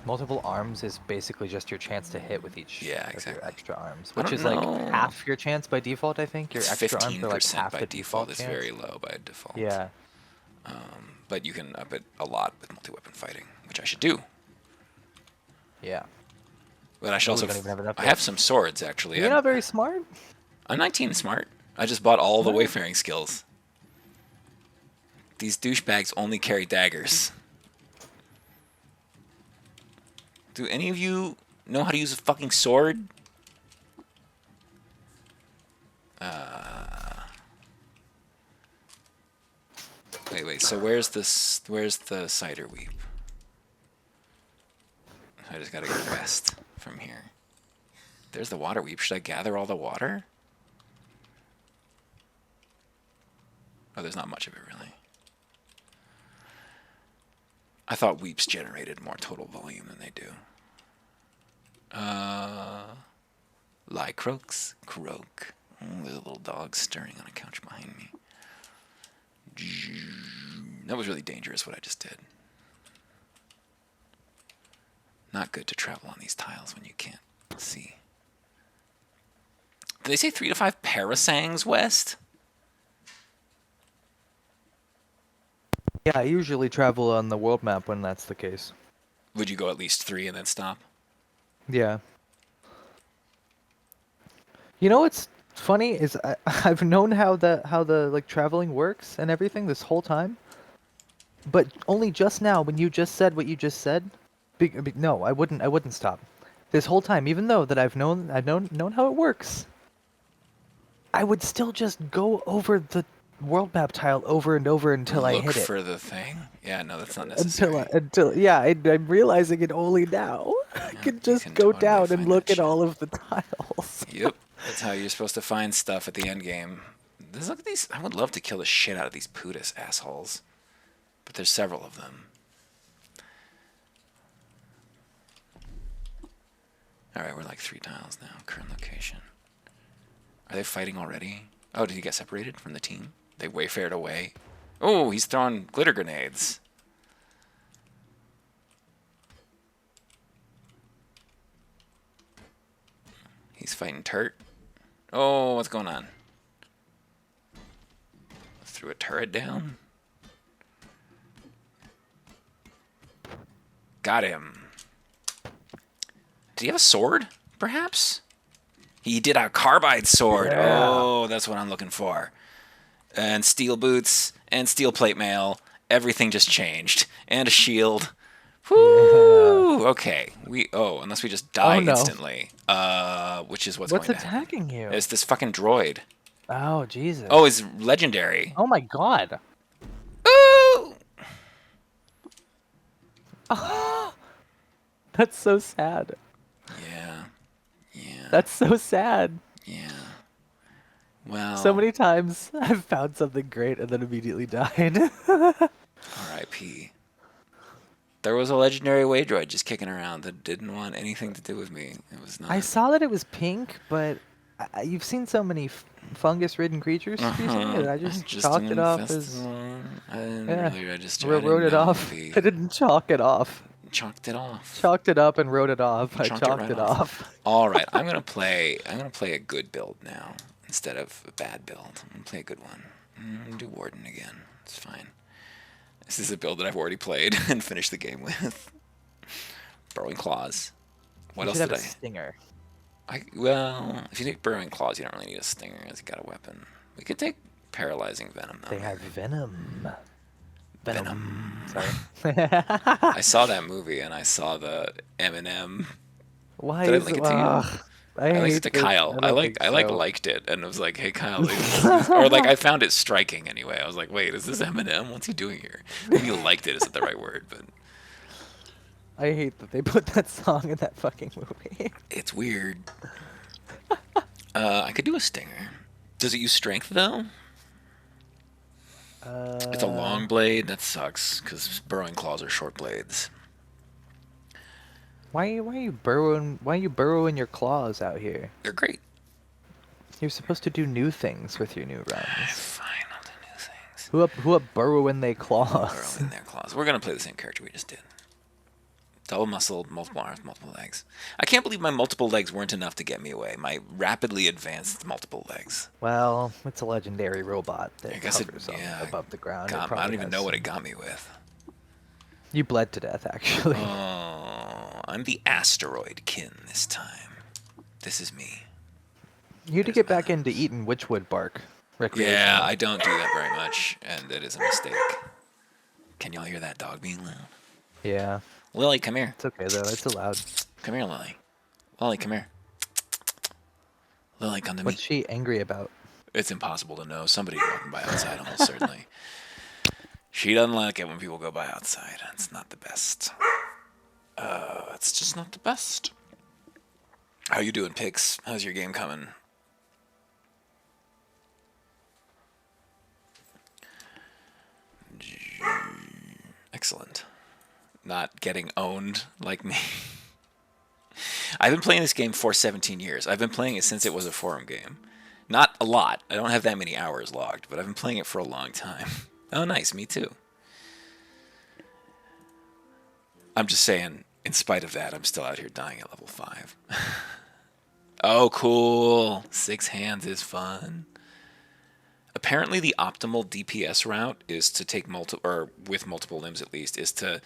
Multiple arms is basically just your chance to hit with each Yeah, of exactly. your extra arms, I which don't is like know. half your chance by default. I think your It's extra arms are like 15% half by the default. default It's chance. very low by default. Yeah. But you can up it a lot with multi-weapon fighting, which I should do. Yeah. But I should We also. don't even have enough I yet. have some swords actually. You're not very smart. I'm 19 smart. I just bought all the What? wayfaring skills. These douchebags only carry daggers. Do any of you know how to use a fucking sword? Wait. So where's this? Where's the cider weep? I just gotta go west from here. There's the water weep. Should I gather all the water? Oh, there's not much of it really. I thought weeps generated more total volume than they do. Lie croaks, croak. Oh, there's a little dog stirring on a couch behind me. That was really dangerous what I just did. Not good to travel on these tiles when you can't see. Did they say 3 to 5 parasangs west? Yeah, I usually travel on the world map when that's the case. Would you go at least 3 and then stop? Yeah. You know what's funny is I've known how the like traveling works and everything this whole time, but only just now when you just said what you just said. No, I wouldn't stop. This whole time, even though that I've known how it works, I would still just go over the world map tile over and over until I Look hit it. for the thing? Yeah, no, that's not necessary. I'm realizing it only now. I Yeah, can you just can go totally down and find look that at shit. all of the tiles. Yep, that's how you're supposed to find stuff at the end game. Look at these. I would love to kill the shit out of these Putis assholes, but there's several of them. All right, we're like 3 tiles now. Current location. Are they fighting already? Oh, did he get separated from the team? They wayfared away. Oh, he's throwing glitter grenades. He's fighting Turt. Oh, what's going on? Threw a turret down. Got him. Did he have a sword, perhaps? He did a carbide sword. Yeah. Oh, that's what I'm looking for. And steel boots and steel plate mail. Everything just changed. And a shield. Whoo! Yeah. Okay. Unless we just die no. instantly. Which is what's What's going to happen. attacking you? It's this fucking droid. Oh, Jesus. Oh, it's legendary. Oh my God. Ooh! That's so sad. Yeah. Yeah. That's so sad. Yeah. Well. So many times I've found something great and then immediately died. R.I.P. There was a legendary Waydroid just kicking around that didn't want anything to do with me. It was not. I saw that it was pink, but you've seen so many fungus-ridden creatures recently that I just chalked it off as... I didn't Yeah. really register. Wrote it off. I didn't chalk it off. Chalked it off. Chalked it up and wrote it off. I Chalked chalked right it off. off. All right, I'm gonna play a good build now instead of a bad build. I'm gonna play a good one. I'm gonna do Warden again. It's fine. This is a build that I've already played and finished the game with. Burrowing Claws. What You else should did have a stinger. Well, if you take Burrowing Claws, you don't really need a stinger. It's got a weapon. We could take Paralyzing Venom though. They have venom. Venom. Sorry. I saw that movie and I saw the Eminem. Why Did I is link it? it to you? Ugh, I I linked it hate to this. Kyle. I don't think I like so. liked it and was like, hey Kyle, like, this or like I found it striking anyway. I was like, wait, is this Eminem? What's he doing here? Maybe liked it isn't the right word, but I hate that they put that song in that fucking movie. it's weird. I could do a stinger. Does it use strength though? It's a Uh, long blade. That sucks because burrowing claws are short blades. why are you burrowing your claws out here? They're great. You're supposed to do new things with your new runs. Fine, I'll do new things. Who up burrowing their Burrow claws? in their claws. We're gonna play the same character we just did. Double muscled, multiple arms, multiple legs. I can't believe my multiple legs weren't enough to get me away. My rapidly advanced multiple legs. Well, it's a legendary robot I that guess it, hovers yeah, above the ground. It I probably don't even has know what some- it got me with. You bled to death, actually. Oh, I'm the asteroid kin this time. This is me. You need to get back into eating witchwood bark. Yeah, Recreationally. I don't do that very much, and it is a mistake. Can y'all hear that dog being loud? Yeah, Lily, come here. it's okay though. It's allowed. Come here, Lily. Lily, come here. Lily, come to me. What's she angry about? It's impossible to know. Somebody walking by outside, almost certainly. She doesn't like it when people go by outside. It's not the best. It's just not the best. How you doing, Pix? How's your game coming? Excellent. Not getting owned like me. I've been playing this game for 17 years. I've been playing it since it was a forum game. Not a lot. I don't have that many hours logged, but I've been playing it for a long time. Oh, nice. Me too. I'm just saying, in spite of that, I'm still out here dying at level 5. Oh, cool. 6 hands is fun. Apparently, the optimal DPS route is to take or with multiple limbs at least, is to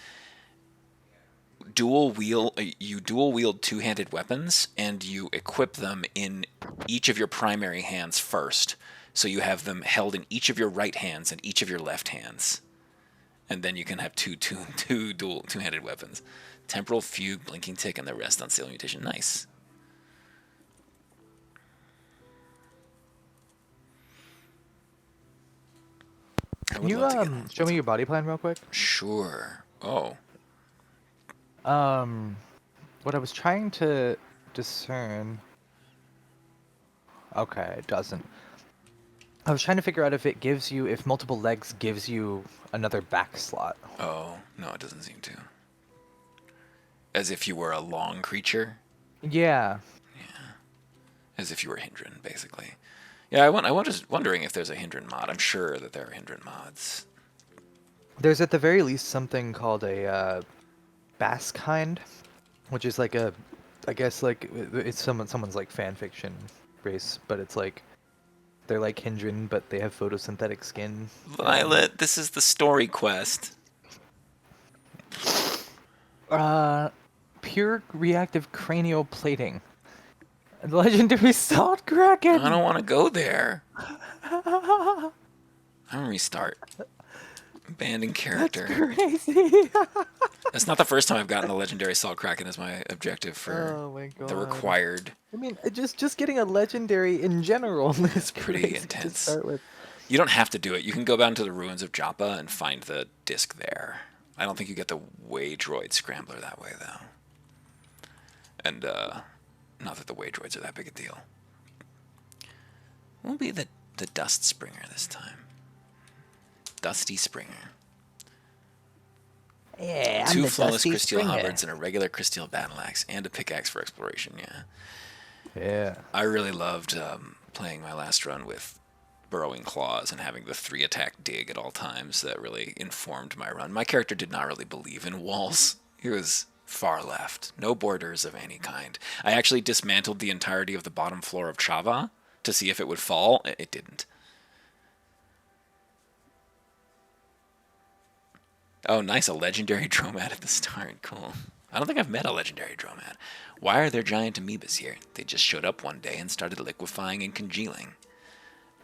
dual wield. You dual wield two-handed weapons, and you equip them in each of your primary hands first. So you have them held in each of your right hands and each of your left hands, and then you can have two two-handed weapons. Temporal Fugue, Blinking Tick, and the rest on Seal Mutation. Nice. I Can would you love to get show me your body plan real quick? Sure. Oh. What I was trying to discern. Okay, it doesn't. I was trying to figure out if it gives you, if multiple legs gives you another back slot. Oh, no, it doesn't seem to. As if you were a long creature? Yeah. As if you were Hindran, basically. Yeah, I was wondering if there's a Hindran mod. I'm sure that there are Hindran mods. There's at the very least something called a Baskind, which is like a, I guess like it's someone's like fan fiction race, but it's like they're like Hindran, but they have photosynthetic skin. Violet, this is the story quest. Pure reactive cranial plating. Legendary salt kraken. I don't want to go there. I'm gonna restart. Abandon character. Crazy. That's not the first time I've gotten the legendary Salt Kraken as my objective for Oh my god. the required. I mean, just getting a legendary in general is pretty crazy intense. to start with. You don't have to do it. You can go down to the ruins of Joppa and find the disc there. I don't think you get the Way Droid Scrambler that way, though. And, not that the Way Droids are that big a deal. Won't be the Dust Springer this time. Dusty Springer. Yeah, I'm 2 the flawless Dusty Crysteel Springer. halberds and a regular Crysteel battle axe and a pickaxe for exploration, yeah. Yeah. I really loved playing my last run with Burrowing Claws and having the 3-attack dig at all times. That really informed my run. My character did not really believe in walls. He was far left. No borders of any kind. I actually dismantled the entirety of the bottom floor of Chava to see if it would fall. It didn't. Oh, nice. A legendary Dromad at the start. Cool. I don't think I've met a legendary Dromad. Why are there giant amoebas here? They just showed up one day and started liquefying and congealing.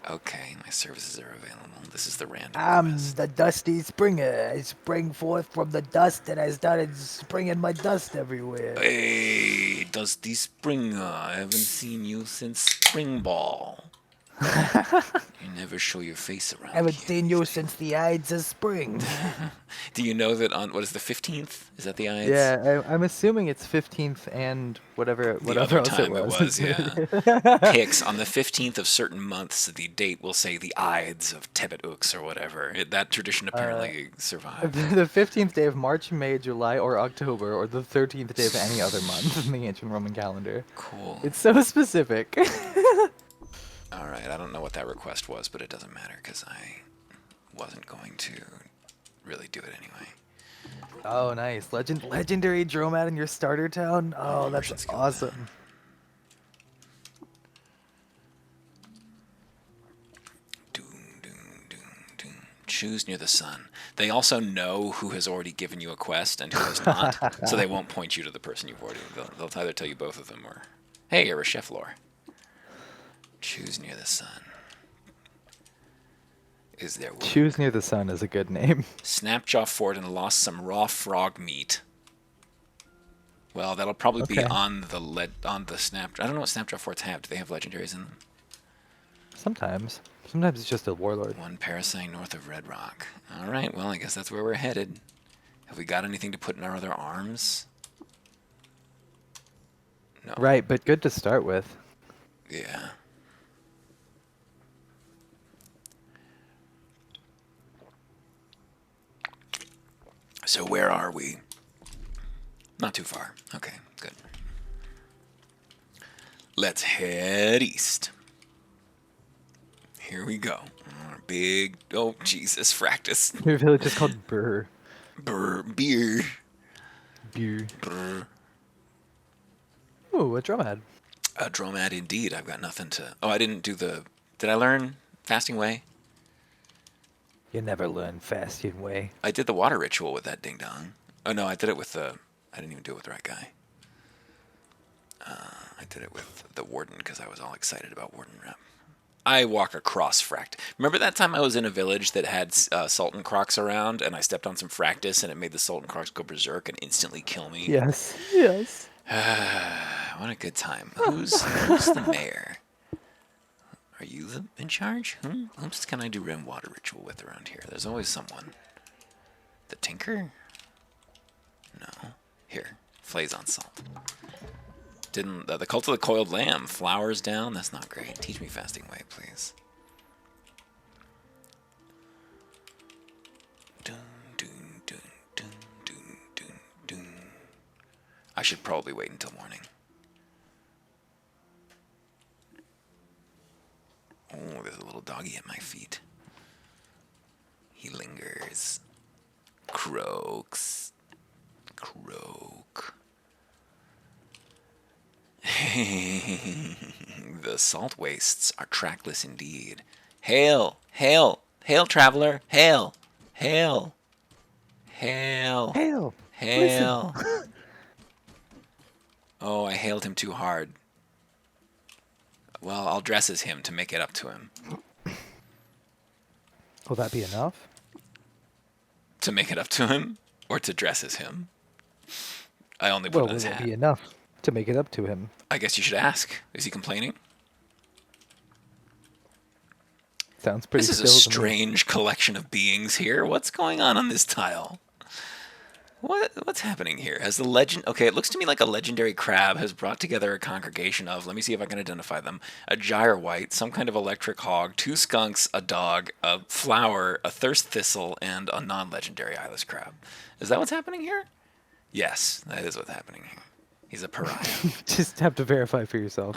Okay, my services are available. This is the random I'm quest. the Dusty Springer. I spring forth from the dust and I started springing my dust everywhere. Hey, Dusty Springer, I haven't seen you since spring ball. You never show your face around Haven't here. seen you since the Ides of Spring. Do you know that on, what is the 15th? Is that the Ides? Yeah, I'm assuming it's 15th and The whatever other else it time it was. was, yeah. Picks on the 15th of certain months, the date will say the Ides of Tebet or whatever. That tradition uh, apparently survived. the 15th day of March, May, July, or October, or the 13th day of any other month in the ancient Roman calendar. Cool. It's so specific. Alright, I don't know what that request was, but it doesn't matter because I wasn't going to really do it anyway. Oh, nice. Legendary Dromat in your starter town? Oh, that's Merchant skill down. awesome. Doom, doom, doom, doom. Choose near the sun. They also know who has already given you a quest and who has not, so they won't point you to the person you've already. They'll either tell you both of them or, hey, you're a chef lore. Choose near the sun. Is there one? Choose near the sun is a good name. Snapjaw Fort and lost some raw frog meat. Well, that'll probably be Okay. on the snap. I don't know what Snapjaw Forts have. Do they have legendaries in them? Sometimes. Sometimes it's just a warlord. One parasite north of Red Rock. All right. Well, I guess that's where we're headed. Have we got anything to put in our other arms? No. Right, but good to start with. Yeah. So where are we? Not too far. Okay, good. Let's head east. Here we go. Our big, oh Jesus, Fractus. Your village is called Burr. Beer. Beer. Brr. Ooh, a dromad. A dromad indeed. I've got nothing to. Oh, I didn't do the. Did I learn Fasting Way? You never learn fasting way. I did the water ritual with that ding dong. Oh no, I did it with the. I didn't even do it with the right guy. I did it with the warden because I was all excited about warden rep. I walk across Fract. Remember that time I was in a village that had Sultan Crocs around, and I stepped on some Fractus, and it made the Sultan Crocs go berserk and instantly kill me? Yes. Yes. What a good time. Who's the mayor? Are you in charge? Who else can I do Ren water ritual with around here? There's always someone. The Tinker? No. Here. Flays on salt. Didn't the Cult of the Coiled Lamb. Flowers down? That's not great. Teach me Fasting Way, please. Dun, dun, dun, dun, dun, dun, dun. I should probably wait until morning. Oh, there's a little doggy at my feet. He lingers. Croaks. Croak. The salt wastes are trackless indeed. Hail! Hail! Hail, traveler! Hail! Hail! Hail! Hail. Hail! Oh, I hailed him too hard. Well, I'll dress as him to make it up to him. Will that be enough? To make it up to him? Or to dress as him? I only put Well, on his will it hat. be enough to make it up to him? I guess you should ask. Is he complaining? Sounds pretty This is a still to me. strange collection of beings here. What's going on this tile? What's happening here? Has the legend... Okay, it looks to me like a legendary crab has brought together a congregation of... Let me see if I can identify them. A gyre white, some kind of electric hog, 2 skunks, a dog, a flower, a thirst thistle, and a non-legendary eyeless crab. Is that what's happening here? Yes, that is what's happening here. He's a pariah. Just have to verify for yourself.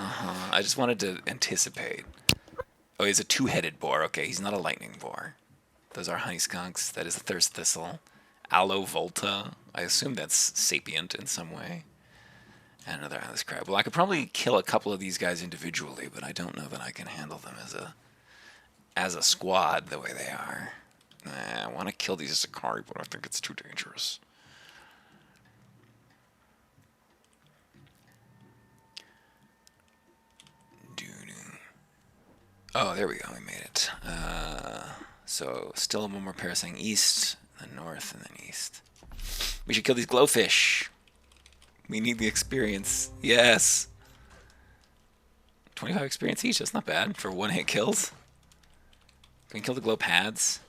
I just wanted to anticipate. Oh, he's a 2-headed boar. Okay, he's not a lightning boar. Those are honey skunks. That is a thirst thistle. Aloe volta. I assume that's sapient in some way. And another eyeless crab. Well, I could probably kill a couple of these guys individually, but I don't know that I can handle them as a squad the way they are. I want to kill these Sakari, but I think it's too dangerous. Oh, there we go. We made it. So still one more parasang east, then north, and then east. We should kill these glowfish. We need the experience. Yes. 25 experience each. That's not bad for one-hit kills. Can we kill the glow pads?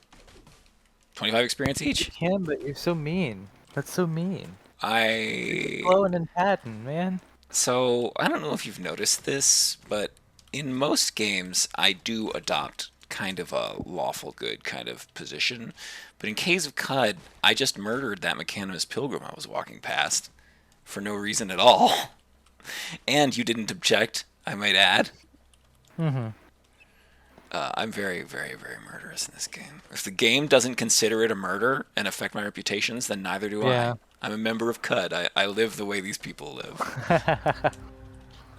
25 experience You each. can, but you're so mean. That's so mean. You're just I glowing and padding, man. So I don't know if you've noticed this, but in most games I do adopt kind of a lawful good kind of position. But in Caves of Cud, I just murdered that Mechanimous Pilgrim I was walking past for no reason at all. And you didn't object, I might add. Mm-hmm. I'm very, very, very murderous in this game. If the game doesn't consider it a murder and affect my reputations, then neither do Yeah. I. I'm a member of Cud. I live the way these people live.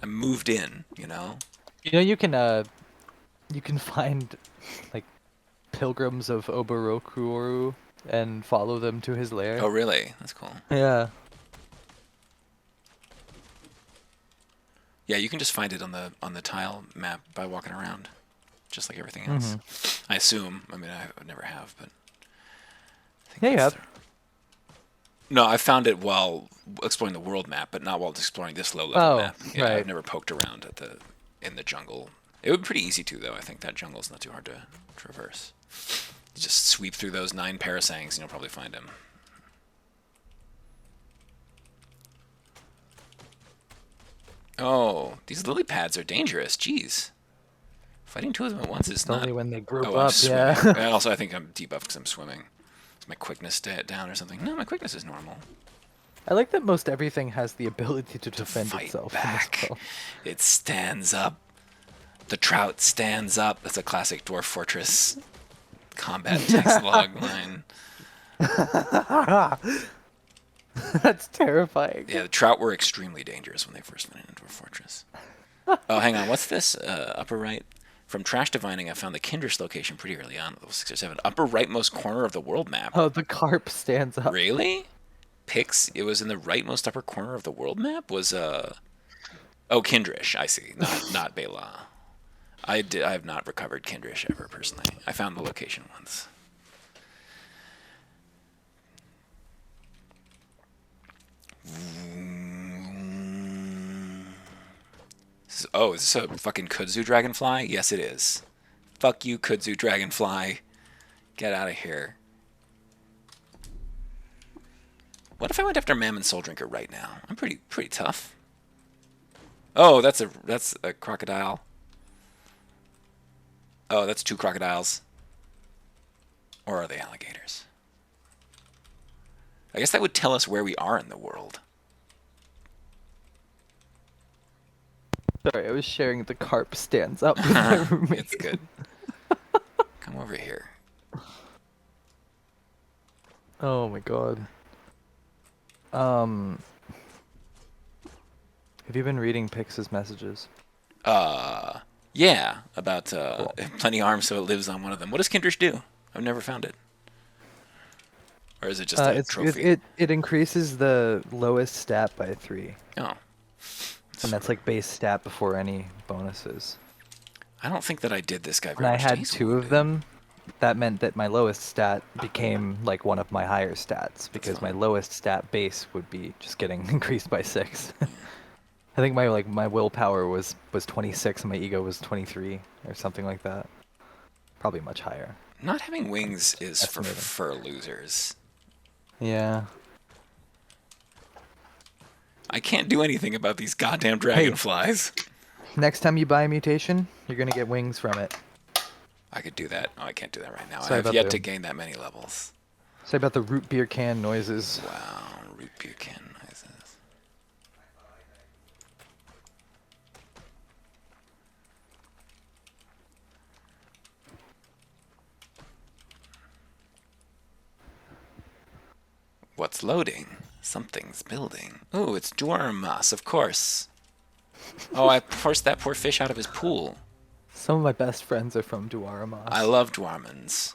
I'm moved in, you know? You can find like pilgrims of Oborokuru and follow them to his lair. Oh, really? That's cool. Yeah. Yeah, you can just find it on the tile map by walking around, just like everything else. I assume. I mean, I never have, but I think Yeah, you that's have. No, I found it while exploring the world map, but not while exploring this low-level Oh, map. Yeah, I've right. never poked around in the jungle. It would be pretty easy to, though. I think that jungle's not too hard to traverse. You just sweep through those 9 parasangs, and you'll probably find him. Oh, these lily pads are dangerous. Jeez. Fighting 2 of them at once is It's not... only when they group Oh, I'm up, swimming. yeah. And also, I think I'm debuffed because I'm swimming. Is my quickness down or something? No, my quickness is normal. I like that most everything has the ability to defend Fight itself. back. It stands up. The trout stands up. That's a classic Dwarf Fortress combat text log line. That's terrifying. Yeah, the trout were extremely dangerous when they first went into Dwarf Fortress. Oh, hang on. What's this? Upper right. From Trash Divining, I found the Kindrish location pretty early on, level 6 or 7. Upper rightmost corner of the world map. Oh, the carp stands up. Really? Pix? It was in the rightmost upper corner of the world map? Was, Oh, Kindrish. I see. Not Bela. I have not recovered Kindrish ever, personally. I found the location once. Oh, is this a fucking kudzu dragonfly? Yes, it is. Fuck you, kudzu dragonfly. Get out of here. What if I went after Mammon Soul Drinker right now? I'm pretty tough. Oh, that's a crocodile. Oh, that's 2 crocodiles. Or are they alligators? I guess that would tell us where we are in the world. Sorry, I was sharing the carp stands up with my roommate. It's good. Come over here. Oh my god. Have you been reading Pix's messages? Yeah, about Cool. plenty arms so it lives on one of them. What does Kindrish do? I've never found it. Or is it just a trophy? It increases the lowest stat by 3. Oh. And that's like base stat before any bonuses. I don't think that I did this guy When very I much. had He's 2 wounded. of them, that meant that my lowest stat became like one of my higher stats because my fine. lowest stat base would be just getting increased by 6. I think my willpower was 26 and my ego was 23 or something like that. Probably much higher. Not having wings is Estimating. for losers. Yeah. I can't do anything about these goddamn dragonflies. Next time you buy a mutation, you're gonna get wings from it. I could do that. Oh, I can't do that right now. Sorry I have about yet the- to gain that many levels. Say about the root beer can noises. Wow, root beer can noises. What's loading? Something's building. Oh, it's Dwarmas, of course. Oh, I forced that poor fish out of his pool. Some of my best friends are from Duaramas. I love Dwarmans.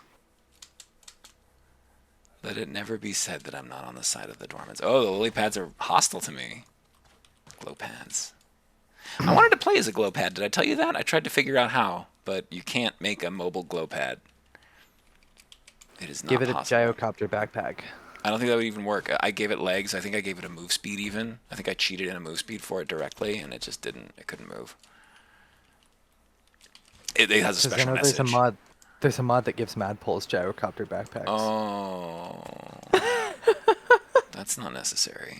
Let it never be said that I'm not on the side of the Dwarmans. Oh, the lily pads are hostile to me. Glow pads. I wanted to play as a glow pad. Did I tell you that? I tried to figure out how, but you can't make a mobile glow pad. It is not Give it a possible. gyrocopter backpack. I don't think that would even work. I gave it legs. I think I gave it a move speed even. I think I cheated in a move speed for it directly, and it just didn't. It couldn't move. It has a Because I special know message. there's a mod. There's a mod that gives Madpole's gyrocopter backpacks. Oh, that's not necessary.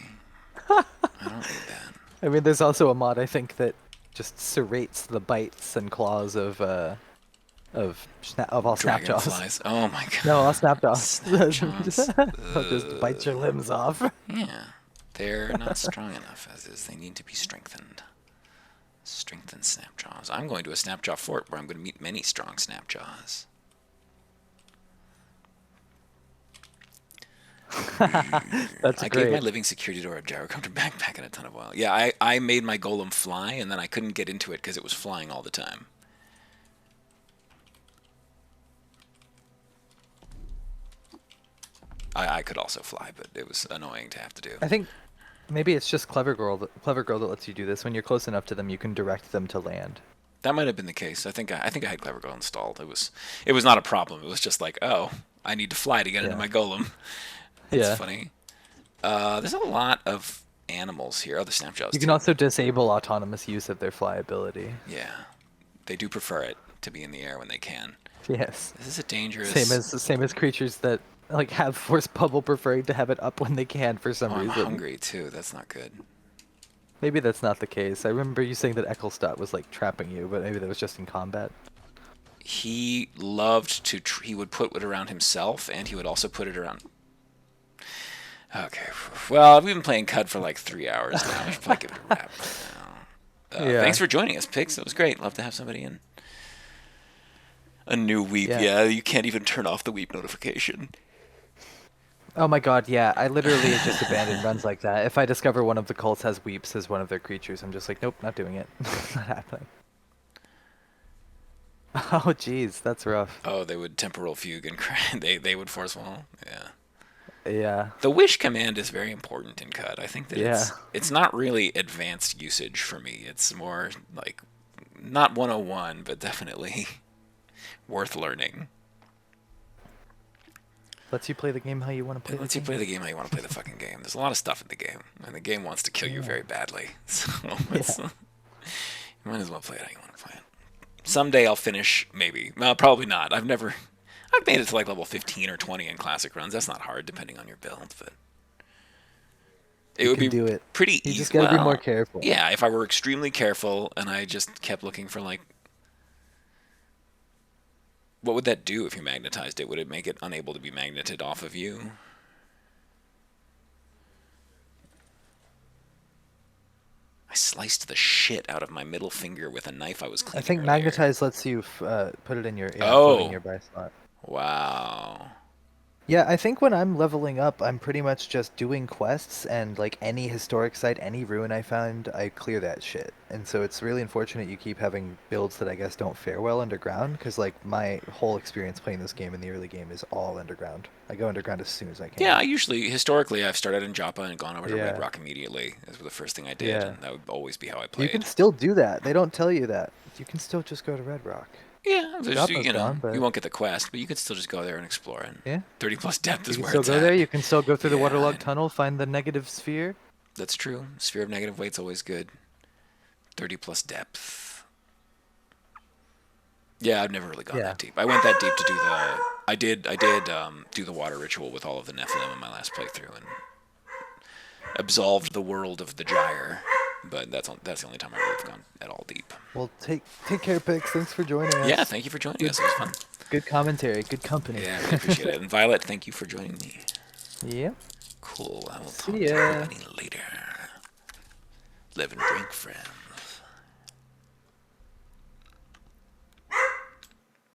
I don't need that. I mean, there's also a mod I think that just serrates the bites and claws of all Snapjaws. Dragonflies. Oh my god. No, all Snapjaws. Snapjaws. They'll just bite your limbs off. Yeah, they're not strong enough as is. They need to be strengthened. Strengthen Snapjaws. I'm going to a Snapjaw fort where I'm going to meet many strong Snapjaws. That's I great. gave my living security door a gyrocopter backpack and a ton of oil. Yeah, I made my golem fly, and then I couldn't get into it because it was flying all the time. I could also fly, but it was annoying to have to do. I think maybe it's just Clever Girl that lets you do this. When you're close enough to them, you can direct them to land. That might have been the case. I think I had Clever Girl installed. It was not a problem. It was just like, oh, I need to fly to get into my golem. It's funny. There's a lot of animals here. Oh, the Snapjaws. You can also disable autonomous use of their fly ability. Yeah, they do prefer it to be in the air when they can. Yes. This is a dangerous. Same as creatures that like have force bubble preferring to have it up when they can for some reason. I'm hungry too. That's not good. Maybe that's not the case. I remember you saying that Ecclestott was like trapping you, but maybe that was just in combat. He loved to. He would put it around himself, and he would also put it around. Okay. Well, we've been playing CUD for like 3 hours now. I should probably give it a wrap right now. Thanks for joining us, Pix. That was great. Love to have somebody in. A new weep. Yeah, you can't even turn off the weep notification. Oh my god, yeah. I literally just abandoned runs like that. If I discover one of the cults has weeps as one of their creatures, I'm just like, nope, not doing it. Not happening. Oh jeez, that's rough. Oh, they would temporal fugue and they would force wall. Yeah. Yeah. The wish command is very important in CUD. I think that it's not really advanced usage for me. It's more like not 101, but definitely worth learning. Lets you play the game how you want to play. It lets you play the game how you want to play the fucking game. There's a lot of stuff in the game, and the game wants to kill you very badly. So you might as well play it how you want to play it. Someday I'll finish, maybe. Well, probably not. I've made it to like level 15 or 20 in classic runs. That's not hard, depending on your build, but it would be pretty easy. You just gotta be more careful. Yeah, if I were extremely careful and I just kept looking for like, what would that do if you magnetized it? Would it make it unable to be magneted off of you? I sliced the shit out of my middle finger with a knife I was cleaning. I think earlier. magnetize lets you put it in your nearby slot. Wow. Yeah, I think when I'm leveling up, I'm pretty much just doing quests and like any historic site, any ruin I found, I clear that shit. And so it's really unfortunate you keep having builds that I guess don't fare well underground, because like my whole experience playing this game in the early game is all underground. I go underground as soon as I can. Yeah, historically, I've started in Joppa and gone over to Red Rock immediately. That's the first thing I did, and that would always be how I played. You can still do that. They don't tell you that. You can still just go to Red Rock. Yeah, you won't get the quest, but you could still just go there and explore. And yeah, 30 plus depth is where it's at. You can still go there. You can still go through the waterlogged tunnel, find the negative sphere. That's true. Sphere of negative weight's always good. 30 plus depth. Yeah, I've never really gone that deep. I went that deep to do the. I did do the water ritual with all of the Nephilim in my last playthrough and absolved the world of the gyre. But that's the only time I've really gone at all deep. Well, take care, Pix. Thanks for joining us. Yeah, thank you for joining us. It was fun. Good commentary. Good company. Yeah, I really appreciate it. And Violet, thank you for joining me. Yep. Cool. I will talk to you later. Live and drink, friend.